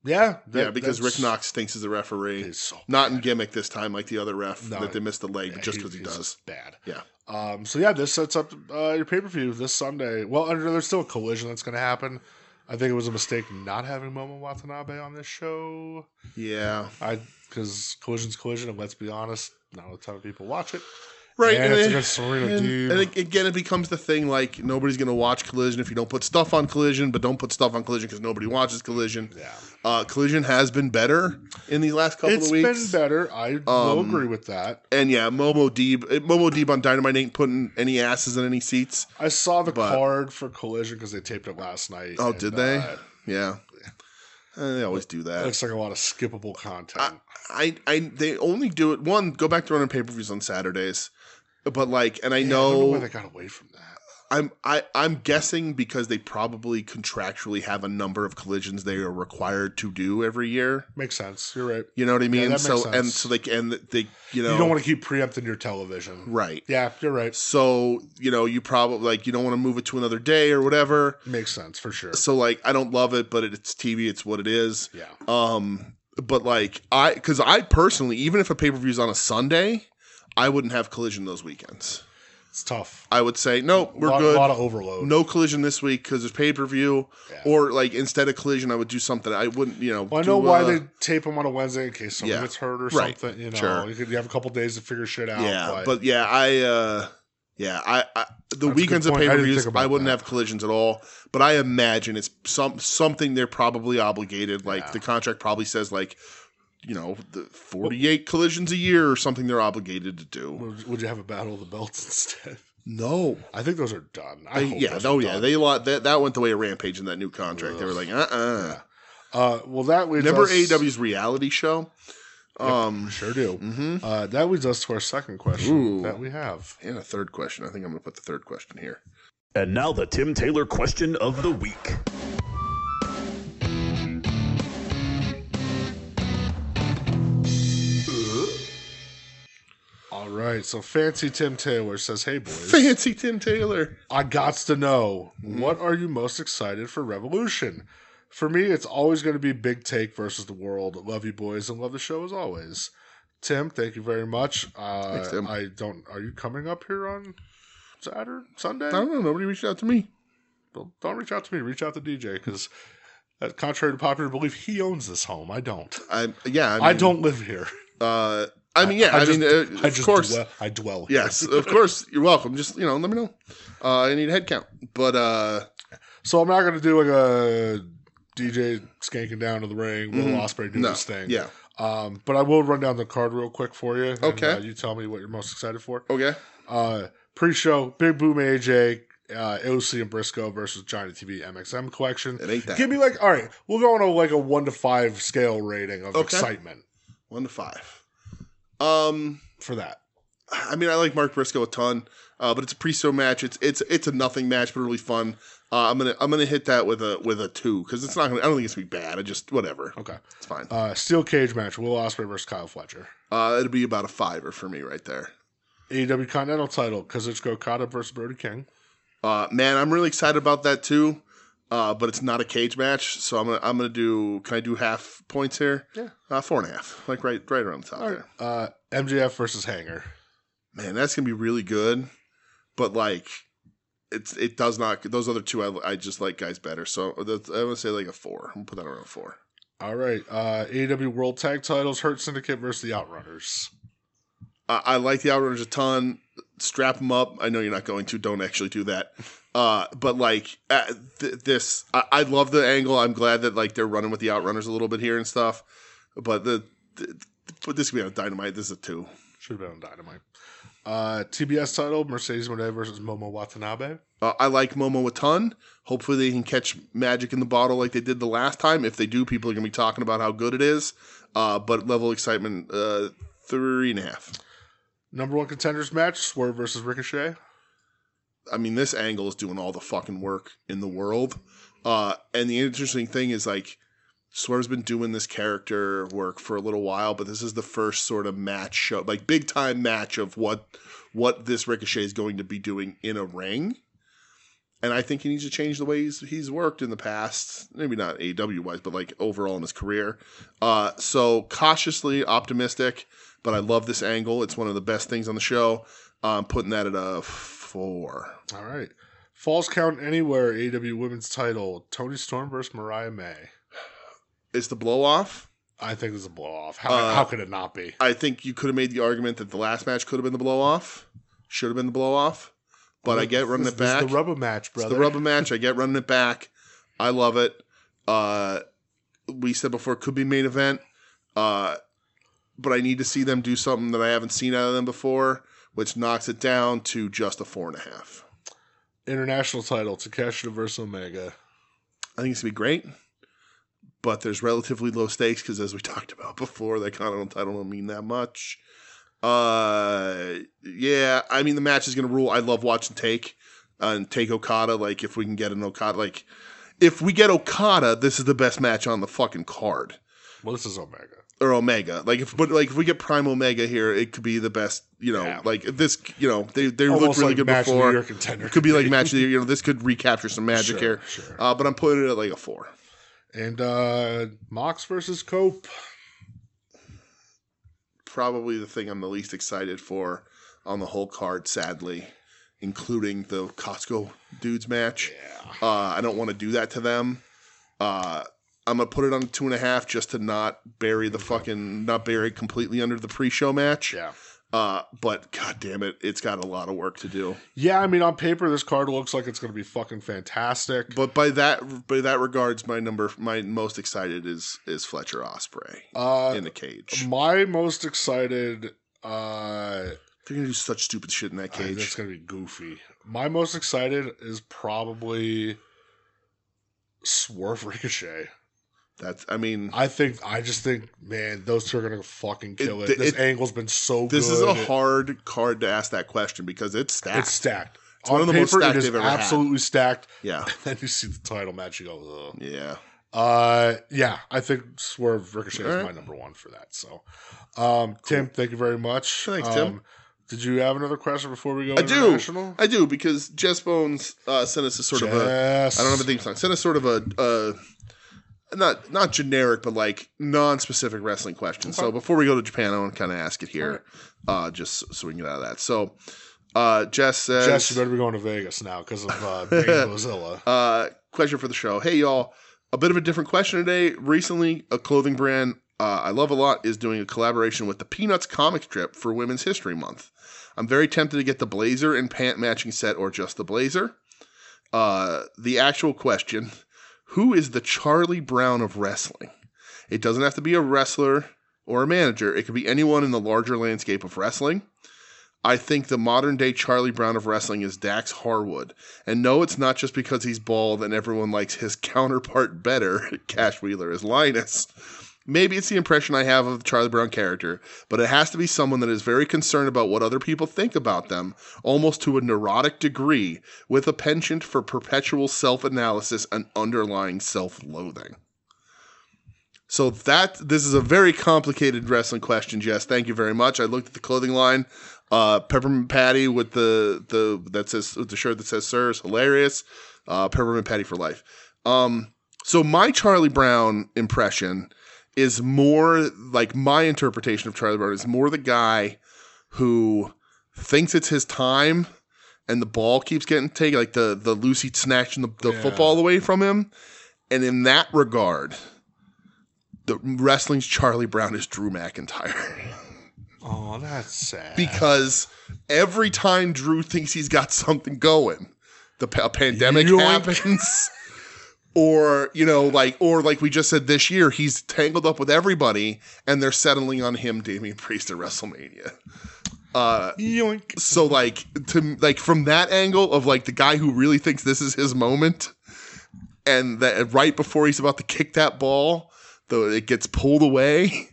Because Rick Knox thinks he's a referee. He's so not in gimmick this time like the other ref that they missed the leg, but just because he does. Bad. Yeah. This sets up your pay-per-view this Sunday. Well, there's still a collision that's going to happen. I think it was a mistake not having Momo Watanabe on this show. Yeah. because Collision's Collision, and let's be honest, not a ton of people watch it. Right, and it's against Serena Deeb. And again, it becomes the thing like nobody's going to watch Collision if you don't put stuff on Collision, but don't put stuff on Collision because nobody watches Collision. Yeah, Collision has been better in these last couple of weeks. It's been better. I will agree with that. And yeah, Momo Deeb on Dynamite ain't putting any asses in any seats. I saw the card for Collision because they taped it last night. Oh, did they? Yeah. They always do that. It looks like a lot of skippable content. They only do it. One, go back to running pay-per-views on Saturdays. But like, and I don't know why they got away from that. I'm guessing because they probably contractually have a number of collisions they are required to do every year. Makes sense. You're right. You know what I mean? Yeah, that makes sense. They you don't want to keep preempting your television, right? Yeah, you're right. So you probably you don't want to move it to another day or whatever. Makes sense for sure. So like, I don't love it, but it's TV. It's what it is. Yeah. But like because I personally, even if a pay-per-view is on a Sunday, I wouldn't have Collision those weekends. It's tough. I would say, no, we're good. A lot of overload. No Collision this week because there's pay-per-view. Yeah. Or, like, instead of Collision, I would do something. I wouldn't, Well, I know why they tape them on a Wednesday in case someone gets hurt or something. Sure. You have a couple days to figure shit out. Yeah, but the weekends of pay-per-views, I wouldn't have Collisions at all. But I imagine it's something they're probably obligated. Like, the contract probably says, like, the 48 collisions a year or something they're obligated to do. Would you have a Battle of the Belts instead? No. I think those are done. That went the way of Rampage in that new contract. Ugh. They were like, well, that leads Remember us... AEW's reality show? Yep, sure do. Mm-hmm. That leads us to our second question that we have. And a third question. I think I'm going to put the third question here. And now the Tim Taylor question of the week. All right, so Fancy Tim Taylor says, hey, boys. Fancy Tim Taylor. I gots to know, what are you most excited for Revolution? For me, it's always going to be Big Take versus The World. Love you, boys, and love the show as always. Tim, thank you very much. Thanks, Tim. Are you coming up here on Sunday? I don't know. Nobody reached out to me. Well, don't reach out to me. Reach out to DJ, because contrary to popular belief, he owns this home. I don't. I don't live here. Of course. I dwell here. Yes, of course. You're welcome. Just, let me know. I need a head count. But, so I'm not going to do like a DJ skanking down to the ring, Will Ospreay do this thing. Yeah. But I will run down the card real quick for you. Okay. And, you tell me what you're most excited for. Okay. Pre-show, Big Boom AJ, OC and Briscoe versus Johnny TV MXM collection. It ain't that. Give me all right, we'll go on a 1 to 5 scale rating of excitement. 1 to 5. For that. I mean, I like Mark Briscoe a ton, but it's a pre-show match. It's a nothing match, but really fun. I'm gonna hit that with a 2 because it's not gonna. I don't think it's gonna be bad. I just whatever. Okay, it's fine. Steel cage match: Will Ospreay versus Kyle Fletcher. It'll be about a 5 for me right there. AEW Continental title: Kazuchika Okada versus Brody King. Man, I'm really excited about that too. But it's not a cage match, so I'm gonna do. Can I do half points here? Yeah, 4.5, like right around the top there. MJF versus Hanger. Man, that's gonna be really good, but like, it does not. Those other two, I just like guys better. So I'm gonna say like a 4. I'm gonna put that around 4. All right, AEW World Tag Titles: Hurt Syndicate versus the Outrunners. I like the Outrunners a ton. Strap them up. I know you're not going to. Don't actually do that. But like this, I love the angle. I'm glad that like they're running with the Outrunners a little bit here and stuff. But but this could be on Dynamite. This is a 2. Should have been on Dynamite. TBS title: Mercedes Moné versus Momo Watanabe. I like Momo a ton. Hopefully they can catch magic in the bottle like they did the last time. If they do, people are gonna be talking about how good it is. But level of excitement, 3.5. Number 1 contenders match: Swerve versus Ricochet. I mean, this angle is doing all the fucking work in the world. And the interesting thing is, like, Swerve's been doing this character work for a little while, but this is the first sort of match show, like big time match of what this Ricochet is going to be doing in a ring. And I think he needs to change the way he's worked in the past. Maybe not AEW wise, but like overall in his career. So cautiously optimistic, but I love this angle. It's one of the best things on the show. I'm putting that at a 4. All right. Falls Count Anywhere, AEW Women's title: Toni Storm versus Mariah May. It's the blow off. I think it's a blow-off. How could it not be? I think you could have made the argument that the last match could have been the blow-off. Should have been the blow-off. But I get running it back. It's the rubber match, brother. It's the rubber match. I get running it back. I love it. We said before it could be main event. But I need to see them do something that I haven't seen out of them before, which knocks it down to just a 4.5. International title, Takeshita versus Omega. I think it's going to be great. But there's relatively low stakes because, as we talked about before, that Continental title don't mean that much. Yeah, I mean, the match is going to rule. I love watching Take Okada. Like, if we can get an Okada, like, if we get Okada, this is the best match on the fucking card. Well, this is Omega. Or Omega. If we get Prime Omega here, it could be the best, like this, they looked really good match before. Of the year contender it could be like match of the year, this could recapture some magic here. Sure. But I'm putting it at like a 4. And Mox versus Cope. Probably the thing I'm the least excited for on the whole card, sadly, including the Costco dudes match. Yeah. I don't want to do that to them. I'm gonna put it on 2.5 just to not bury it completely under the pre-show match. Yeah. But god damn it, it's got a lot of work to do. Yeah, I mean, on paper, this card looks like it's going to be fucking fantastic. But by that regards, my most excited is Fletcher Ospreay in the cage. My most excited. They're gonna do such stupid shit in that cage. That's going to be goofy. My most excited is probably Swerve Ricochet. I just think, man, those two are gonna fucking kill it. This angle's been so good. This is a hard card to ask that question because it's stacked. It's stacked. It's one of the most stacked they've ever had. Absolutely stacked. Yeah. And then you see the title match, you go, ugh. Yeah. Yeah, I think Swerve Ricochet is my number one for that. So, Tim, thank you very much. Thanks, Tim. Did you have another question before we go international? I do, because Jess Bones sent us a sort of a, I don't have a theme song, sent us sort of a not generic, but like non-specific wrestling question. Okay. So before we go to Japan, I want to kind of ask it here, just so we can get out of that. So Jess says... Jess, you better be going to Vegas now because of being Mozilla. Question for the show. Hey, y'all. A bit of a different question today. Recently, a clothing brand I love a lot is doing a collaboration with the Peanuts comic strip for Women's History Month. I'm very tempted to get the blazer and pant matching set or just the blazer. The actual question... Who is the Charlie Brown of wrestling? It doesn't have to be a wrestler or a manager. It could be anyone in the larger landscape of wrestling. I think the modern-day Charlie Brown of wrestling is Dax Harwood. And no, it's not just because he's bald and everyone likes his counterpart better, Cash Wheeler, as Linus. Maybe it's the impression I have of the Charlie Brown character, but it has to be someone that is very concerned about what other people think about them, almost to a neurotic degree, with a penchant for perpetual self-analysis and underlying self-loathing. So this is a very complicated wrestling question, Jess. Thank you very much. I looked at the clothing line. Peppermint Patty with the shirt that says "Sir" is hilarious. Peppermint Patty for life. So my Charlie Brown impression is more like my interpretation of Charlie Brown is more the guy who thinks it's his time and the ball keeps getting taken, like the Lucy snatching the football away from him. And in that regard, the wrestling's Charlie Brown is Drew McIntyre. Oh, that's sad. Because every time Drew thinks he's got something going, a pandemic happens. Or, like we just said this year, he's tangled up with everybody and they're settling on him, Damian Priest, at WrestleMania. Yoink. So from that angle of like the guy who really thinks this is his moment, and that right before he's about to kick that ball, though it gets pulled away,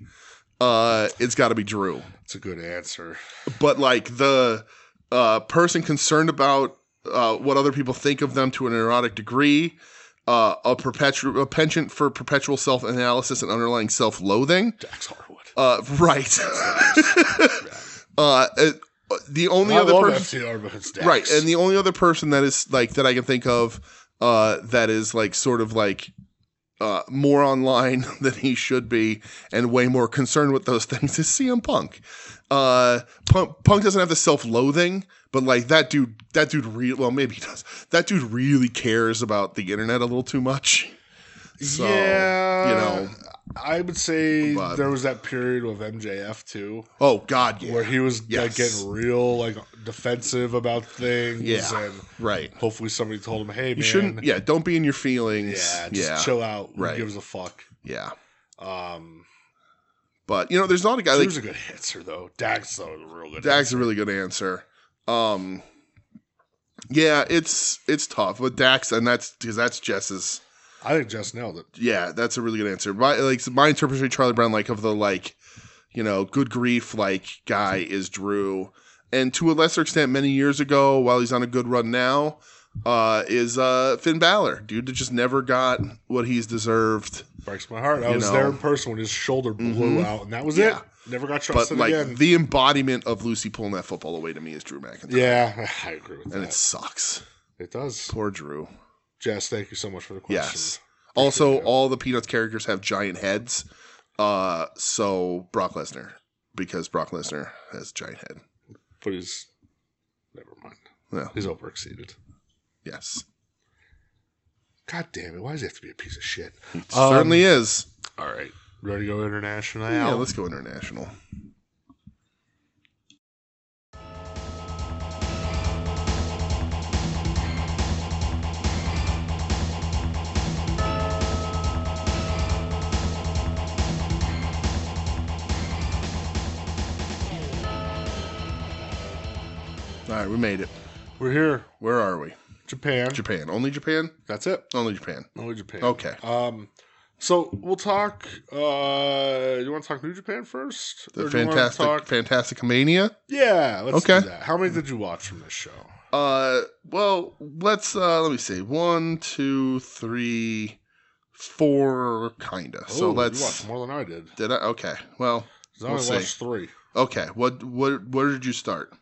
it's got to be Drew. It's a good answer. But like the person concerned about what other people think of them to an erotic degree, a penchant for perpetual self-analysis and underlying self-loathing. Dax Harwood. Right. The only other person, FTR, but it's Dax. right, and the only other person that is like that I can think of that is like sort of like more online than he should be and way more concerned with those things is CM Punk. Punk doesn't have the self-loathing, but like that dude well, maybe he does. That dude really cares about the internet a little too much. So, I would say But- there was that period with MJF too, Oh God, yeah. where he was like Yes. getting real like defensive about things. Yeah, and right. hopefully somebody told him, "Hey, man, You shouldn't. Yeah, don't be in your feelings. yeah, just chill out. Who Right. gives a fuck?" Yeah. Um, But there's not a guy he like was a good answer though. Dax though was a real good. Dag's answer. a really good answer. Yeah, it's tough, but Dax, and that's Jess's. I think Jess nailed it. Yeah, that's a really good answer. My interpretation of Charlie Brown, like of the good grief, guy is Drew, and to a lesser extent, many years ago, while he's on a good run now, is Finn Balor, dude that just never got what he's deserved. Breaks my heart. I was there in person when his shoulder blew out, and that was it. Never got But trusted again. the embodiment of Lucy pulling that football away to me is Drew McIntyre. Yeah, I agree with And that. it sucks. It does. Poor Drew. Jess, thank you so much for the question. Yes. Also, all the Peanuts characters have giant heads. So Brock Lesnar, because Brock Lesnar has a giant head. But he's never mind. Well, He's overexceeded. yes. God damn it! Why does he have to be a piece of shit? It certainly is. All right, ready to go international? Yeah, let's go international. All right, we made it. We're here. Where are we? Japan. Japan. Only Japan? That's it. Only Japan. Only Japan. Okay. So we'll talk. You want to talk New Japan first? The Or do you wanna Fantastic Mania? Yeah. Let's Okay. do that. How many did you watch from this show? Well, let's let me see. 1, 2, 3, 4, kinda. So let's. You watched more than I did. Did I? Okay. Well, 'Cause I we'll only see. watched 3. Okay. Where did you start?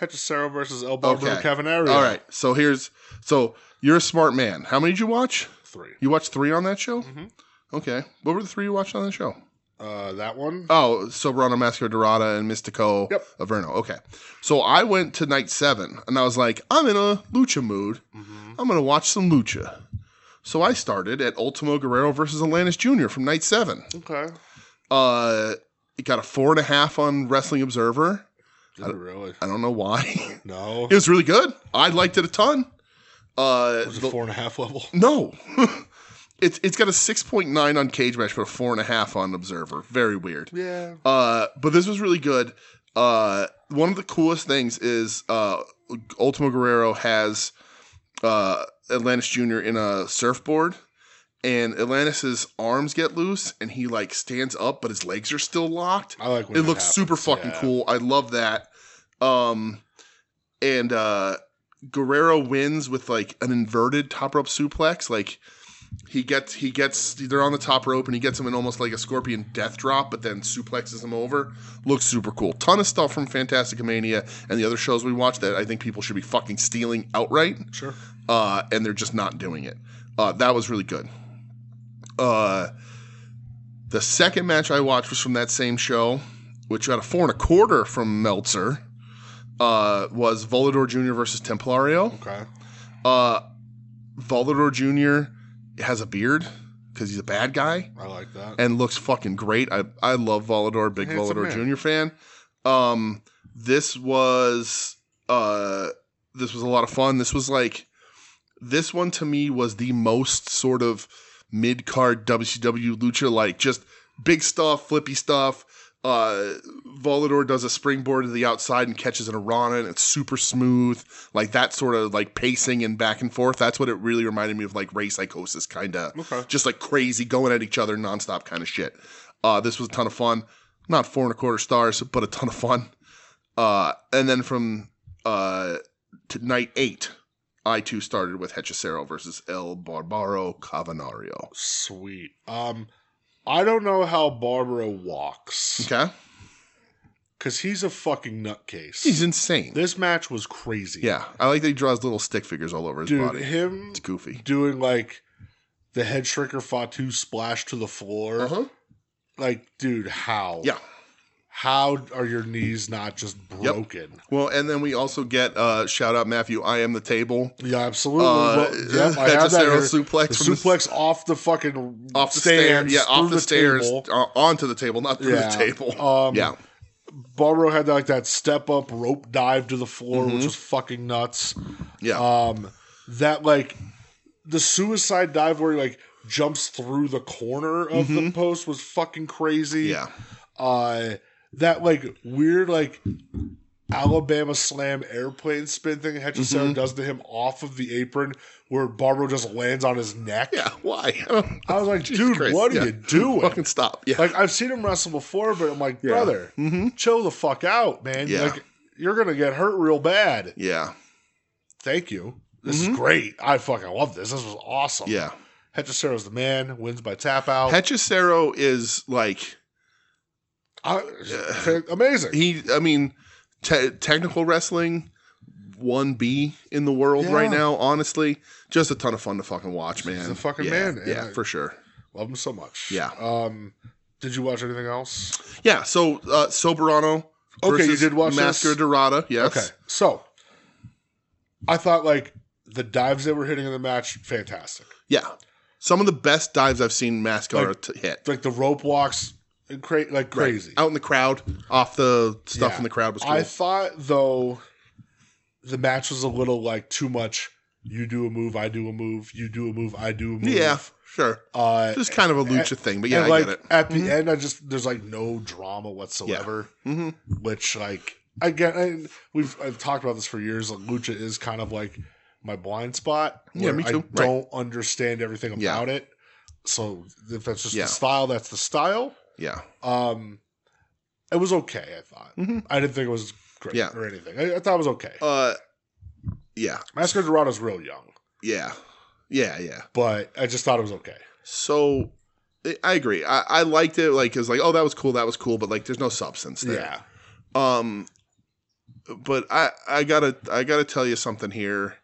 Hechicero versus El Barbaro Okay. Cavanario. All right. So you're a smart man. How many did you watch? 3. You watched 3 on that show? Mhm. Okay. What were the 3 you watched on that show? That one. Oh, Soberano Massacre Dorada and Mystico Yep. Averno. Okay. So I went to night 7 and I was like, I'm in a lucha mood. Mm-hmm. I'm going to watch some lucha. So I started at Ultimo Guerrero versus Atlantis Jr. from night 7. Okay. It got a 4.5 on Wrestling Observer. Did it really? I don't know why. No. It was really good. I liked it a ton. Was it 4.5 level? No. It's got a 6.9 on Cage Match, but a 4.5 on Observer. Very weird. Yeah. But this was really good. One of the coolest things is Ultimo Guerrero has Atlantis Jr. in a surfboard, and Atlantis' arms get loose, and he stands up, but his legs are still locked. I like when it that looks super happens, fucking yeah. cool. I love that. And Guerrero wins with an inverted top rope suplex. He gets they're on the top rope and he gets him in almost like a scorpion death drop, but then suplexes him over. Looks super cool. Ton of stuff from Fantastic Mania and the other shows we watched that I think people should be fucking stealing outright. Sure. And they're just not doing it. That was really good. The second match I watched was from that same show, which got a 4.25 from Meltzer. Was Volador Jr. versus Templario. Okay. Volador Jr. has a beard because he's a bad guy I like that. and looks fucking great. I love Volador, big Handsome Volador man. Jr. fan. This was a lot of fun. This one to me was the most sort of mid-card WCW lucha, just big stuff, flippy stuff. Volador does a springboard to the outside and catches an Arana, and it's super smooth, that sort of pacing and back and forth. That's what it really reminded me of, Ray Psychosis kind of, Okay. just crazy going at each other nonstop kind of shit. This was a ton of fun, not 4.25 stars, but a ton of fun. And then from to night 8, I too started with Hechicero versus El Barbaro Cavanario. Sweet. I don't know how Barbaro walks. Okay, Because he's a fucking nutcase. he's insane. This match was crazy. Yeah, I like that he draws little stick figures all over his Dude, body. him It's goofy. doing the head shrinker Fatu splash to the floor. Uh-huh. Dude, how? Yeah. how are your knees not just broken? Yep. Well, and then we also get shout out Matthew. I am the table. Yeah, absolutely. Yep, I have that here. Suplex. The suplex off the fucking off the stairs. Yeah, off the stairs onto the table, not through the table. Yeah. Barbaro had that step up rope dive to the floor, which was fucking nuts. Yeah. That the suicide dive where he jumps through the corner of the post was fucking crazy. Yeah. That weird Alabama slam airplane spin thing Hechicero does to him off of the apron where Barbaro just lands on his neck. Yeah, why? I was like, dude, Christ, what are you doing? Fucking stop. Yeah. I've seen him wrestle before, but I'm like, brother, chill the fuck out, man. Yeah. You're going to get hurt real bad. Yeah. Thank you. This is great. I fucking love this. This was awesome. Yeah. Hechicero's the man, wins by tap out. Hechicero is amazing. Technical wrestling, 1B in the world right now, honestly. Just a ton of fun to fucking watch, man. He's a fucking man. Yeah, for sure. Love him so much. Yeah. Did you watch anything else? Yeah, so Soberano versus you did watch Mascara Dorada, yes. Okay, so I thought the dives they were hitting in the match, fantastic. Yeah. Some of the best dives I've seen Mascara hit. The rope walks, crazy. Right. Out in the crowd, off the stuff in the crowd was cool. I thought, though, the match was a little too much. You do a move, I do a move. You do a move, I do a move. Yeah, sure. Just kind of a lucha thing, but I get it. At the end, there's no drama whatsoever. Yeah. Which, again, I've talked about this for years. Lucha is kind of my blind spot. Yeah, me too. I don't understand everything about it. So if that's just the style, that's the style. Yeah. It was okay, I thought. I didn't think it was great or anything. I thought it was okay. Yeah. Mascara Dorada's real young. Yeah. Yeah, yeah. But I just thought it was okay. So I agree. I liked it. It was oh, that was cool, but there's no substance there. Yeah. But I gotta tell you something here.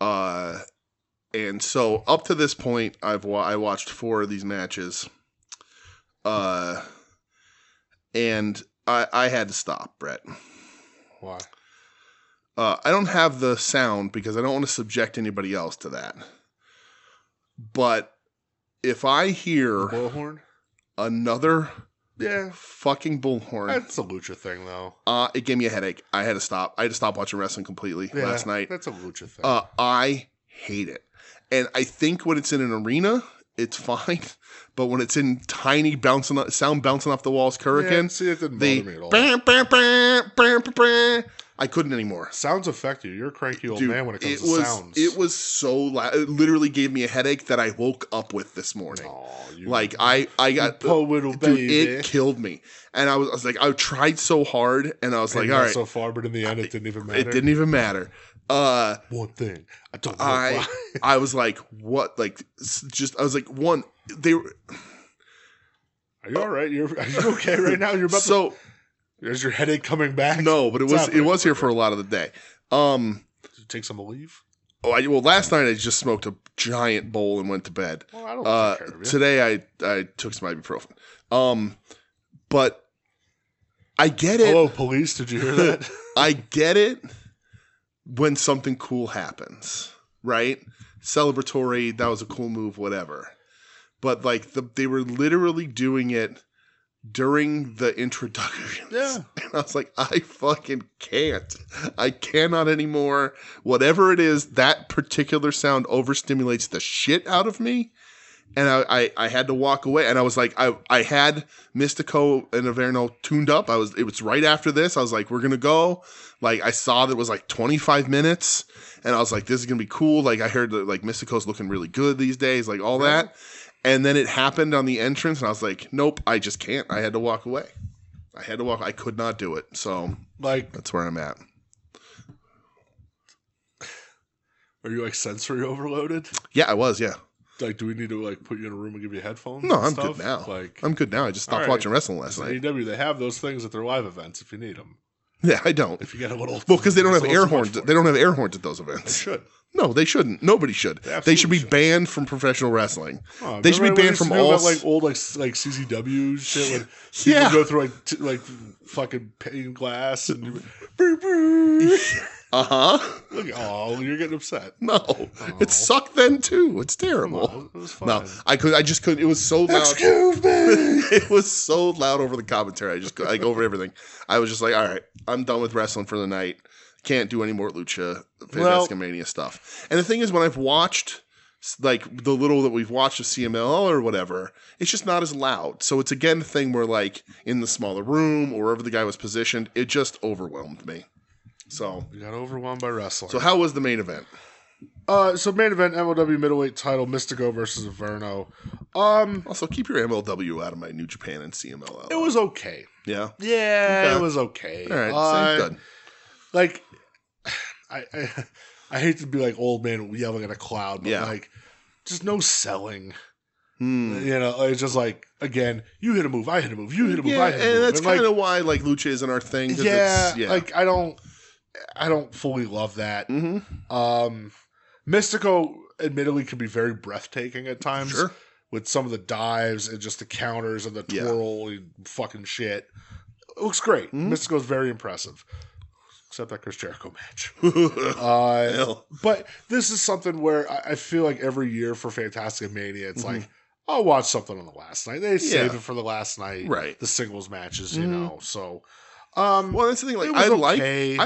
And so up to this point, I watched 4 of these matches. And I had to stop, Brett. Why? I don't have the sound because I don't want to subject anybody else to that. But if I hear bullhorn, another fucking bullhorn, that's a lucha thing, though. It gave me a headache. I had to stop. I had to stop watching wrestling completely last night. That's a lucha thing. I hate it, and I think when it's in an arena, it's fine. But when it's in tiny sound bouncing off the walls, Hurricane, it didn't bother me at all. I couldn't anymore. Sounds affect you. You're a cranky old man when it comes to sounds. It was so loud. It literally gave me a headache that I woke up with this morning. I got poor little baby. It killed me. And I was I tried so hard, and I was all right. So far, but in the end, it didn't even matter. It didn't even matter. One thing I don't know why. I was what? I was one. They were. Are you all right? Are you okay right now? You're about to. Is your headache coming back? No, but it was here for a lot of the day. Did you take some leave? Last night I just smoked a giant bowl and went to bed. Well, I don't take care of you. Today I took some ibuprofen. But I get it. Hello, police. Did you hear that? I get it when something cool happens, right? Celebratory. That was a cool move. Whatever. But they were literally doing it during the introductions. Yeah. And I was I fucking can't. I cannot anymore. Whatever it is, that particular sound overstimulates the shit out of me. And I had to walk away. And I was I had Mystico and Averno tuned up. It was right after this. I was we're going to go. I saw that it was 25 minutes. And I was this is going to be cool. I heard that Mystico's looking really good these days. All that. And then it happened on the entrance, and I was nope, I just can't. I had to walk away. I could not do it. So, that's where I'm at. Are you sensory overloaded? Yeah, I was, yeah. Do we need to put you in a room and give you headphones? No, I'm good now. I'm good now. I just stopped watching wrestling last night. AEW, they have those things at their live events if you need them. Yeah, I don't. If you get a little, because they don't have air horns. They don't have air horns at those events. They should. No, they shouldn't. Nobody should. They should be banned from professional wrestling. They should be banned from all like old like CCW shit. When people go through like fucking pane glass and. Oh, you're getting upset. No, it sucked then too. It's terrible. It was fine. No, I just couldn't. It was so loud. Excuse me. It was so loud over the commentary. I just like over everything. I was just like, all right, I'm done with wrestling for the night. Can't do any more Lucha Fantastica Mania stuff. And the thing is, when I've watched like the little that we've watched of CMLL or whatever, it's just not as loud. So it's again a thing where like in the smaller room or wherever the guy was positioned, it just overwhelmed me. So you got overwhelmed by wrestling. So how was the main event? So main event, MLW middleweight title, Mystico versus Inferno. Also, keep your MLW out of my New Japan and CMLL. It was okay. Yeah? Yeah, okay. It was okay. All right, good. Like, I hate to be like old man yelling at a cloud, but like, just no selling. You know, it's just like, again, you hit a move, I hit a move, you hit a move, I hit a move. And that's kind of why like Lucha isn't our thing. Like I don't fully love that. Mystico admittedly can be very breathtaking at times. Sure. With some of the dives and just the counters and the twirl and fucking shit. It looks great. Mystico's very impressive. Except that Chris Jericho match. But this is something where I feel like every year for Fantastica Mania, it's like, I'll watch something on the last night. They save it for the last night. Right. The singles matches, you know. So well, that's the thing. Like, I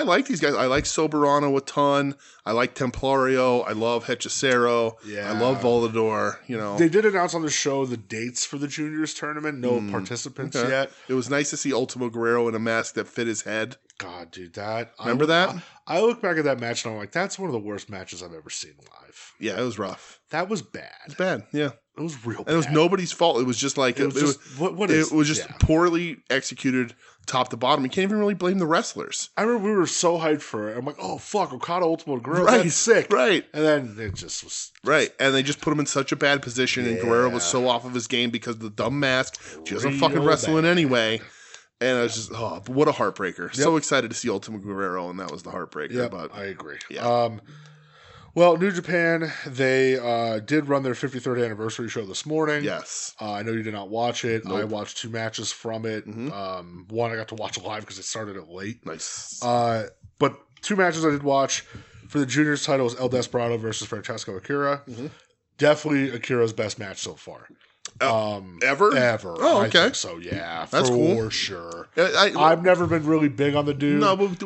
like these guys. I like Soberano a ton. I like Templario. I love Hechicero. Yeah. I love Volador. You know, they did announce on the show the dates for the juniors tournament. No participants yet. It was nice to see Ultimo Guerrero in a mask that fit his head. God, dude, that remember that? I look back at that match and I'm like, that's one of the worst matches I've ever seen live. Yeah, it was rough. That was bad. It was bad. Yeah. It was real bad. And it was nobody's fault. It was just like it was just poorly executed top to bottom. You can't even really blame the wrestlers. I remember we were so hyped for it. I'm like, oh fuck, Okada Ultimo Guerrero, that's sick. Right. And then it just was right. And they just put him in such a bad position and Guerrero was so off of his game because of the dumb mask. She doesn't fucking wrestle in anyway. And I was just, what a heartbreaker. Yep. So excited to see Ultimo Guerrero, and that was the heartbreaker. Yeah, but I agree. Yeah. Well, New Japan, they did run their 53rd anniversary show this morning. Yes. I know you did not watch it. Nope. I watched 2 matches from it. One I got to watch live because it started it late. Nice. But 2 matches I did watch. For the juniors title was El Desperado versus Francesco Akira. Definitely Akira's best match so far. Ever? Oh, okay. I think so, That's cool. For sure. I've never been really big on the dude. No, but what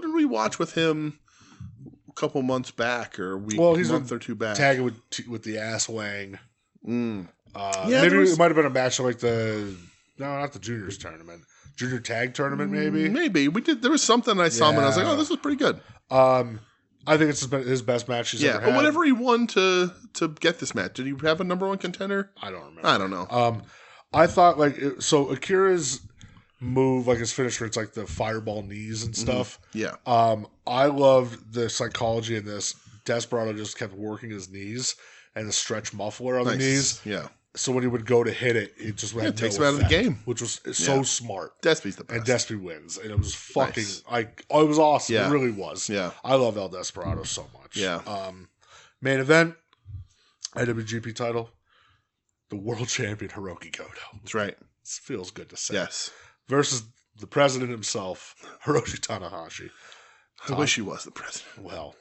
did we watch with him a couple months back or a month or 2 back? Tagging with the ass Wang. Yeah, maybe it might have been a match like not the juniors tournament. Junior tag tournament, maybe? Maybe. We did. There was something I saw him and I was like, oh, this was pretty good. I think it's his best match he's ever had. But whatever he won to get this match, did he have a number 1 contender? I don't remember. I don't know. I thought so Akira's move, like his finisher, it's like the fireball knees and stuff. Yeah. I loved the psychology in this. Desperado just kept working his knees and the stretch muffler on the knees. Yeah. So when he would go to hit it, it just went takes him out of the game, which was so smart. Despy's the best, and Despy wins, and it was fucking it was awesome. Yeah. It really was. Yeah, I love El Desperado so much. Yeah. Main event, IWGP title, the world champion Hiroki Goto. That's right. It feels good to say. Yes. Versus the president himself, Hiroshi Tanahashi. I wish he was the president. Well,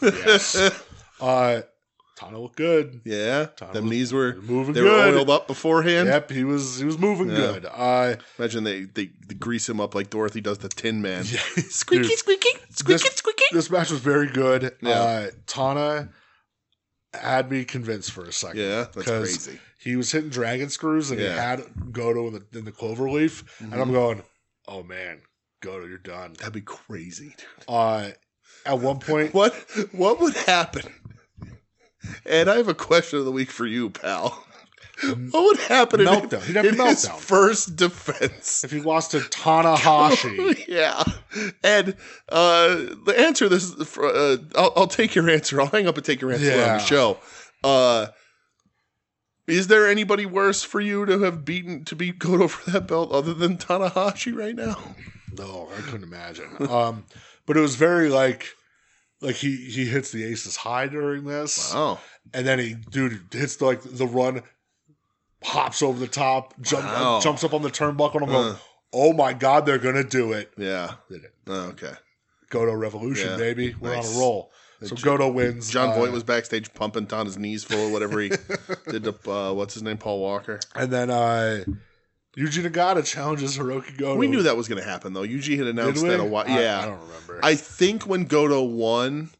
yes. Tana looked good. Yeah, them knees were moving. They were oiled up beforehand. Yep, he was moving good. Imagine they grease him up like Dorothy does the Tin Man. Yeah. Squeaky, squeaky, squeaky, squeaky. This match was very good. Yeah. Tana had me convinced for a second. Yeah, that's crazy. He was hitting dragon screws and he had Goto in the clover leaf, and I'm going, oh man, Goto, you're done. That'd be crazy, dude. At one point, what would happen? And I have a question of the week for you, pal. What would happen meltdown. He'd have a meltdown. His first defense if he lost to Tanahashi? Yeah, and the answer this I'll take your answer. I'll hang up and take your answer on the show. Is there anybody worse for you to beat Goto for that belt other than Tanahashi right now? No, I couldn't imagine. But it was very like he hits the aces high during this. Wow. And then he hits the run, hops over the top, jumps up on the turnbuckle, and I'm going, oh my God, they're gonna do it. Yeah. They did. Oh, okay. Goto Revolution, baby. We're nice. on a roll. So Goto wins. John Voight was backstage pumping on his knees full, whatever he did to, what's his name, Paul Walker. And then Yuji Nagata challenges Hiroki Goto. We knew that was going to happen, though. Yuji had announced that a while. Yeah. I don't remember. I think when Goto won...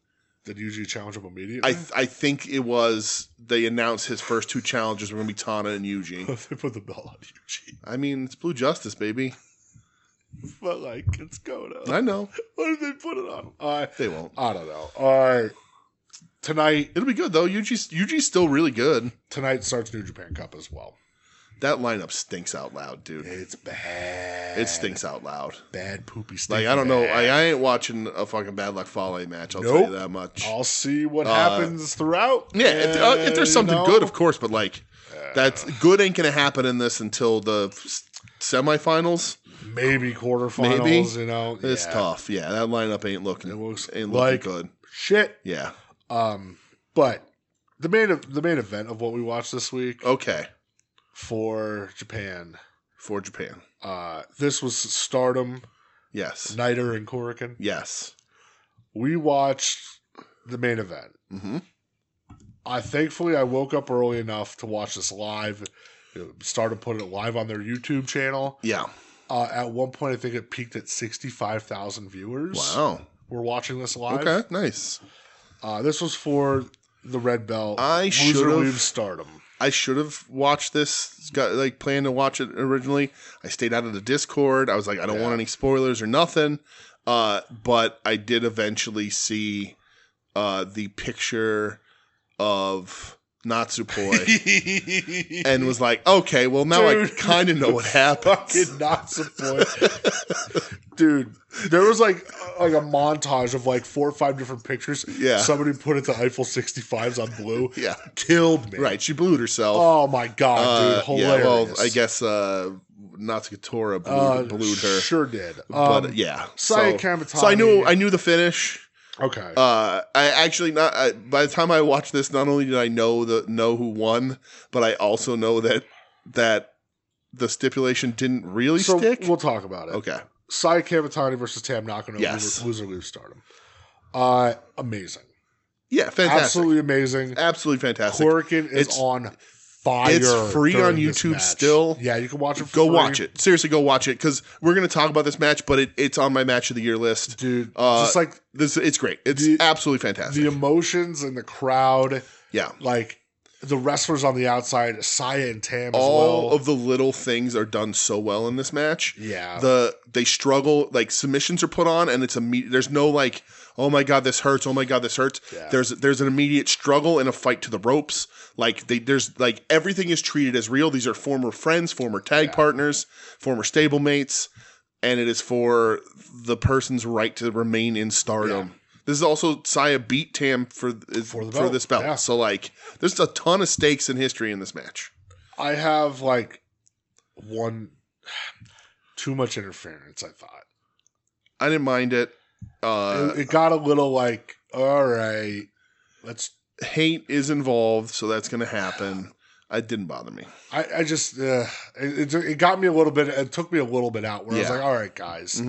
Did Yuji challenge him immediately? I think it was... They announced his first two challenges were going to be Tana and Yuji. They put the belt on Yuji. I mean, it's Blue Justice, baby. But, like, it's Goto. I know. Why did they put it on? They won't. I don't know. All right. Tonight... It'll be good, though. Yuji's still really good. Tonight starts New Japan Cup as well. That lineup stinks out loud, dude. It's bad. It stinks out loud. Bad, poopy, stinky. Like, I don't know. I ain't watching a fucking Bad Luck Fale match. I'll tell you that much. I'll see what happens throughout. Yeah, if there's something good, of course. But, like, that's good ain't going to happen in this until the semifinals. Maybe quarterfinals, maybe. It's tough. Yeah, that lineup ain't looking like good. Shit. Yeah. But the main event of what we watched this week. Okay. For Japan. This was Stardom. Yes. Naito and Korakuen. Yes. We watched the main event. Mm-hmm. Thankfully, I woke up early enough to watch this live. Stardom put it live on their YouTube channel. Yeah. At one point, I think it peaked at 65,000 viewers. Wow. We're watching this live. Okay, nice. This was for the Red Belt. I should have Stardom. I should have watched this, planned to watch it originally. I stayed out of the Discord. I was like, I don't want any spoilers or nothing. But I did eventually see the picture of Natsupoi and was like, okay, well, now I kind of know what happened. Fucking Natsupoi. Dude, there was like a montage of like 4 or 5 different pictures. Yeah. Somebody put it to Eiffel 65s on blue. Yeah. Killed me. Right. She blued herself. Oh my God, dude. Hilarious. Yeah, well, I guess Natsukatora blued her. Sure did. But yeah. Saya Kamitani. So I knew the finish. Okay. I actually by the time I watched this, not only did I know who won, but I also know that the stipulation didn't really stick. We'll talk about it. Okay. Saya Kamitani versus Tam Nakano. Yes. Loser leaves Stardom. Amazing. Yeah, fantastic. Absolutely amazing. Absolutely fantastic. Korakuen is on fire. It's free on YouTube still. Yeah, you can watch it for free. Go watch it. Seriously, go watch it, because we're going to talk about this match, but it's on my match of the year list. Dude, just like this, it's great. It's absolutely fantastic. The emotions in the crowd. Yeah. Like the wrestlers on the outside, Saya and Tam as well. All of the little things are done so well in this match. Yeah. They struggle, like submissions are put on and it's immediate. There's no like, oh my God, this hurts. Oh my God, this hurts. Yeah. There's an immediate struggle and a fight to the ropes. Like there's like everything is treated as real. These are former friends, former tag partners, former stablemates, and it is for the person's right to remain in Stardom. Yeah. This is also Saya beat Tam for this belt. Yeah. So like there's a ton of stakes in history in this match. I have like too much interference, I thought. I didn't mind it. It got a little like, all right, hate is involved, so that's going to happen. It didn't bother me. I just it got me a little bit. It took me a little bit out where I was like, all right, guys,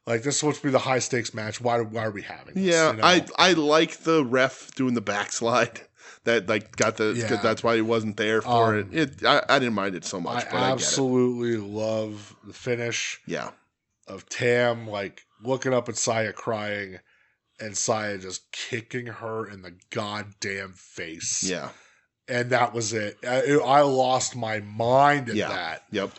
like this is supposed to be the high stakes match. Why are we having this? Yeah, you know? I like the ref doing the backslide. That like got because that's why he wasn't there for it. I didn't mind it so much. I absolutely love the finish. Yeah, of Tam like looking up at Saya crying, and Saya just kicking her in the goddamn face. Yeah. And that was it. I lost my mind at that. Yep.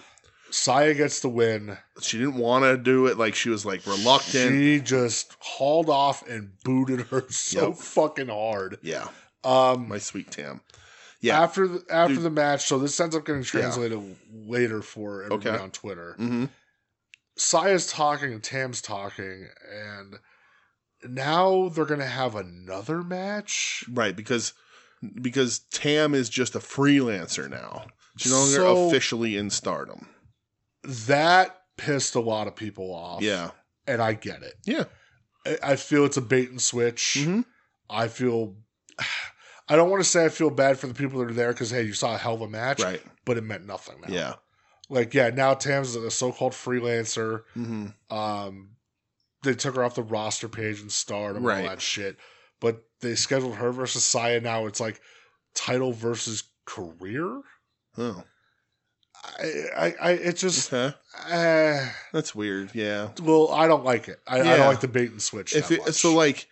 Saya gets the win. She didn't want to do it. Like, she was, like, reluctant. She just hauled off and booted her so fucking hard. Yeah. My sweet Tam. Yeah. After the match, so this ends up getting translated later for everybody on Twitter. Mm-hmm. Saya's talking and Tam's talking, and now they're going to have another match? Right, because Tam is just a freelancer now. She's no longer officially in Stardom. That pissed a lot of people off. Yeah. And I get it. Yeah. I feel it's a bait and switch. Mm-hmm. I don't want to say I feel bad for the people that are there because, hey, you saw a hell of a match, right? But it meant nothing now. Yeah. Like, now Tam's a so-called freelancer. Mm-hmm. They took her off the roster page and Stardom and all that shit. But they scheduled her versus Saya. Now it's like title versus career. Oh. It just that's weird. Yeah. Well, I don't like it. I don't like the bait and switch. So like,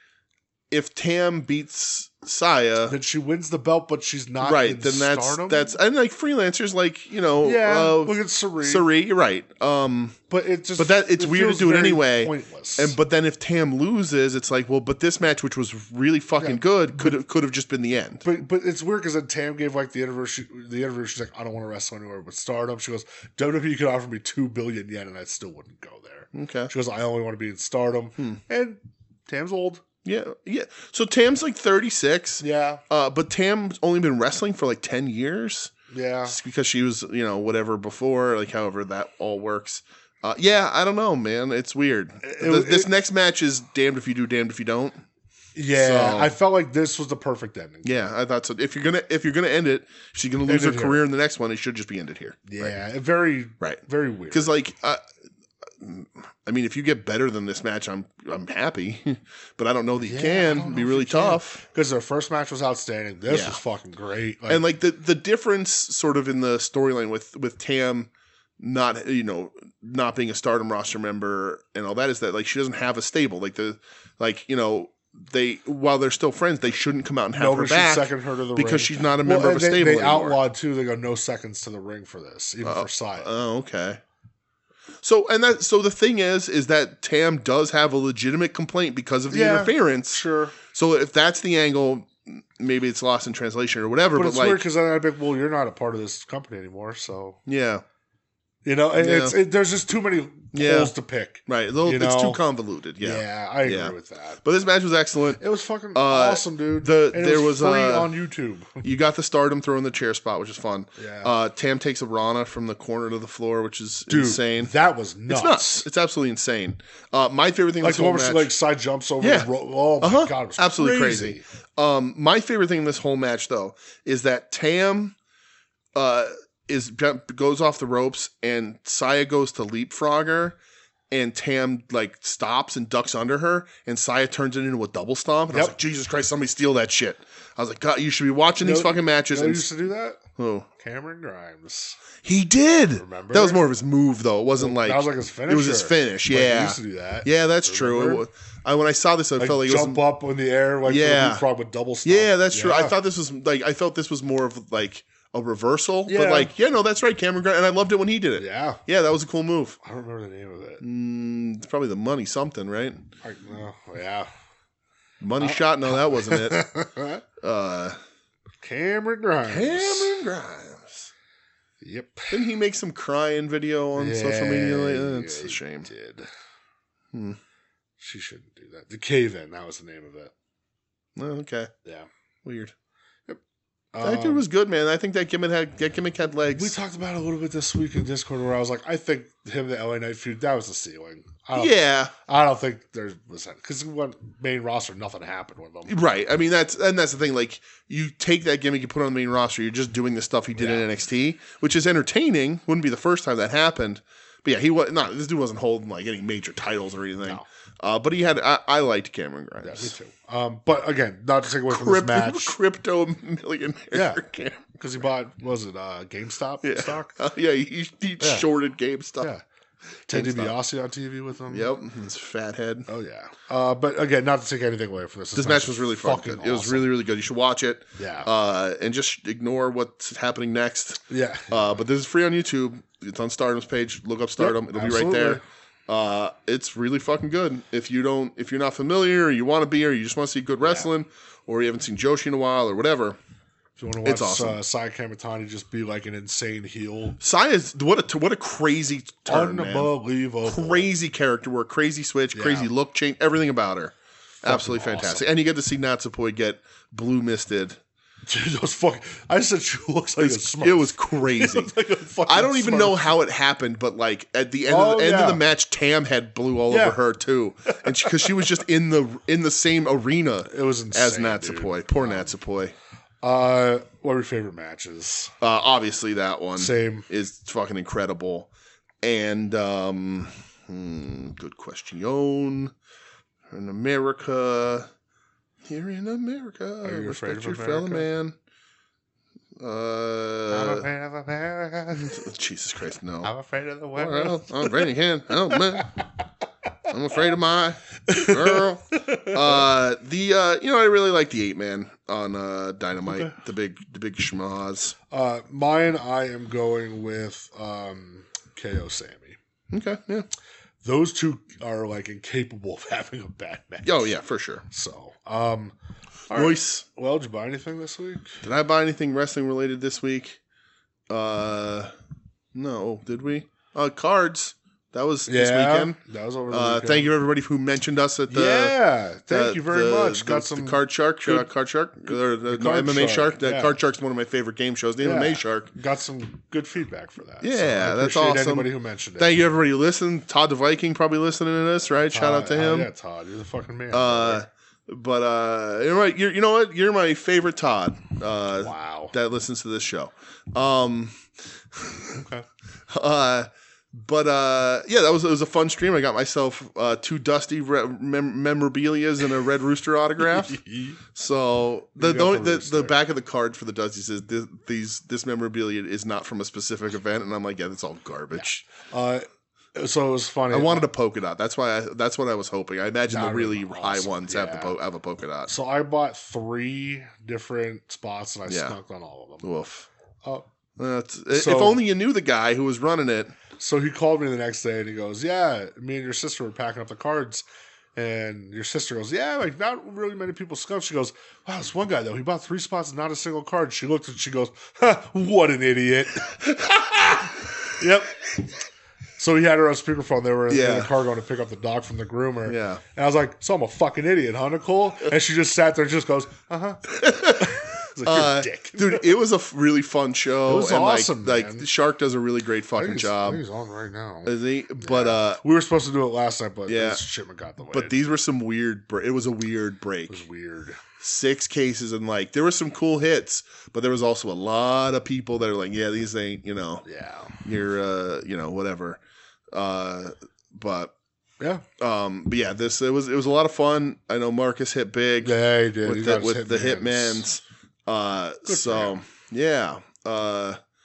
if Tam beats Saya, then she wins the belt, but she's not right. Then Stardom? that's and like freelancers, like look at Sari. You're right. But it's weird to do it anyway. Pointless. But then if Tam loses, it's like, well, but this match, which was really fucking good, could have just been the end. But it's weird because then Tam gave like the interview. She's like, I don't want to wrestle anywhere but Stardom. She goes, WWE could offer me 2 billion yen, and I still wouldn't go there. Okay. She goes, I only want to be in Stardom, and Tam's old. Yeah. So Tam's like 36. Yeah. But Tam's only been wrestling for like 10 years. Yeah. Just because she was, whatever before, like however that all works. I don't know, man. It's weird. This next match is damned if you do, damned if you don't. Yeah. So, I felt like this was the perfect ending. Yeah, I thought so. If you're gonna end it, she's gonna lose her career in the next one. It should just be ended here. Yeah. Right? Very weird. Because like. I mean, if you get better than this match, I'm happy, but I don't know that you can. It'd be really tough. Because their first match was outstanding. This was fucking great. And like the difference, sort of in the storyline with Tam not being a Stardom roster member and all that is that like she doesn't have a stable. While they're still friends, they shouldn't come out and have her back second her to the because ring. she's not a member of a stable. They outlawed too. They go no seconds to the ring for this, even for Saya. Oh, okay. So the thing is that Tam does have a legitimate complaint because of the interference. Sure. So if that's the angle, maybe it's lost in translation or whatever. But it's weird because I'd be like, well, you're not a part of this company anymore, so yeah. There's just too many holes to pick. Right. It's too convoluted. Yeah. Yeah, I agree with that. But this match was excellent. It was fucking awesome, dude. There was free on YouTube. You got the Stardom throw in the chair spot, which is fun. Yeah. Tam takes a Rana from the corner to the floor, which is insane. That was nuts. It's nuts. It's absolutely insane. My favorite thing, like the one where she like side jumps over the rope. Oh my god, it was absolutely crazy. My favorite thing in this whole match, though, is that Tam goes off the ropes and Saya goes to leapfrog her and Tam like stops and ducks under her and Saya turns it into a double stomp. And I was like, Jesus Christ, somebody steal that shit. I was like, God, you should be watching these fucking matches. Who used to do that? Who? Cameron Grimes. He did. Remember? That was more of his move, though. It wasn't like... That was like his finish. It was his finish, yeah. He used to do that. Yeah, that's true. When I saw this, I felt like it was... Jump up in the air like the leapfrog with double stomp. Yeah, that's true. I thought this was like... I felt this was more of like a reversal. Yeah. But like, that's right, Cameron Grimes. And I loved it when he did it. Yeah. Yeah, that was a cool move. I don't remember the name of it. It's probably the money something, right? Yeah. Money shot? No, that wasn't it. Cameron Grimes. Cameron Grimes. Yep. Didn't he make some crying video on social media lately? That's a shame. He did. She shouldn't do that. The Cave In, that was the name of it. Oh, okay. Yeah. Weird. Yep. That dude was good, man. I think that gimmick had legs. We talked about it a little bit this week in Discord where I was like, I think him, the LA Knight feud, that was the ceiling. I don't think there was that. Because main roster, nothing happened with them. Right. I mean, that's the thing. Like, you take that gimmick, you put it on the main roster, you're just doing the stuff he did in NXT, which is entertaining. Wouldn't be the first time that happened. But yeah, this dude wasn't holding like any major titles or anything. No. But he had. I liked Cameron Grimes. Yeah, me too. But again, not to take away from this match. Crypto millionaire. Yeah, because he bought GameStop stock. He shorted GameStop. Yeah. Ted DiBiase on TV with him. Yep, his fat head. Oh yeah. But again, not to take anything away from this. This match was really fucking good. Awesome. It was really, really good. You should watch it. Yeah. And just ignore what's happening next. Yeah. But this is free on YouTube. It's on Stardom's page. Look up Stardom. It'll be right there. It's really fucking good. If you're not familiar, or you want to be, or you just want to see good wrestling, or you haven't seen Joshi in a while, or whatever. If you want to watch Saya Kamitani just be like an insane heel. Saya's what a crazy turn, unbelievable, man. Crazy character work, crazy switch, crazy look change, everything about her. Absolutely fantastic. Awesome. And you get to see Natsupoi get blue misted Dude, those fucking. I said she looks like a Smurf. It was crazy. Like I don't even Smurf. know how it happened, but like at the end, of the match, Tam head blew all over her too, and because she was just in the same arena. It was insane, as Natsupoi. Poor Natsupoi. What are your favorite matches? Obviously that one. Same. Is fucking incredible, and good question. In America. Here in America, are you afraid of your America? fellow man. I'm afraid of America. Jesus Christ, no. I'm afraid of the world. Well, I'm afraid of him. I'm afraid of my girl. I really like the 8-man on Dynamite. Okay. The big schmaz. Mine, I am going with KO Sammy. Okay, yeah. Those two are like incapable of having a bad match. Oh yeah, for sure. So, Royce. Right. Well, did you buy anything this week? Did I buy anything wrestling related this week? No. Did we? Cards. That was this weekend. That was over the weekend. Thank you everybody who mentioned us at the. Thank you very much. Got some Card Shark. Shout out Card Shark. The MMA Shark. Card Shark's one of my favorite game shows. The MMA Shark. Got some good feedback for that. Yeah, so that's awesome. Anybody who mentioned it. Thank you everybody who listened. Todd the Viking probably listening to this, right? Shout out to him. Yeah, Todd, you're the fucking man. But you're right. You know what? You're my favorite Todd. Wow. That listens to this show. Okay. It was a fun stream. I got myself 2 Dusty memorabilias and a Red Rooster autograph. So the back of the card for the Dusty says this memorabilia is not from a specific event, and I'm like, yeah, that's all garbage. Yeah. So it was funny. I wanted a polka dot. That's what I was hoping. I imagine the really high ones have a polka dot. So I bought 3 different spots, and I snuck on all of them. Woof. If only you knew the guy who was running it. So he called me the next day and he goes, yeah, me and your sister were packing up the cards. And your sister goes, yeah, like not really many people scuffed. She goes, wow, this one guy though, he bought 3 spots and not a single card. She looked and she goes, what an idiot. Yep. So he had her on speakerphone. They were in the car going to pick up the dog from the groomer. Yeah. And I was like, so I'm a fucking idiot, huh, Nicole? And she just sat there and just goes, uh-huh. Like, you're a dick. Dude, it was a really fun show. It was awesome, man. Shark does a really great fucking job. He's on right now. Is he? But we were supposed to do it last night, but this shipment got in the way. But these were some weird. It was a weird break. It was weird. 6 cases and there were some cool hits, but there was also a lot of people that are like, yeah, these ain't, you're, whatever. But yeah, it was a lot of fun. I know Marcus hit big. Yeah, he did. With the Hitmans.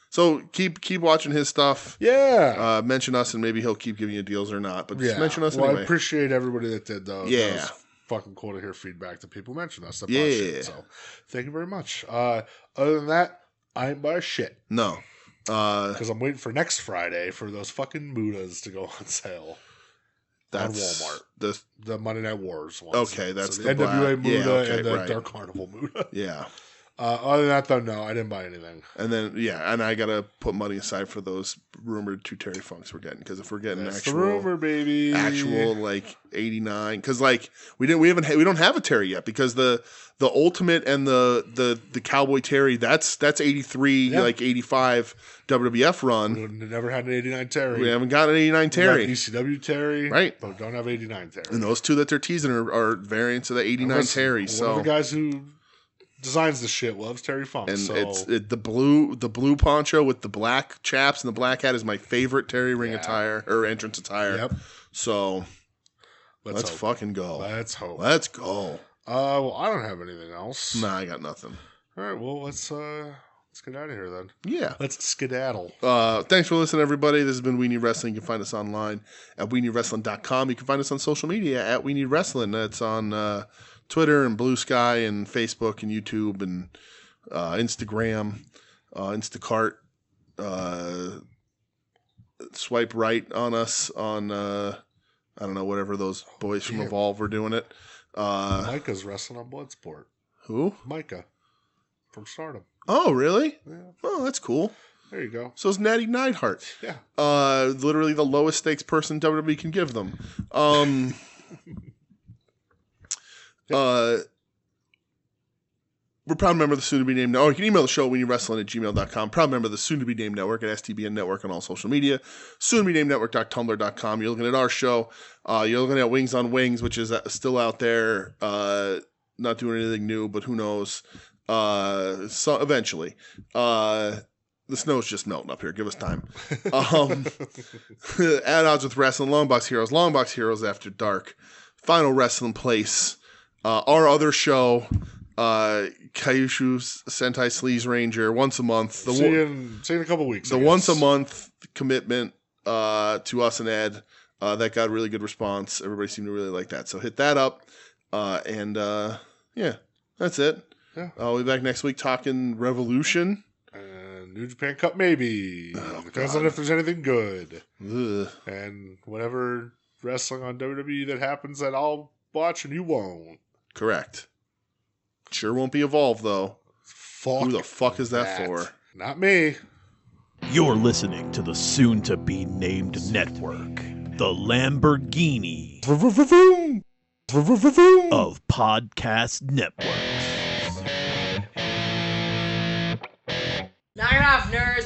So keep watching his stuff. Yeah. Mention us and maybe he'll keep giving you deals or not. But just mention us anyway. I appreciate everybody that did though. Yeah. That was fucking cool to hear feedback to people mention us. Shit, so thank you very much. Other than that, I ain't buy shit. No. Because I'm waiting for next Friday for those fucking Mudas to go on sale. That's on Walmart. The Monday Night Wars ones. Okay, that's the NWA black. Muda and the Dark Carnival Muda. Yeah. Other than that, though, no, I didn't buy anything. And then, and I got to put money aside for those rumored 2 Terry Funks we're getting. Because if we're getting that's the rumor, baby. Actual, 89. Because, we don't have a Terry yet. Because the Ultimate and the Cowboy Terry, that's 83, 85 WWF run. We never had an 89 Terry. We haven't got an 89 Terry. We got ECW Terry. Right. But we don't have 89 Terry. And those 2 that they're teasing are variants of the 89 Terry. One of the guys who designs the shit loves Terry Funk, and the blue poncho with the black chaps and the black hat is my favorite Terry ring attire or entrance attire. Yep. So let's fucking go. Let's hope. Let's go. Well, I don't have anything else. Nah, I got nothing. All right. Well, let's get out of here then. Yeah. Let's skedaddle. Thanks for listening, everybody. This has been We Need Wrestling. You can find us online at WeNeedWrestling.com. You can find us on social media at We Need Wrestling. That's on Twitter and Blue Sky and Facebook and YouTube and Instagram, Instacart. Swipe right on us on, I don't know, whatever those boys from Evolve were doing it. Micah's wrestling on Bloodsport. Who? Micah from Stardom. Oh, really? Yeah. Oh, that's cool. There you go. So is Natty Neidhart. Yeah. Literally the lowest stakes person WWE can give them. We're proud member of the soon-to-be-named network. You can email the show, WeNeedWrestling@gmail.com. Proud member of the soon-to-be-named network at STBN Network on all social media. Soon-to-be-named-network.tumblr.com. You're looking at our show. You're looking at Wings on Wings, which is still out there. Not doing anything new, but who knows? So eventually. The snow's just melting up here. Give us time. At Odds with Wrestling, Longbox Heroes After Dark, Final Wrestling Place, our other show, Kyushu Sentai Sleaze Ranger, once a month. See you in a couple weeks. The once a month commitment to us and Ed, that got really good response. Everybody seemed to really like that. So hit that up. Yeah, that's it. Yeah. We'll be back next week talking Revolution. New Japan Cup, maybe. Depends on if there's anything good. Ugh. And whatever wrestling on WWE that happens that I'll watch and you won't. Correct. Sure won't be Evolve, though. Fuck. Who the fuck is that for? Not me. You're listening to the soon-to-be-named network, the Lamborghini of podcast networks. Knock it off, nerds.